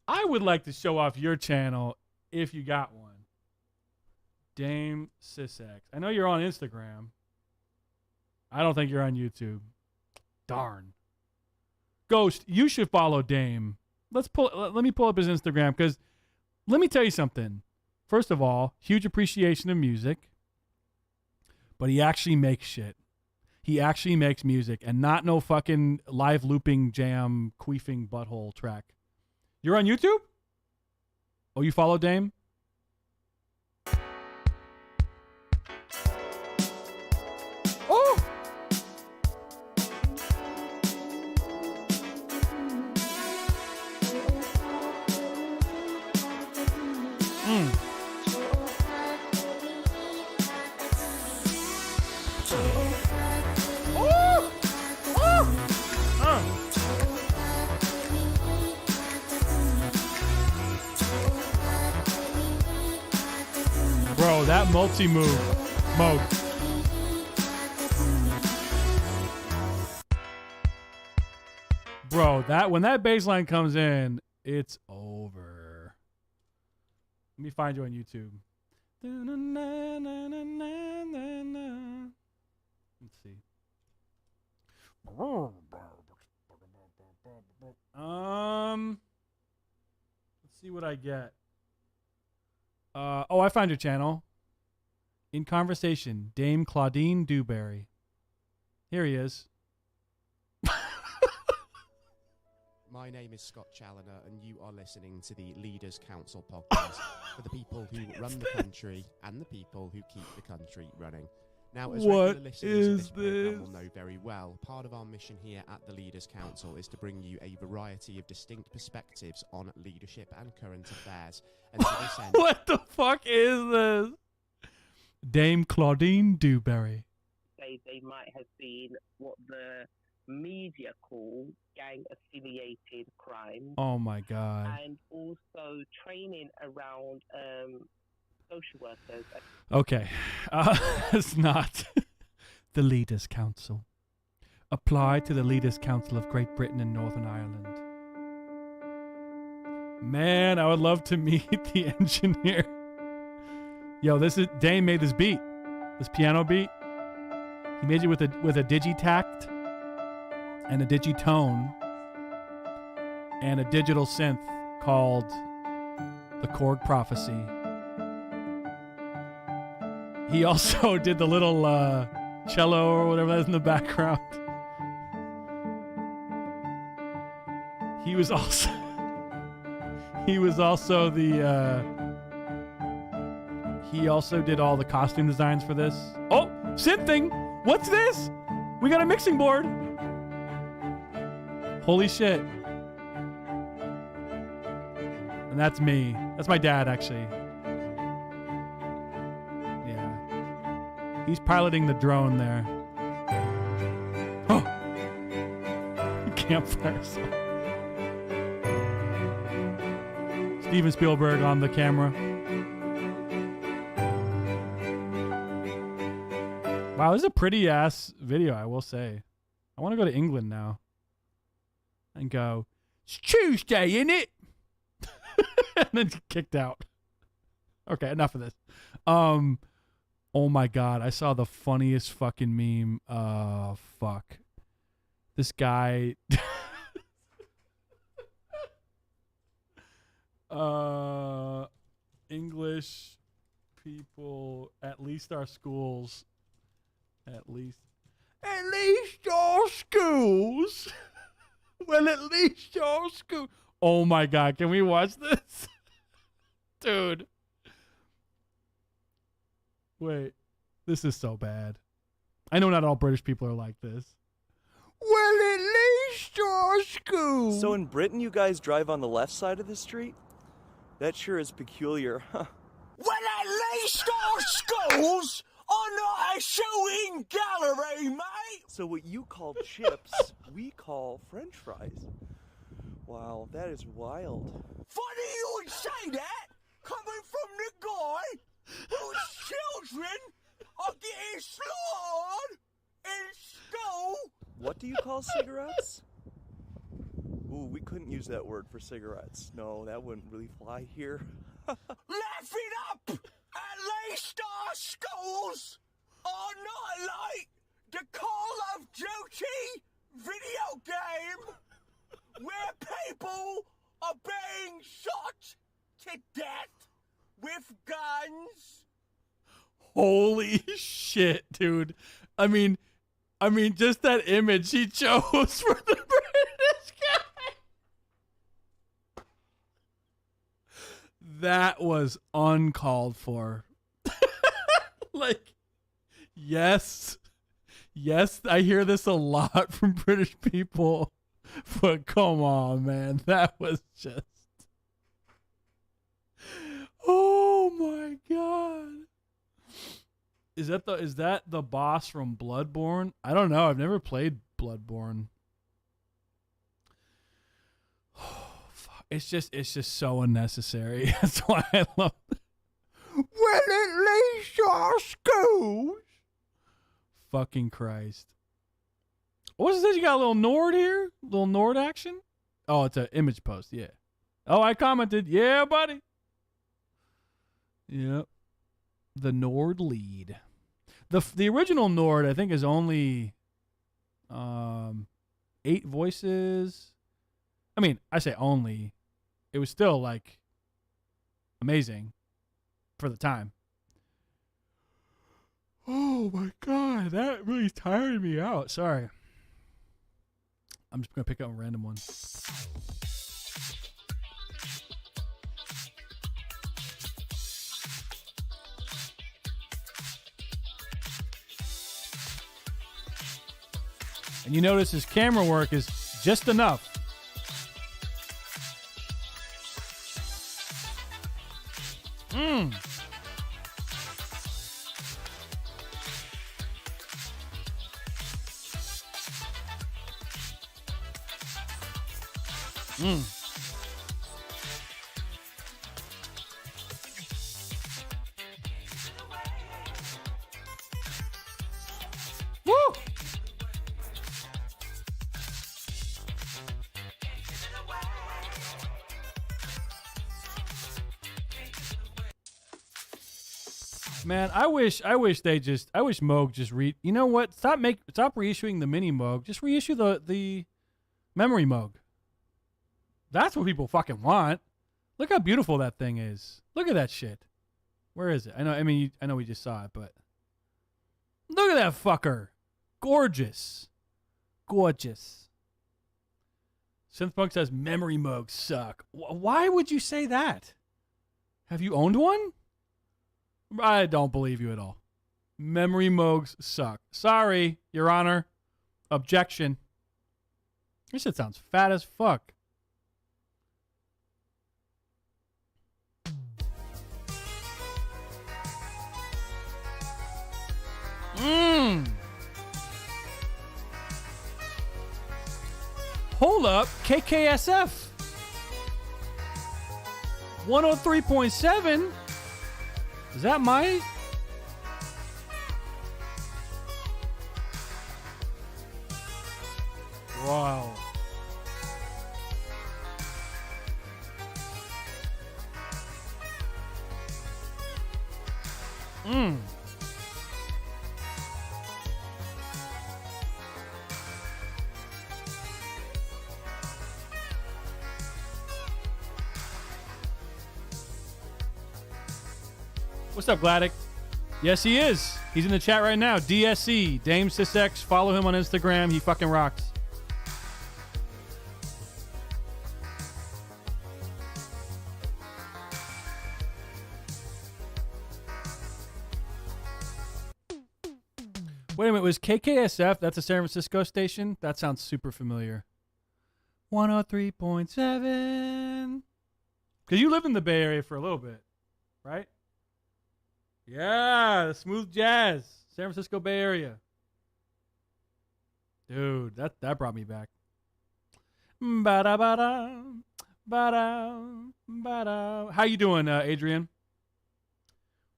I would like to show off your channel if you got one. Dame Sysax. I know you're on Instagram. I don't think you're on YouTube. Darn. Ghost, you should follow Dame. Let me pull up his Instagram, because let me tell you something. First of all, huge appreciation of music, but he actually makes shit. He actually makes music, and not no fucking live looping jam queefing butthole track. You're on YouTube? Oh, you follow Dame? Oh! Bro, that multi-move mode. Bro, when that bass line comes in, it's over. Let me find you on YouTube. Let's see. Let's see what I get. I found your channel. In Conversation, Dame Claudine Dewberry. Here he is. My name is Scott Challoner, and you are listening to the Leaders Council podcast for the people who run the country and the people who keep the country running. Now, as What regular listeners of is this program will this? know very well, part of our mission here at the Leaders Council is to bring you a variety of distinct perspectives on leadership and current affairs. And to this end, What the fuck is this? Dame Claudine Dewberry. They might have been what the media call gang-affiliated crimes. Oh my God. And also training around social workers. Okay. It's not the Leaders Council. Apply to the Leaders Council of Great Britain and Northern Ireland. Man, I would love to meet the engineer. Yo, Dame made this beat. This piano beat. He made it with a digitact and a digitone and a digital synth called the Korg Prophecy. He also did the little cello or whatever that is in the background. He was also he also did all the costume designs for this. Oh, synthing! What's this? We got a mixing board. Holy shit. And that's me. That's my dad, actually. Yeah. He's piloting the drone there. Oh! Campfire song. Steven Spielberg on the camera. Wow, this is a pretty ass video, I will say. I want to go to England now. And go, it's Tuesday, innit? And then kicked out. Okay, enough of this. Oh my God, I saw the funniest fucking meme. Fuck. This guy. English people, at least our schools. At least our schools. Well, at least our school. Oh my God, can we watch this? Dude. Wait, this is so bad. I know not all British people are like this. Well, at least our school. So in Britain, you guys drive on the left side of the street? That sure is peculiar, huh? Well, at least our schools are not a shooting gallery, mate! So what you call chips, we call French fries. Wow, that is wild. Funny you would say that, coming from the guy whose children are getting slaughtered in school. What do you call cigarettes? Ooh, we couldn't use that word for cigarettes. No, that wouldn't really fly here. Laugh it up! At least our schools are not like the Call of Duty video game where people are being shot to death with guns. Holy shit, dude. I mean, just that image he chose for the British guy. That was uncalled for. Like, yes, I hear this a lot from British people, but come on, man, that was just, oh my God. Is that the boss from Bloodborne? I don't know. I've never played Bloodborne. It's just so unnecessary. That's why I love it. Well, at least our schools. Fucking Christ. What's this? You got a little Nord here? Little Nord action? Oh, it's an image post. Yeah. Oh, I commented. Yeah, buddy. Yep. The Nord lead. The original Nord, I think, is only 8 voices. I mean, I say only. It was still, like, amazing for the time. Oh, my God. That really tired me out. Sorry. I'm just going to pick up a random one. And you notice his camera work is just enough. Mmm. Mmm. Woo! Man, I wish Moog just you know what? Stop reissuing the mini Moog. Just reissue the memory Moog. That's what people fucking want. Look how beautiful that thing is. Look at that shit. Where is it? I know we just saw it, but look at that fucker. Gorgeous. Gorgeous. Synthpunk says memory Moogs suck. Why would you say that? Have you owned one? I don't believe you at all. Memory Moogs suck. Sorry, Your Honor. Objection. This shit sounds fat as fuck. Mmm. Hold up. KKSF. 103.7. Is that my... Wow. Mmm. What's up, Gladic? Yes, he is. He's in the chat right now. DSC, Dame SysX. Follow him on Instagram. He fucking rocks. Wait a minute. Was KKSF? That's a San Francisco station? That sounds super familiar. 103.7. Because you lived in the Bay Area for a little bit, right? Yeah, smooth jazz. San Francisco Bay Area. Dude, that brought me back. Ba-da-ba-da, ba-da, ba-da. How you doing, Adrian?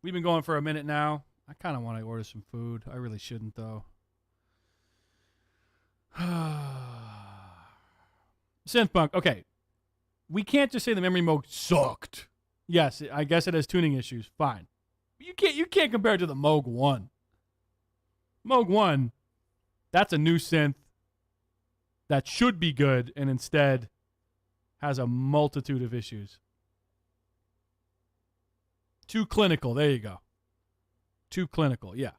We've been going for a minute now. I kind of want to order some food. I really shouldn't, though. Synthpunk. Okay. We can't just say the memory mode sucked. Yes, I guess it has tuning issues. Fine. You can't compare it to the Moog 1. Moog 1, that's a new synth that should be good and instead has a multitude of issues. Too clinical. There you go. Too clinical. Yeah.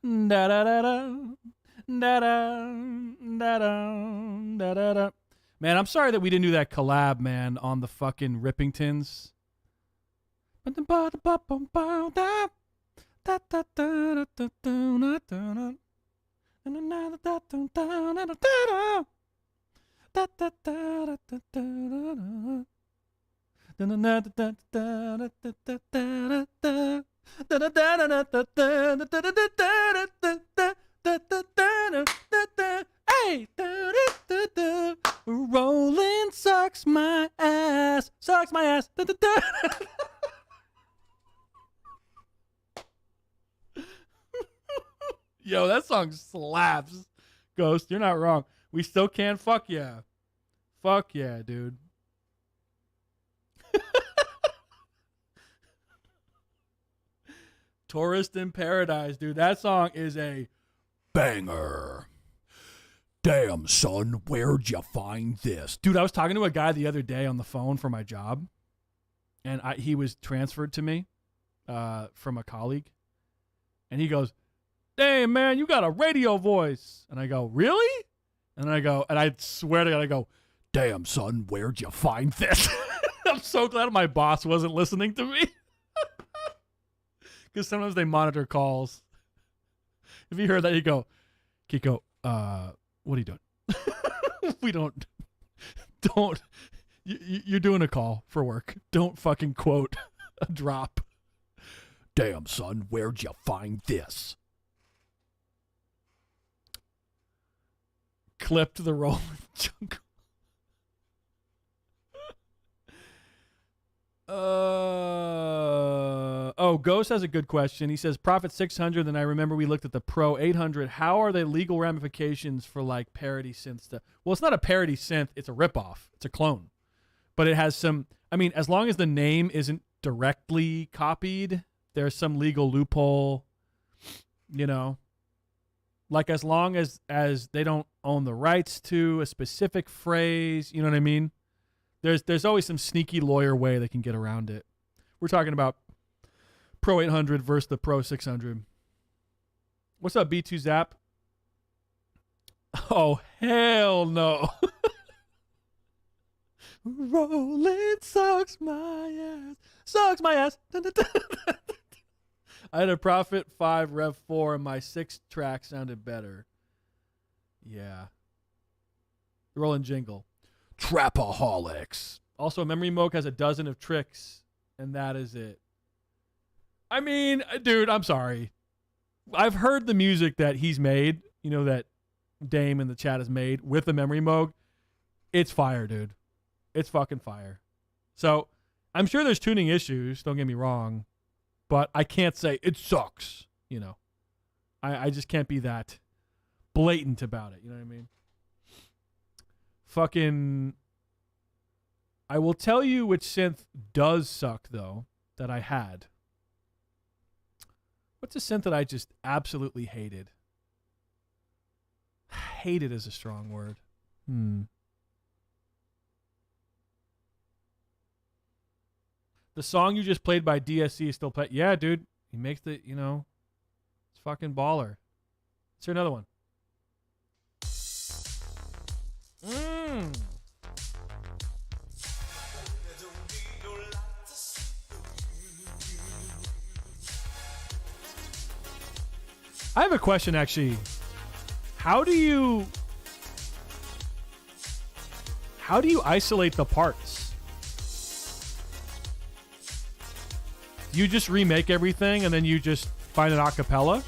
Da da da da da da da da da da. Man, I'm sorry that we didn't do that collab, man, on the fucking Rippingtons. Hey, rolling sucks my ass, sucks my ass. Yo, that song slaps. Ghost, you're not wrong. We still can. Fuck yeah. Fuck yeah, dude. Tourist in Paradise, dude. That song is a banger. Damn, son, where'd you find this? Dude, I was talking to a guy the other day on the phone for my job, and he was transferred to me from a colleague, and he goes, damn, man, you got a radio voice. And I go, really? And I swear to God, I go, damn, son, where'd you find this? I'm so glad my boss wasn't listening to me. Because sometimes they monitor calls. If you heard that, you go, Kiko, what are you doing? We don't, you're doing a call for work. Don't fucking quote a drop. Damn, son, where'd you find this? Clipped the Rolling Jungle. Ghost has a good question. He says, Prophet 600, then I remember we looked at the Pro 800. How are they legal ramifications for like parody synth stuff? Well, it's not a parody synth. It's a ripoff. It's a clone. But it has some, I mean, as long as the name isn't directly copied, there's some legal loophole, you know. Like as long as they don't own the rights to a specific phrase, you know what I mean? There's always some sneaky lawyer way they can get around it. We're talking about Pro 800 versus the Pro 600. What's up, B2 Zap? Oh, hell no. Rolling sucks my ass. Sucks my ass. I had a Prophet 5 Rev 4 and my 6 track sounded better. Yeah. Rolling jingle. Trapaholics. Also, Memory Moog has a dozen of tricks, and that is it. I mean, dude, I'm sorry. I've heard the music that he's made, you know, that Dame in the chat has made with the Memory Moog. It's fire, dude. It's fucking fire. So, I'm sure there's tuning issues, don't get me wrong, but I can't say it sucks, you know. I just can't be that blatant about it, you know what I mean? Fucking, I will tell you which synth does suck, though, that I had. What's a synth that I just absolutely hated? Hated is a strong word. The song you just played by DSC is still playing. Yeah, dude. He makes the, you know, it's fucking baller. Let's hear another one. I have a question, actually. How do you isolate the parts? You just remake everything and then you just find an acapella?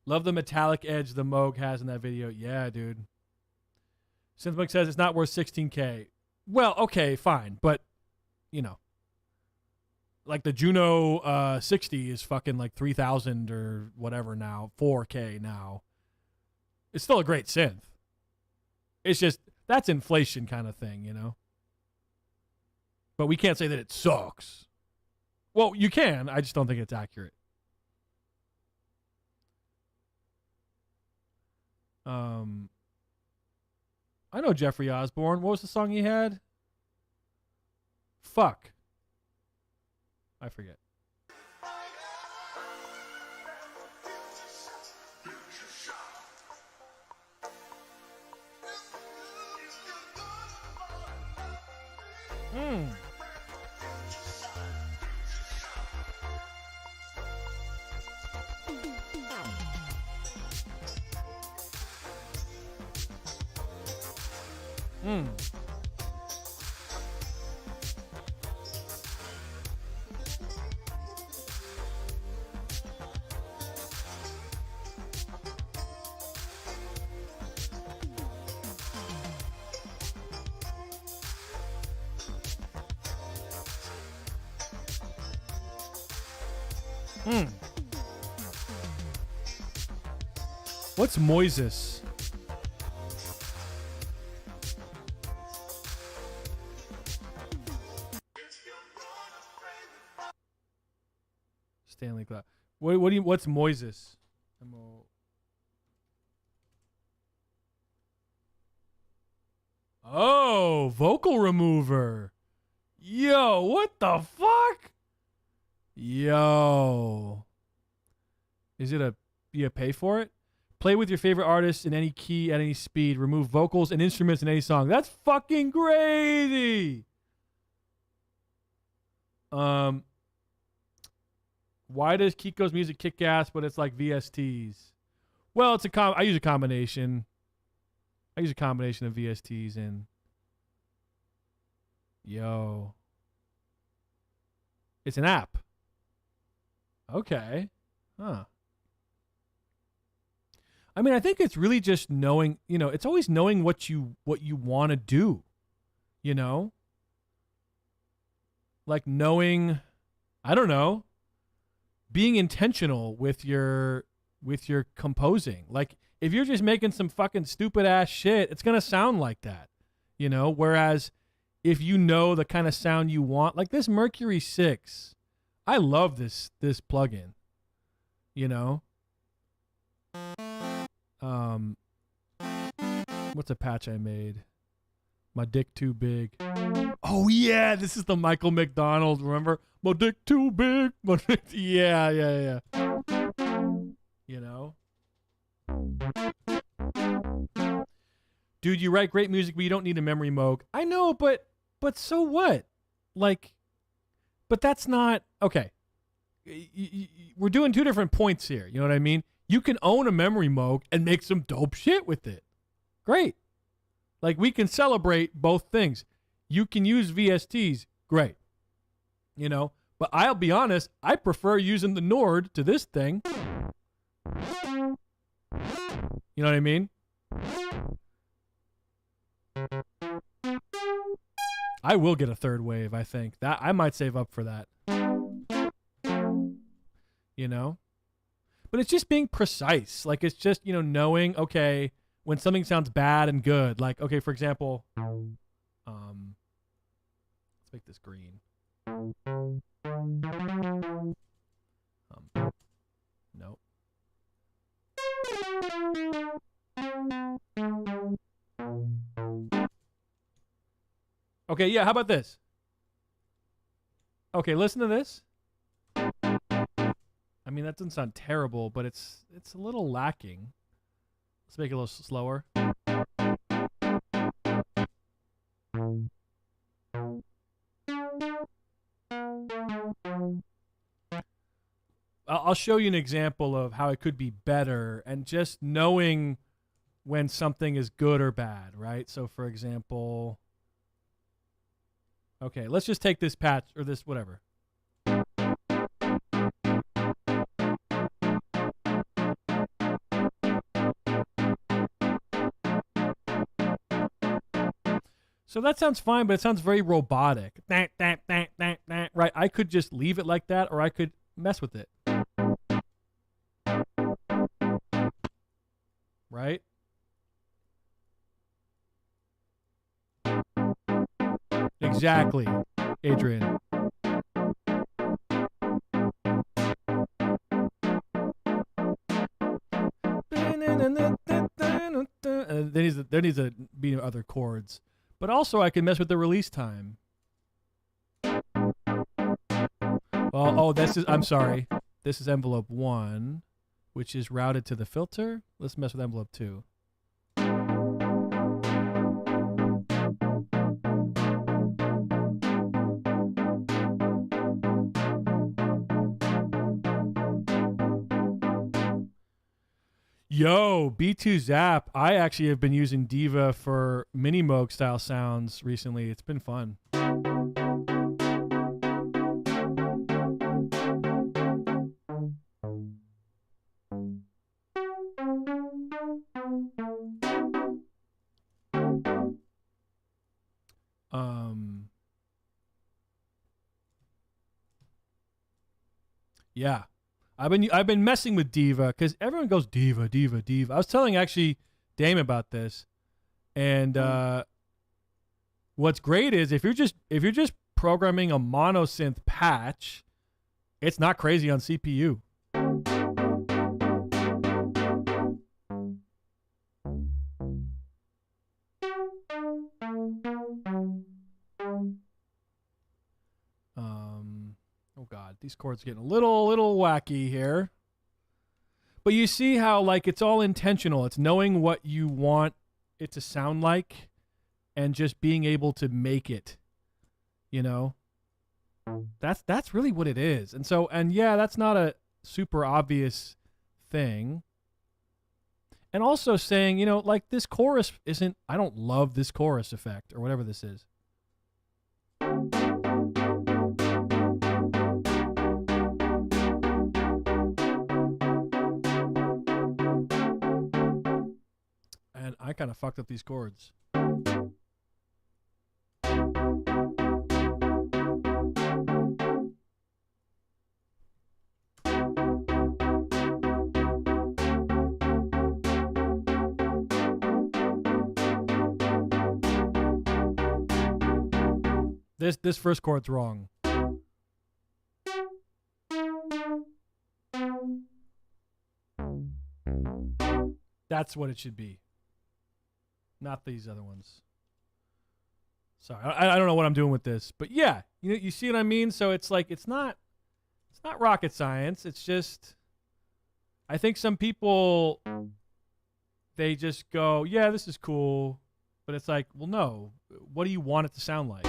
Love the metallic edge the Moog has in that video. Yeah, dude. Synthmug says it's not worth $16K. Well, okay, fine, but you know, like the Juno 60 is fucking like 3,000 or whatever now, 4K now. It's still a great synth. It's just that's inflation kind of thing, you know. But we can't say that it sucks. Well, you can. I just don't think it's accurate. I know Jeffrey Osborne. What was the song he had? Fuck. I forget. What's Moises? Stanley Cloud. What's Moises? Oh, vocal remover. Yo, what the fuck? Yo. Is it you pay for it? Play with your favorite artists in any key at any speed. Remove vocals and instruments in any song. That's fucking crazy. Why does Kiko's music kick ass, but it's like VSTs? Well, I use a combination. I use a combination of VSTs and yo. It's an app. Okay. Huh. I mean, I think it's really just knowing, it's always knowing what you want to do, Like knowing, I don't know, being intentional with your composing. Like if you're just making some fucking stupid ass shit, it's going to sound like that, Whereas if you know the kind of sound you want, like this Mercury 6, I love this plugin, What's a patch I made? My dick too big. Oh yeah, this is the Michael McDonald. Remember? My dick too big. Yeah. Dude, you write great music, but you don't need a memory moog. I know, but so what? Like, but that's not okay. We're doing two different points here. You know what I mean? You can own a memory moog and make some dope shit with it. Great. Like, we can celebrate both things. You can use VSTs. Great. But I'll be honest, I prefer using the Nord to this thing. You know what I mean? I will get a third wave, I think. That I might save up for that. But it's just being precise. Like, it's just, knowing, okay, when something sounds bad and good. Like, okay, for example, let's make this green. Nope. Okay, yeah, how about this? Okay, listen to this. I mean, that doesn't sound terrible, but it's a little lacking. Let's make it a little slower. I'll show you an example of how it could be better, and just knowing when something is good or bad, right? So, for example, okay, let's just take this patch or this whatever. So that sounds fine, but it sounds very robotic. Right? I could just leave it like that, or I could mess with it. Right? Exactly, Adrian. There needs to be other chords. But also I can mess with the release time. Well, I'm sorry. This is envelope 1, which is routed to the filter. Let's mess with envelope 2. Yo, B2 Zap. I actually have been using Diva for mini Moog style sounds recently. It's been fun. Yeah. I've been messing with diva because everyone goes diva, diva, diva. I was telling actually Dame about this, and what's great is if you're just programming a monosynth patch, it's not crazy on CPU. Oh God, these chords are getting a little wacky here. But you see how like it's all intentional. It's knowing what you want it to sound like and just being able to make it. You know? That's really what it is. And yeah, that's not a super obvious thing. And also saying, you know, like this chorus isn't, I don't love this chorus effect or whatever this is. And I kind of fucked up these chords. This first chord's wrong. That's what it should be. Not these other ones. Sorry, I don't know what I'm doing with this, but yeah, you see what I mean. So it's like it's not rocket science. It's just I think some people they just go, yeah, this is cool, but it's like, well, no, what do you want it to sound like?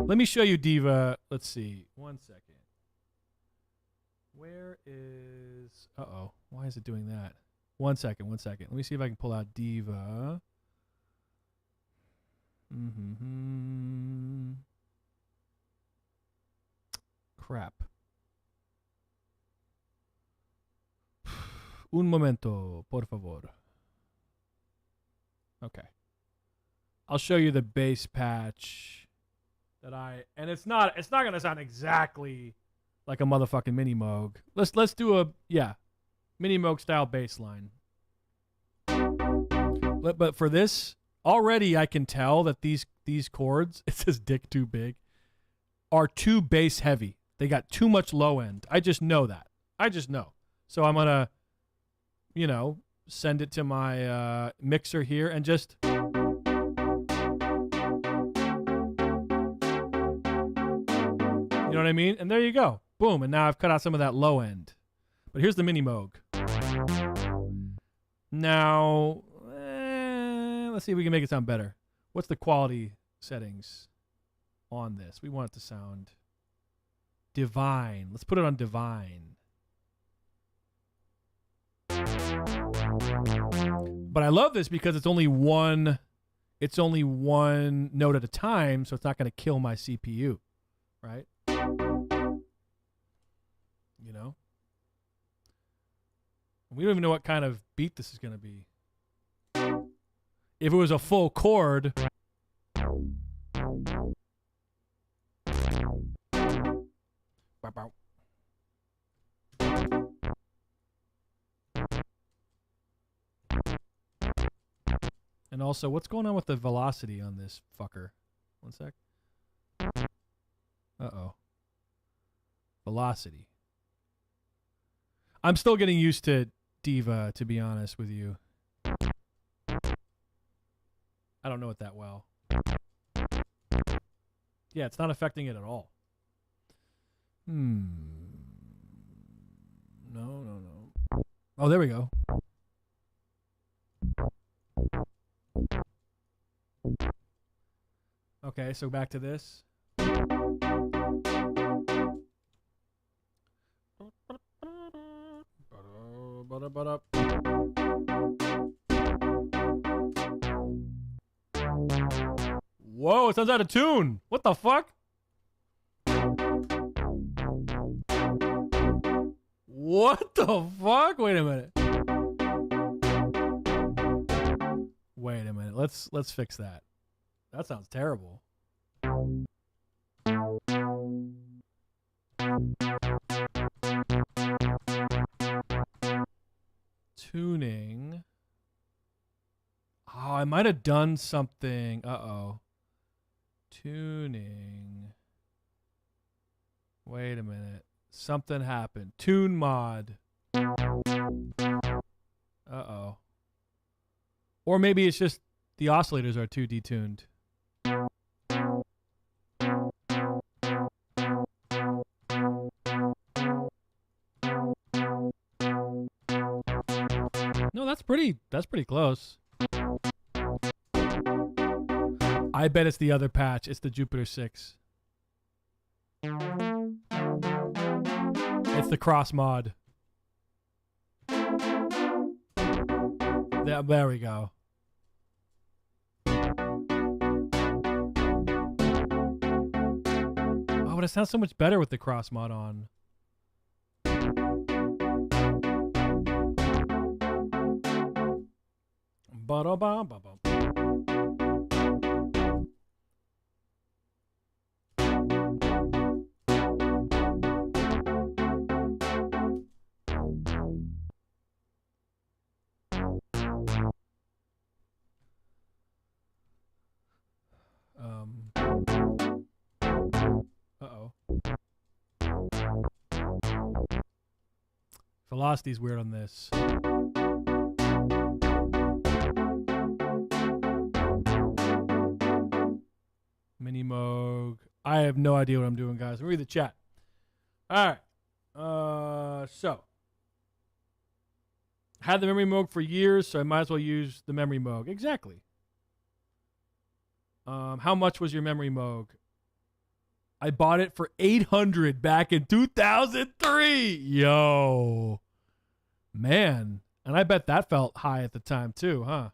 Let me show you Diva. Let's see. 1 second. Where is... Uh-oh. Why is it doing that? 1 second. Let me see if I can pull out Diva. Crap. Un momento, por favor. Okay. I'll show you the bass patch that and it's not gonna sound exactly like a motherfucking Mini Moog. Let's do a Mini Moog style bass line. But for this, already I can tell that these chords, it says dick too big, are too bass heavy. They got too much low end. I just know that. I just know. So I'm gonna, send it to my mixer here and just. You know what I mean? And there you go. Boom. And now I've cut out some of that low end. But here's the Mini Moog. Now, let's see if we can make it sound better. What's the quality settings on this? We want it to sound divine. Let's put it on divine. But I love this because it's only one note at a time, so it's not going to kill my CPU, right? We don't even know what kind of beat this is going to be. If it was a full chord, and also, what's going on with the velocity on this fucker? 1 sec. Uh-oh. Velocity. I'm still getting used to Diva, to be honest with you. I don't know it that well. Yeah, it's not affecting it at all. No. Oh, there we go. Okay, so back to this. Whoa, it sounds out of tune. What the fuck? What the fuck? Wait a minute. Let's fix that. That sounds terrible. Tuning. Oh, I might have done something. Uh-oh. Tuning. Wait a minute. Something happened. Tune mod. Uh-oh. Or maybe it's just the oscillators are too detuned. No, that's pretty close. I bet it's the other patch. It's the Jupiter 6. It's the cross mod. There we go. Oh, but it sounds so much better with the cross mod on. Ba-da-ba-ba-ba. Uh-oh. Velocity's weird on this. Mini Moog. I have no idea what I'm doing, guys. Read the chat. All right. So had the Memory Moog for years, so I might as well use the Memory Moog. Exactly. How much was your Memory Moog? I bought it for $800 back in 2003. Yo, man, and I bet that felt high at the time too, huh?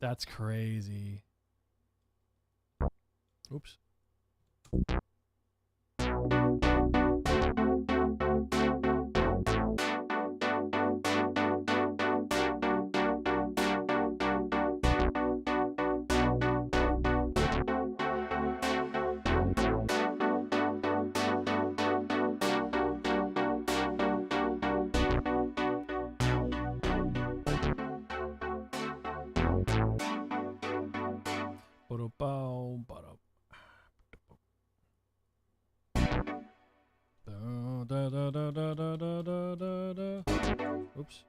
That's crazy. Oops. Oops.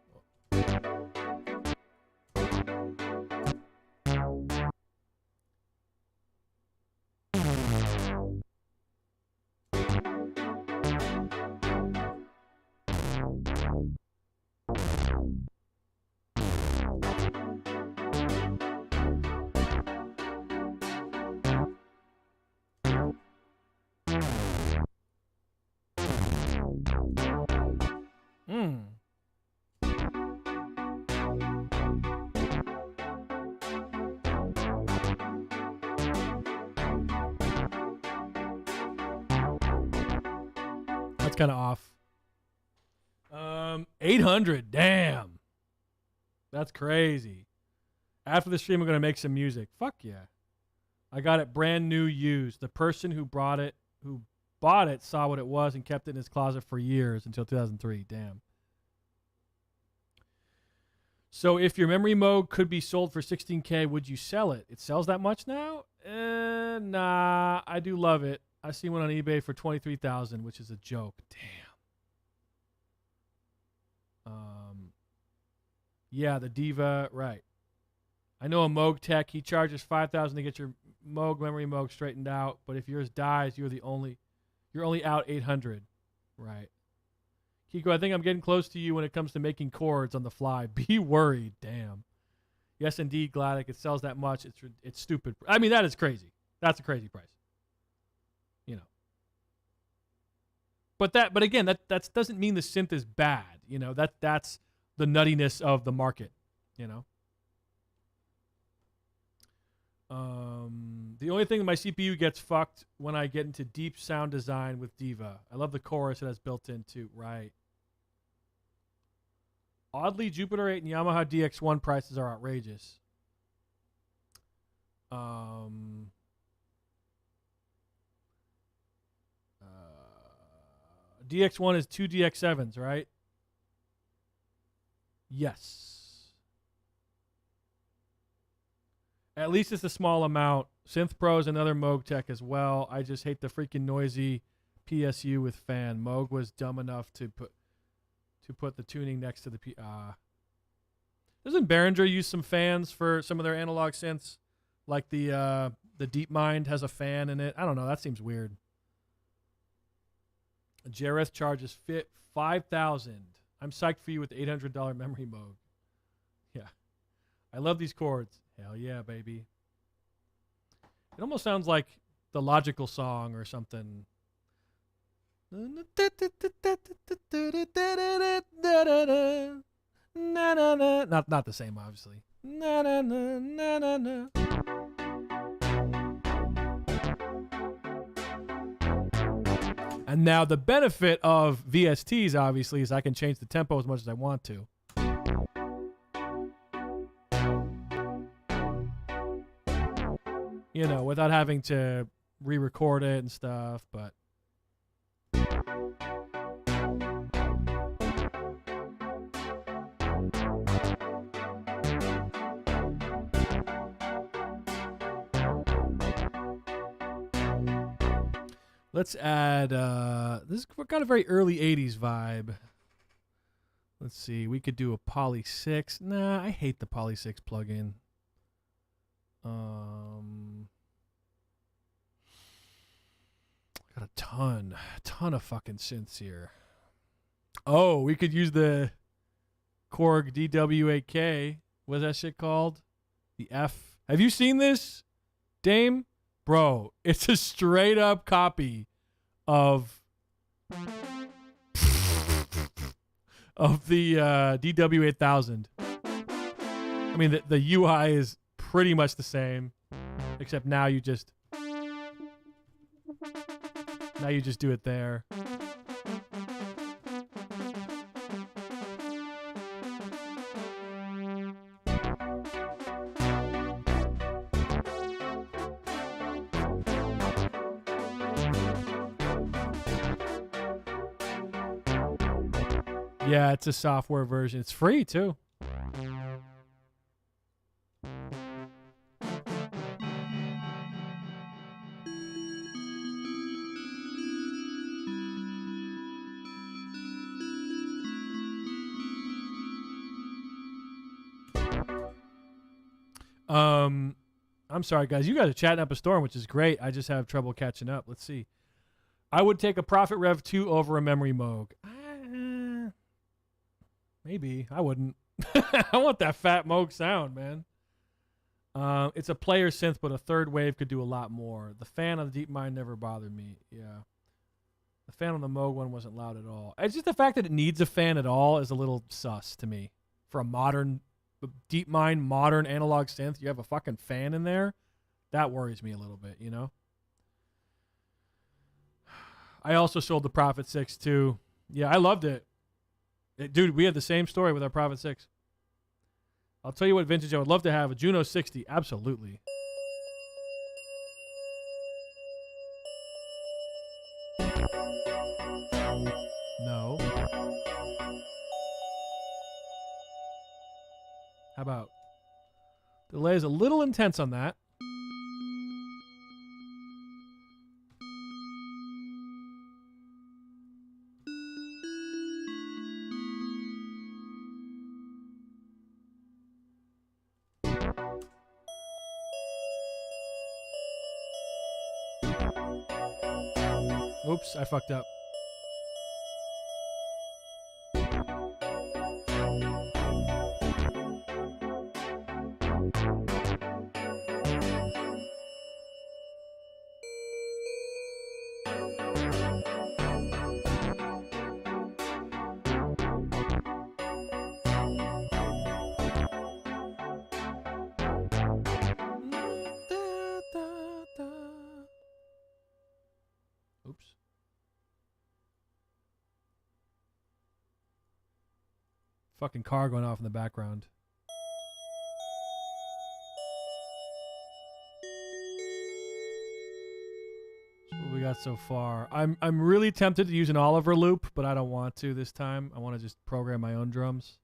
That's kind of off. 800. Damn. That's crazy. After the stream, I'm going to make some music. Fuck yeah. I got it brand new used. The person who bought it saw what it was and kept it in his closet for years until 2003. Damn. So if your Memory Moog could be sold for $16K, would you sell it? It sells that much now? Nah, I do love it. I see one on eBay for $23,000, which is a joke. Damn. Yeah, the Diva, right. I know a Moog tech. He charges $5,000 to get your Memory Moog straightened out, but if yours dies, you're only out $800. Right. Kiko, I think I'm getting close to you when it comes to making chords on the fly. Be worried. Damn. Yes, indeed, Gladic. It sells that much. It's stupid. I mean, that is crazy. That's a crazy price. You know. But again, that doesn't mean the synth is bad. You know, that's the nuttiness of the market. You know. The only thing my CPU gets fucked when I get into deep sound design with Diva. I love the chorus it has built into. Right. Oddly, Jupiter 8 and Yamaha DX1 prices are outrageous. DX1 is 2 DX7s, right? Yes. At least it's a small amount. Synth Pro is another Moog tech as well. I just hate the freaking noisy PSU with fan. Moog was dumb enough to put the tuning next to the Doesn't Behringer use some fans for some of their analog synths? Like the DeepMind has a fan in it. I don't know. That seems weird. JRS charges $5,000. I'm psyched for you with the $800 memory Moog. Yeah. I love these chords. Hell yeah, baby. It almost sounds like the Logical song or something. Not the same, obviously. And now the benefit of VSTs, obviously, is I can change the tempo as much as I want to. You know, without having to re-record it and stuff, but... Let's add, this has got a very early 80s vibe. Let's see, we could do a Poly 6. Nah, I hate the Poly 6 plugin. Got a ton of fucking synths here. Oh, we could use the Korg DW8K. What's that shit called? The F. Have you seen this, Dame? Bro, it's a straight up copy of the DW8000. I mean, the UI is pretty much the same, except now you just do it there. Yeah, it's a software version. It's free too. I'm sorry, guys. You guys are chatting up a storm, which is great. I just have trouble catching up. Let's see. I would take a Prophet Rev 2 over a Memory Moog. Maybe. I wouldn't. I want that fat Moog sound, man. It's a player synth, but a third wave could do a lot more. The fan on the DeepMind never bothered me. Yeah. The fan on the Moog one wasn't loud at all. It's just the fact that it needs a fan at all is a little sus to me. For a modern DeepMind, modern analog synth, you have a fucking fan in there? That worries me a little bit, you know? I also sold the Prophet 6 too. Yeah, I loved it. Dude, we had the same story with our Prophet 6. I'll tell you what vintage I would love to have. A Juno 60. Absolutely. No. How about? Delay is a little intense on that. Oops, I fucked up. Oops. Fucking car going off in the background. got so far. I'm really tempted to use an Oliver loop, but I don't want to this time. I want to just program my own drums.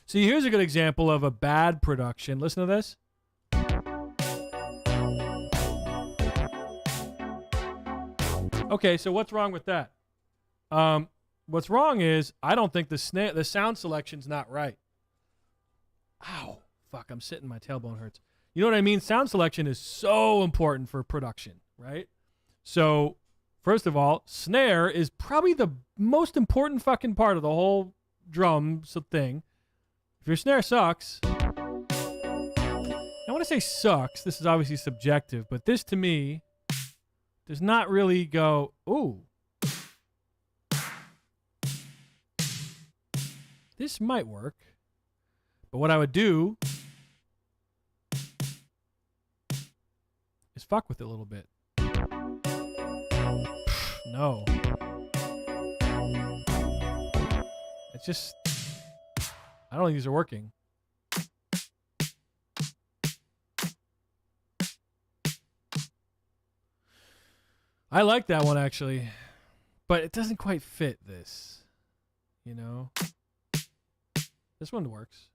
See, here's a good example of a bad production. Listen to this. Okay, so what's wrong with that? What's wrong is I don't think the sound selection's not right. Ow. Fuck, I'm sitting, my tailbone hurts. You know what I mean? Sound selection is so important for production, right? So, first of all, snare is probably the most important fucking part of the whole drum thing. If your snare sucks, I want to say sucks. This is obviously subjective, but this to me does not really go, ooh. This might work. But what I would do is fuck with it a little bit. No. It's just, I don't think these are working. I like that one actually, but it doesn't quite fit this, you know? This one works.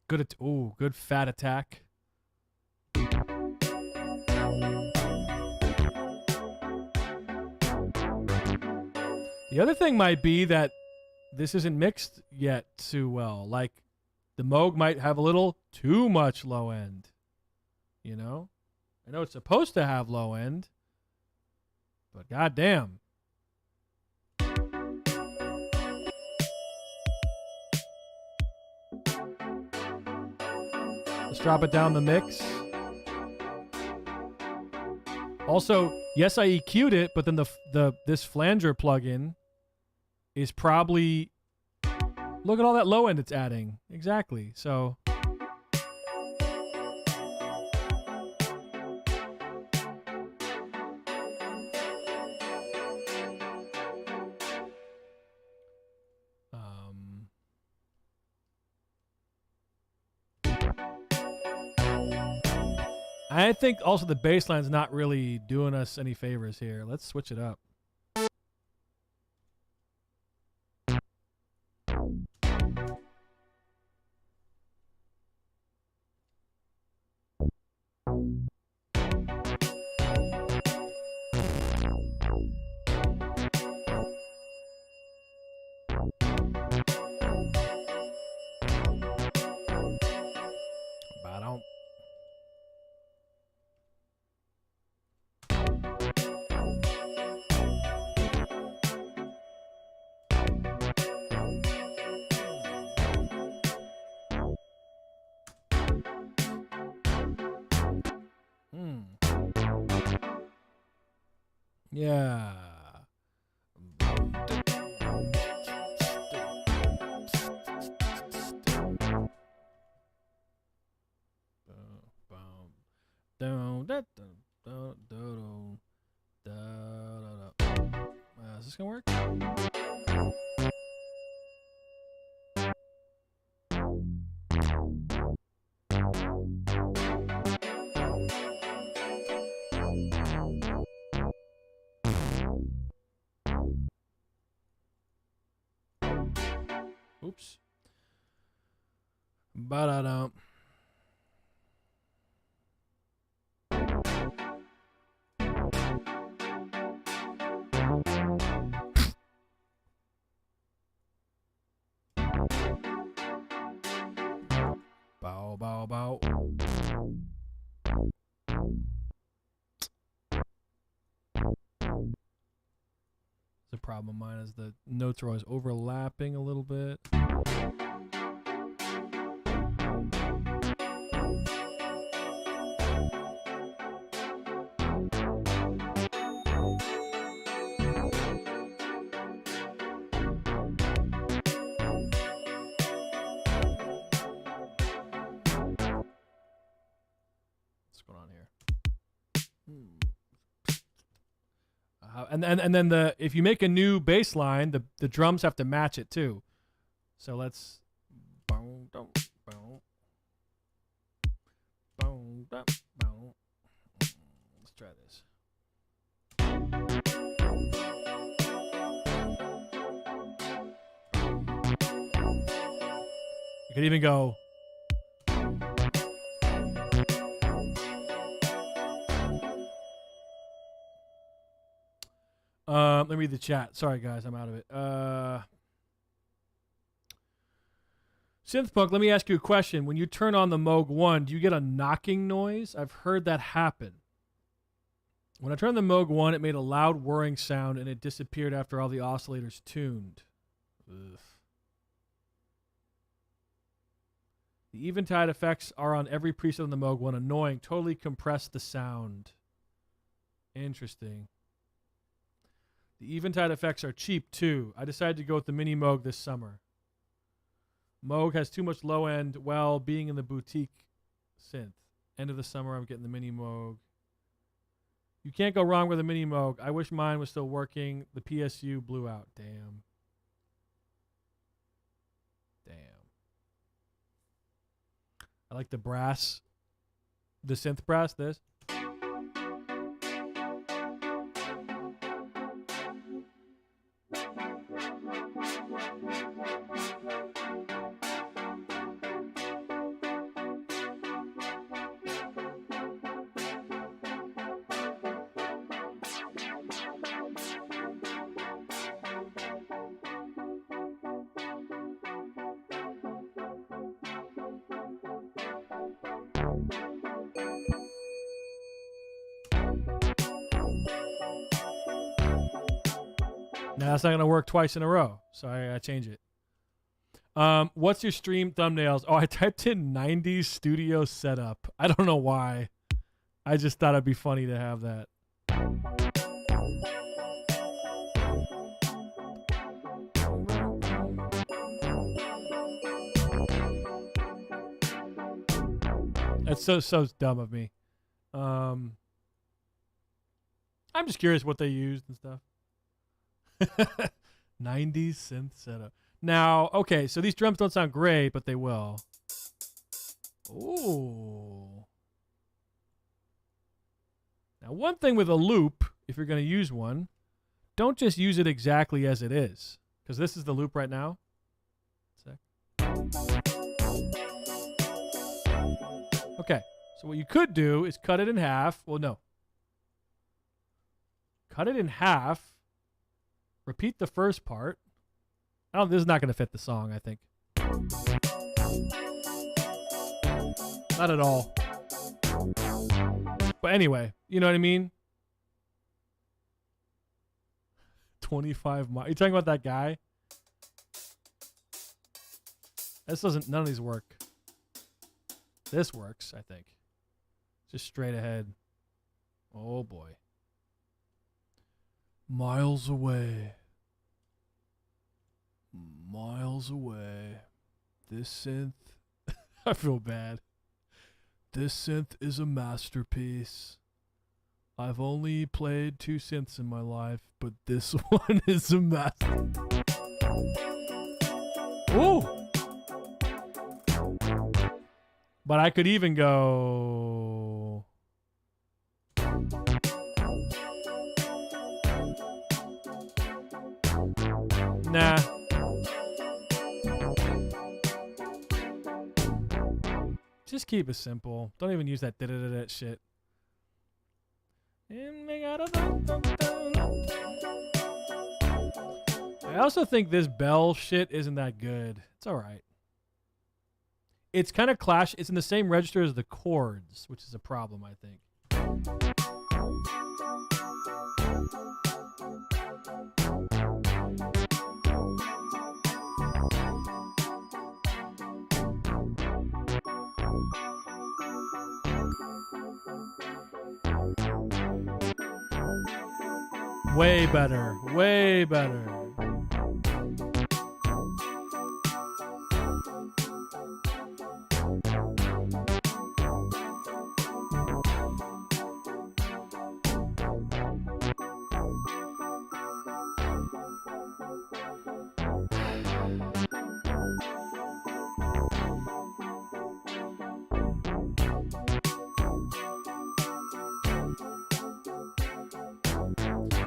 Good good fat attack. The other thing might be that this isn't mixed yet too well. Like, the Moog might have a little too much low end. You know? I know it's supposed to have low end, but goddamn. Let's drop it down the mix. Also, yes, I EQ'd it, but then this flanger plugin is probably, look at all that low end it's adding. Exactly. So I think also the bass line's not really doing us any favors here. Let's switch it up. Yeah. Is this gonna work? Oops. Ba-da-dum. Bow, bow, bow. The problem of mine is the notes are always overlapping a little bit. What's going on here? And then if you make a new bass line, the drums have to match it too. So let's let's try this. You could even go. Let me read the chat. Sorry, guys, I'm out of it. Synthpunk, let me ask you a question. When you turn on the Moog 1, do you get a knocking noise? I've heard that happen. When I turned the Moog 1, it made a loud whirring sound, and it disappeared after all the oscillators tuned. Ugh. The Eventide effects are on every preset on the Moog 1. Annoying. Totally compressed the sound. Interesting. The Eventide effects are cheap, too. I decided to go with the Mini Moog this summer. Moog has too much low end, well, being in the boutique synth. End of the summer, I'm getting the Mini Moog. You can't go wrong with a Mini Moog. I wish mine was still working. The PSU blew out. Damn. I like the brass. The synth brass, this. Now that's not gonna work twice in a row, so I gotta change it. What's your stream thumbnails? Oh, I typed in 90s studio setup. I don't know why. I just thought it'd be funny to have that. That's so dumb of me. I'm just curious what they used and stuff. 90s synth setup. Now, okay, so these drums don't sound great, but they will. Ooh. Now, one thing with a loop, if you're going to use one, don't just use it exactly as it is. Because this is the loop right now. Okay, so what you could do is cut it in half. Well, no. Cut it in half. Repeat the first part. This is not going to fit the song, I think. Not at all. But anyway, you know what I mean? 25 miles. You talking about that guy? This doesn't, none of these work. This works, I think. Just straight ahead. Oh boy. Miles away. Miles away. This synth. I feel bad. This synth is a masterpiece. I've only played 2 synths in my life, but this one is a masterpiece. Ooh! But I could even go... Nah. Just keep it simple. Don't even use that da-da-da-da shit. I also think this bell shit isn't that good. It's alright. it's kind of clash. It's in the same register as the chords, which is a problem, I think. Way better. Way better.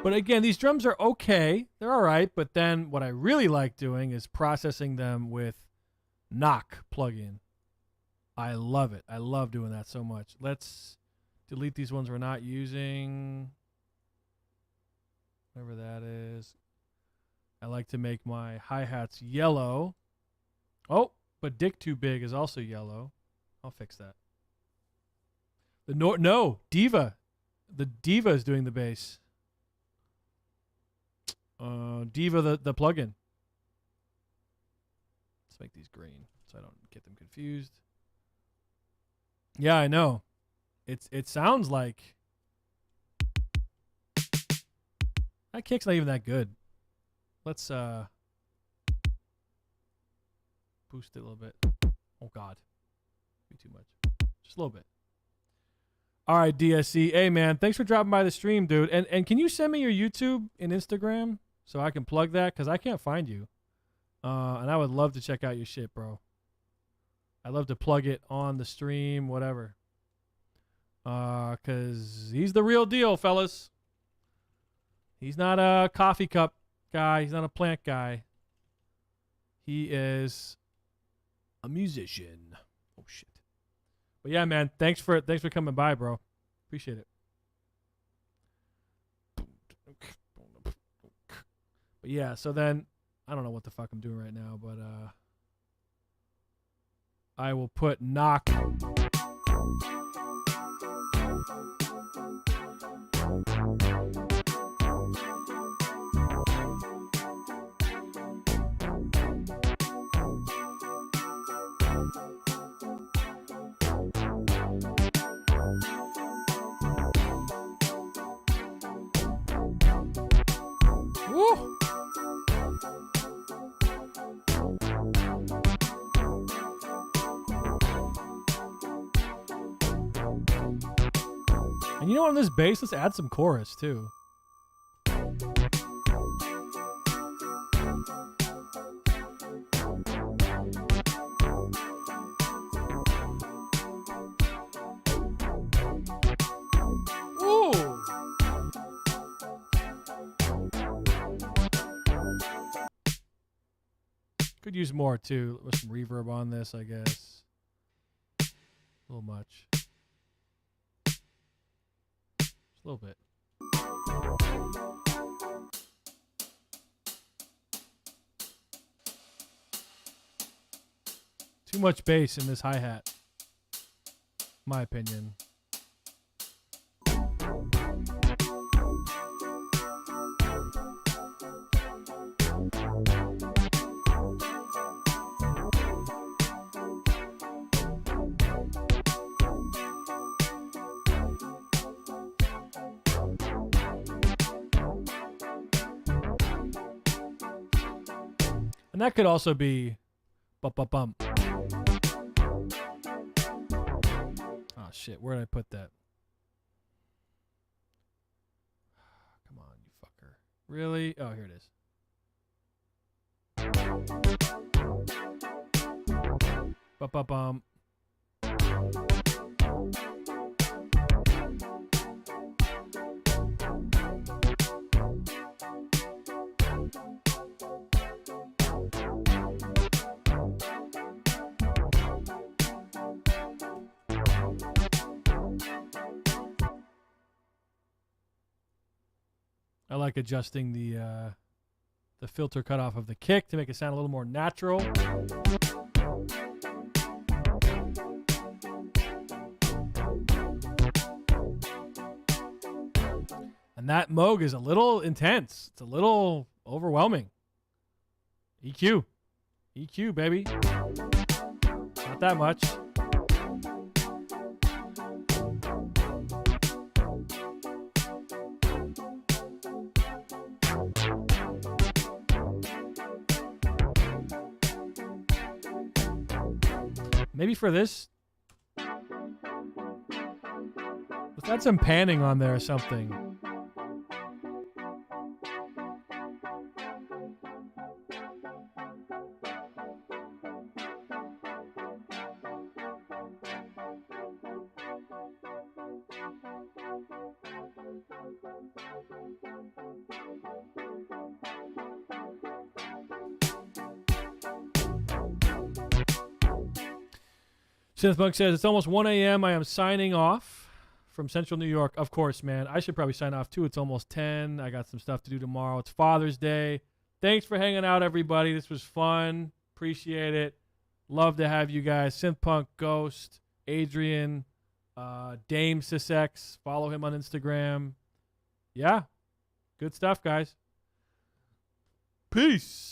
But again, these drums are okay. They're all right. But then what I really like doing is processing them with knock plugin. I love it. I love doing that so much. Let's delete these ones we're not using. Whatever that is. I like to make my hi-hats yellow. Oh, but Dick Too Big is also yellow. I'll fix that. No, Diva. The Diva is doing the bass. Diva, the plugin. Let's make these green so I don't get them confused. Yeah, I know. It sounds like that kick's not even that good. Let's boost it a little bit. Oh God, be too much. Just a little bit. All right, DSC. Hey man, thanks for dropping by the stream, dude. And can you send me your YouTube and Instagram so I can plug that? Because I can't find you. And I would love to check out your shit, bro. I'd love to plug it on the stream, whatever. Because he's the real deal, fellas. He's not a coffee cup guy. He's not a plant guy. He is a musician. Oh, shit. But yeah, man, thanks for coming by, bro. Appreciate it. But yeah, so then I don't know what the fuck I'm doing right now, but I will put knock. Woo! And you know what, on this bass, let's add some chorus too. Ooh! Could use more too, with some reverb on this, I guess. A little much. Just a little bit. Too much bass in this hi-hat, my opinion. And that could also be bump. Oh shit, where did I put that? Come on, you fucker. Really? Oh, here it is. Bump. I like adjusting the filter cutoff of the kick to make it sound a little more natural. And that Moog is a little intense. It's a little overwhelming. EQ. EQ, baby. Not that much. Maybe for this, let's add some panning on there or something. Synthpunk says, it's almost 1 a.m. I am signing off from Central New York. Of course, man. I should probably sign off, too. It's almost 10. I got some stuff to do tomorrow. It's Father's Day. Thanks for hanging out, everybody. This was fun. Appreciate it. Love to have you guys. Synthpunk, Ghost, Adrian, Dame Sissex. Follow him on Instagram. Yeah. Good stuff, guys. Peace.